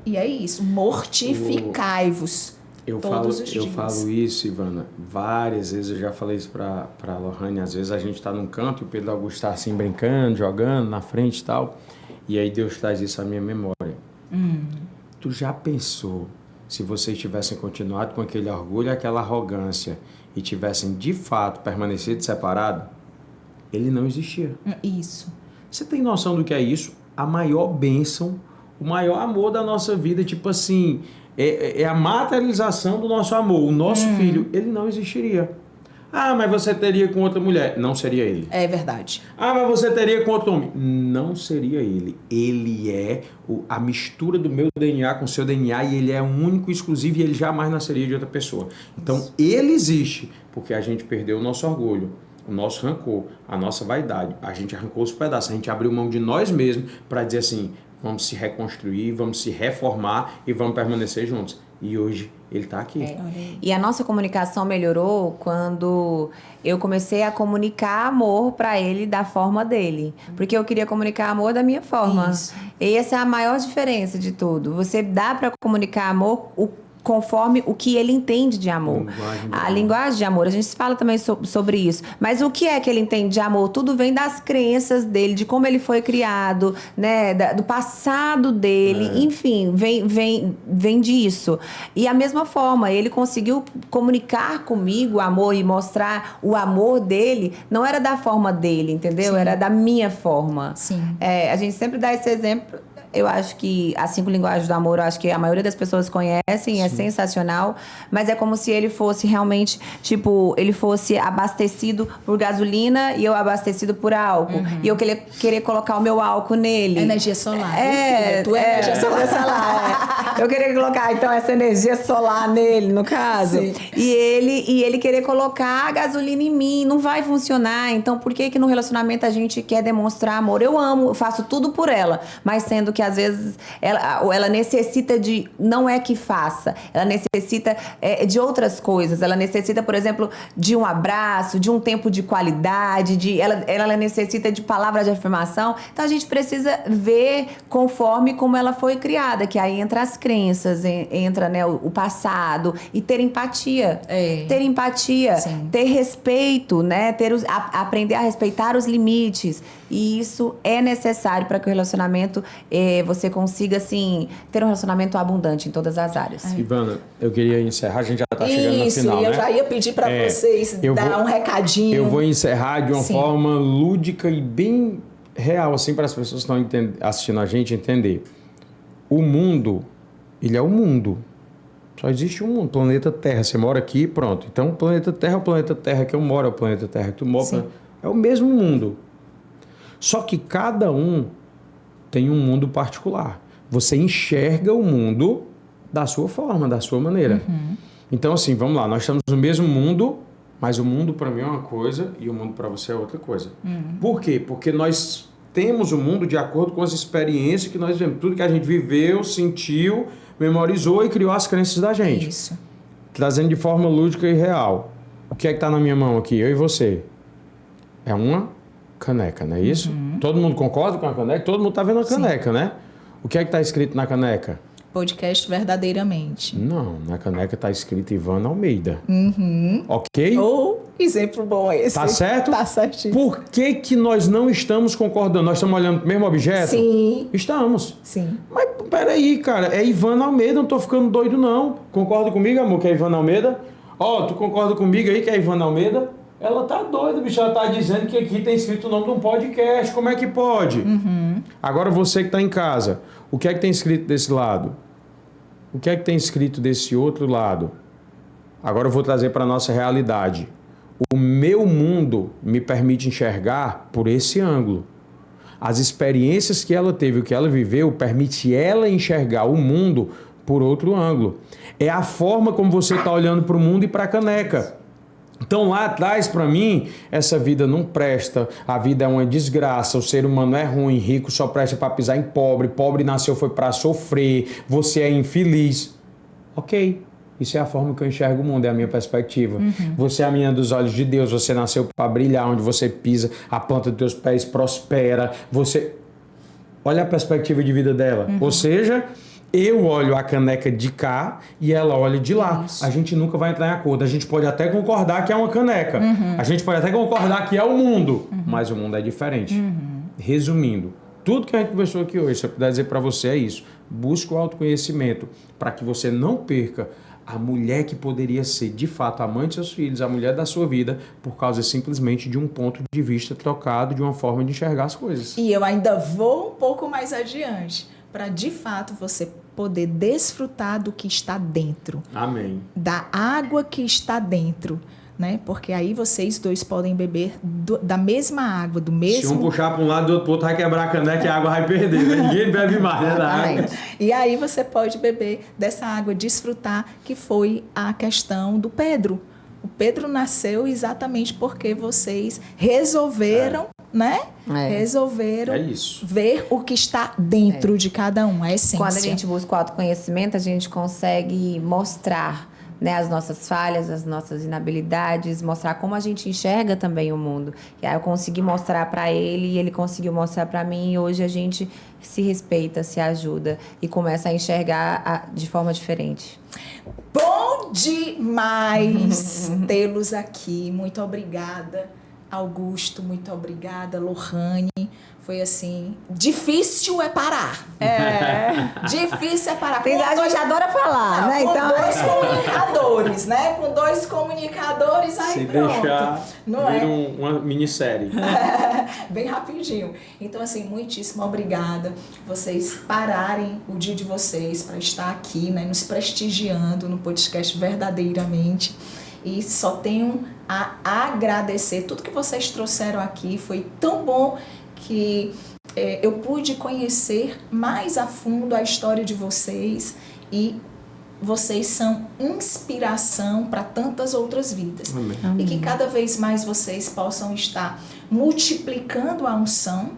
E é isso, mortificai-vos todos os dias. Eu falo isso, Ivana, várias vezes, eu já falei isso pra Lohane, às vezes a gente tá num canto e o Pedro Augusto tá assim brincando, jogando na frente e tal, e aí Deus traz isso à minha memória. Tu já pensou se vocês tivessem continuado com aquele orgulho, aquela arrogância e tivessem de fato permanecido separado? Ele não existia. Isso. Você tem noção do que é isso? A maior bênção, o maior amor da nossa vida, tipo assim, é a materialização do nosso amor. O nosso filho, ele não existiria. Ah, mas você teria com outra mulher. Não seria ele. É verdade. Ah, mas você teria com outro homem. Não seria ele. Ele é a mistura do meu DNA com o seu DNA e ele é único, exclusivo e ele jamais nasceria de outra pessoa. Então, ele existe porque a gente perdeu o nosso orgulho, o nosso rancor, a nossa vaidade. A gente arrancou os pedaços, a gente abriu mão de nós mesmos para dizer assim, vamos se reconstruir, vamos se reformar e vamos permanecer juntos. E hoje ele está aqui. E a nossa comunicação melhorou quando eu comecei a comunicar amor para ele da forma dele. Porque eu queria comunicar amor da minha forma. Isso. E essa é a maior diferença de tudo. Você dá para comunicar amor conforme o que ele entende de amor. A linguagem de amor, a gente fala também sobre isso. Mas o que é que ele entende de amor? Tudo vem das crenças dele, de como ele foi criado, né? Do passado dele, enfim, vem disso. E a mesma forma, ele conseguiu comunicar comigo o amor e mostrar o amor dele, não era da forma dele, entendeu? Sim. Era da minha forma. Sim. A gente sempre dá esse exemplo. Eu acho que as 5 linguagens do amor, eu acho que a maioria das pessoas conhecem, é sensacional, mas é como se ele fosse realmente, tipo, ele fosse abastecido por gasolina e eu abastecido por álcool. E eu querer colocar o meu álcool nele. Energia solar. Energia solar. Eu queria colocar, então, essa energia solar nele, no caso. Sim. E ele querer colocar a gasolina em mim, não vai funcionar. Então, por que no relacionamento a gente quer demonstrar amor? Eu amo, eu faço tudo por ela, mas sendo que às vezes ela necessita de... Não é que faça. Ela necessita de outras coisas. Ela necessita, por exemplo, de um abraço, de um tempo de qualidade, ela necessita de palavras de afirmação. Então, a gente precisa ver conforme como ela foi criada, que aí entra as crenças, entra, né, o passado, e ter empatia. Ter empatia, Sim. ter respeito, né? Aprender a respeitar os limites. E isso é necessário para que o relacionamento, você consiga, assim, ter um relacionamento abundante em todas as áreas. Ivana, eu queria encerrar, a gente já está chegando no final, eu né? já ia pedir para vocês dar um recadinho. Eu vou encerrar de uma Sim. forma lúdica e bem real, assim, para as pessoas que estão assistindo a gente entender. O mundo, ele é o mundo. Só existe um mundo, planeta Terra. Você mora aqui, pronto. Então, o planeta Terra é o planeta Terra que eu moro, é o planeta Terra que tu mora. É o mesmo mundo. Só que cada um tem um mundo particular. Você enxerga o mundo da sua forma, da sua maneira. Então, assim, vamos lá. Nós estamos no mesmo mundo, mas o mundo para mim é uma coisa e o mundo para você é outra coisa. Por quê? Porque nós temos o mundo de acordo com as experiências que nós vivemos. Tudo que a gente viveu, sentiu, memorizou e criou as crenças da gente. Isso. Trazendo de forma lúdica e real. O que é que está na minha mão aqui? Eu e você. É uma caneca, não é isso? Todo mundo concorda com a caneca? Todo mundo está vendo a caneca, né? O que é que está escrito na caneca? Podcast Verdadeiramente. Não, na caneca está escrito Ivana Almeida. Ok? Exemplo bom esse. Tá certo? Tá certinho. Por que nós não estamos concordando? Nós estamos olhando para o mesmo objeto? Sim. Estamos. Sim. Mas peraí, cara, é Ivana Almeida, não tô ficando doido não. Concorda comigo, amor, que é Ivana Almeida? Tu concorda comigo aí que é Ivana Almeida? Ela tá doida, bicho, ela tá dizendo que aqui tem escrito o nome de um podcast, como é que pode? Agora você que tá em casa, o que é que tem escrito desse lado? O que é que tem escrito desse outro lado? Agora eu vou trazer para nossa realidade. O meu mundo me permite enxergar por esse ângulo. As experiências que ela teve, o que ela viveu, permite ela enxergar o mundo por outro ângulo. É a forma como você está olhando para o mundo e para a caneca. Então lá atrás, para mim, essa vida não presta, a vida é uma desgraça, o ser humano é ruim, rico só presta para pisar em pobre, pobre nasceu foi para sofrer, você é infeliz. Ok, isso é a forma que eu enxergo o mundo, é a minha perspectiva. Você é a menina dos olhos de Deus, você nasceu para brilhar, onde você pisa, a planta dos teus pés prospera, você... Olha a perspectiva de vida dela. Ou seja... Eu olho a caneca de cá e ela olha de lá. Isso. A gente nunca vai entrar em acordo. A gente pode até concordar que é uma caneca. A gente pode até concordar que é o mundo. Mas o mundo é diferente. Resumindo, tudo que a gente conversou aqui hoje, se eu puder dizer para você, é isso. Busque o autoconhecimento para que você não perca a mulher que poderia ser, de fato, a mãe de seus filhos, a mulher da sua vida, por causa simplesmente de um ponto de vista trocado, de uma forma de enxergar as coisas. E eu ainda vou um pouco mais adiante, para de fato você poder desfrutar do que está dentro. Amém. Da água que está dentro, né? Porque aí vocês dois podem beber da mesma água, do mesmo... Se um puxar para um lado e o outro vai quebrar a caneca e a água vai perder, né? Ninguém bebe mais, né? Da água. E aí você pode beber dessa água, desfrutar, que foi a questão do Pedro. O Pedro nasceu exatamente porque vocês resolveram, né? Resolveram ver o que está dentro de cada um, a essência. Quando a gente busca o autoconhecimento, a gente consegue mostrar, né, as nossas falhas, as nossas inabilidades, mostrar como a gente enxerga também o mundo. E aí eu consegui mostrar para ele e ele conseguiu mostrar para mim, e hoje a gente se respeita, se ajuda e começa a enxergar de forma diferente. Bom demais tê-los aqui. Muito obrigada, Augusto. Muito obrigada, Lohane. Foi assim, difícil é parar. Difícil é parar. A gente adora falar, né? Com Então, dois comunicadores, né? Com dois comunicadores, aí Se pronto. deixar, Não vira é? uma minissérie. Bem rapidinho. Então, assim, muitíssimo obrigada vocês pararem o dia de vocês para estar aqui, né? Nos prestigiando no podcast Verdadeiramente. E só tenho a agradecer. Tudo que vocês trouxeram aqui foi tão bom que eu pude conhecer mais a fundo a história de vocês e vocês são inspiração para tantas outras vidas. Amém. E que cada vez mais vocês possam estar multiplicando a unção,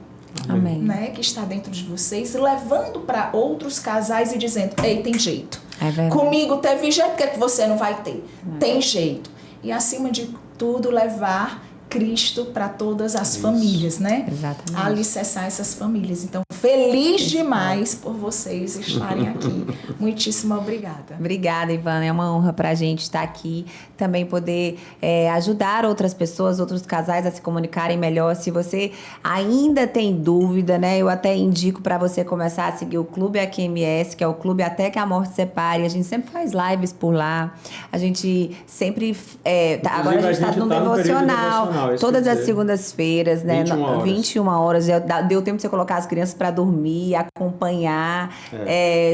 amém. né, que está dentro de vocês, levando para outros casais e dizendo, ei, tem jeito. É verdade. Comigo teve jeito, que é que você não vai ter? Tem jeito. E acima de tudo, levar Cristo para todas as famílias, né? Exatamente. Alicerçar essas famílias. Então, feliz demais por vocês estarem aqui. Muitíssimo obrigada. Obrigada, Ivana. É uma honra para a gente estar aqui. Também poder ajudar outras pessoas, outros casais a se comunicarem melhor. Se você ainda tem dúvida, né? Eu até indico para você começar a seguir o Clube AQMS, que é o Clube Até que a Morte Separe. A gente sempre faz lives por lá. A gente sempre... agora a gente está no devocional. Todas as segundas-feiras, né? 21 horas. Deu tempo de você colocar as crianças para dormir, acompanhar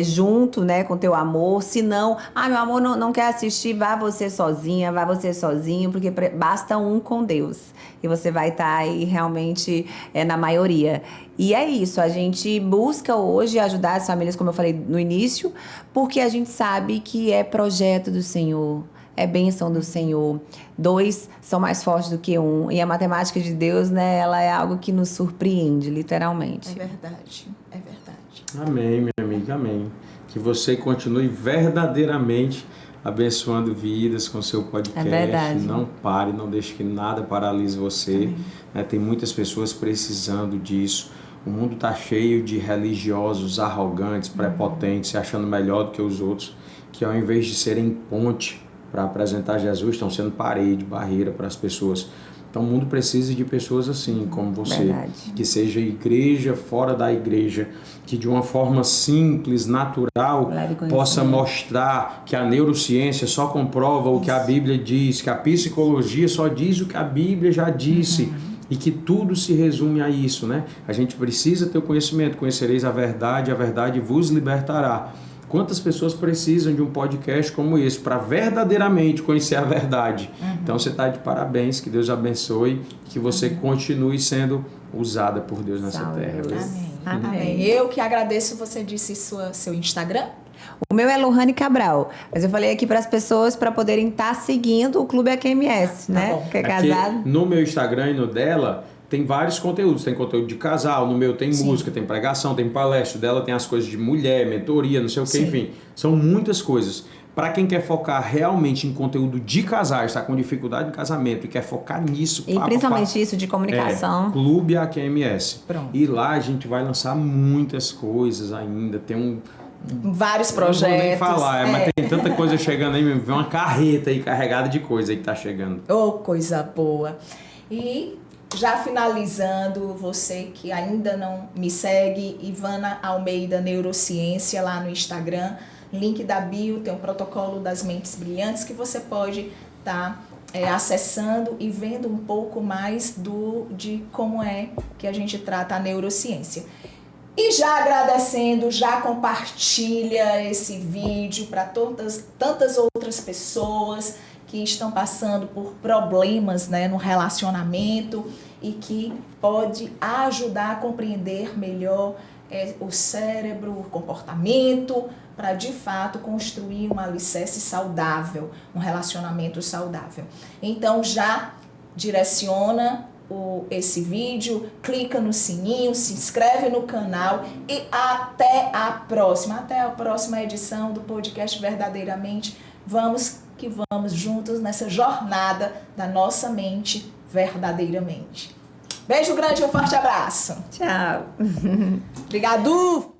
junto, né, com teu amor. Se não, meu amor não quer assistir, vá você sozinha, vá você sozinho, porque basta um com Deus. E você vai estar aí realmente na maioria. E é isso, a gente busca hoje ajudar as famílias, como eu falei no início, porque a gente sabe que é projeto do Senhor. É bênção do Senhor. 2 são mais fortes do que 1. E a matemática de Deus, né, ela é algo que nos surpreende, literalmente. É verdade, é verdade. Amém, minha amiga, amém. Que você continue verdadeiramente abençoando vidas com seu podcast. É verdade. Não pare, não deixe que nada paralise você. Tem muitas pessoas precisando disso. O mundo está cheio de religiosos arrogantes, prepotentes, se achando melhor do que os outros, que ao invés de serem ponte para apresentar Jesus, estão sendo parede, barreira para as pessoas. Então o mundo precisa de pessoas assim, como você. Verdade. Que seja igreja fora da igreja, que de uma forma simples, natural, possa mostrar que a neurociência só comprova o que a Bíblia diz, que a psicologia só diz o que a Bíblia já disse, e que tudo se resume a isso, né? A gente precisa ter o conhecimento, conhecereis a verdade vos libertará. Quantas pessoas precisam de um podcast como esse para verdadeiramente conhecer a verdade? Então você está de parabéns, que Deus abençoe, que você continue sendo usada por Deus nessa terra. Amém. Eu que agradeço, você disse seu Instagram? O meu é Lohane Cabral, mas eu falei aqui para as pessoas para poderem estar seguindo o Clube AQMS, né? Bom. Que é casado. No meu Instagram e no dela tem vários conteúdos, tem conteúdo de casal, no meu tem música, tem pregação, tem palestra, dela tem as coisas de mulher, mentoria, não sei o que, enfim, são muitas coisas. Para quem quer focar realmente em conteúdo de casais, está com dificuldade em casamento e quer focar nisso. E principalmente isso de comunicação. Clube AQMS. Pronto. E lá a gente vai lançar muitas coisas ainda, tem vários projetos. Não vou nem falar, mas tem tanta coisa chegando aí, vem uma carreta aí carregada de coisa aí que tá chegando. Oh, coisa boa. E já finalizando, você que ainda não me segue, Ivana Almeida Neurociência lá no Instagram, link da bio, tem um protocolo das mentes brilhantes que você pode estar acessando e vendo um pouco mais de como é que a gente trata a neurociência. E já agradecendo, já compartilha esse vídeo para tantas outras pessoas que estão passando por problemas, né, no relacionamento e que pode ajudar a compreender melhor o cérebro, o comportamento, para de fato construir um alicerce saudável, um relacionamento saudável. Então já direciona esse vídeo, clica no sininho, se inscreve no canal e até a próxima edição do podcast Verdadeiramente. Vamos juntos nessa jornada da nossa mente verdadeiramente. Beijo grande e um forte abraço. Tchau. Obrigado!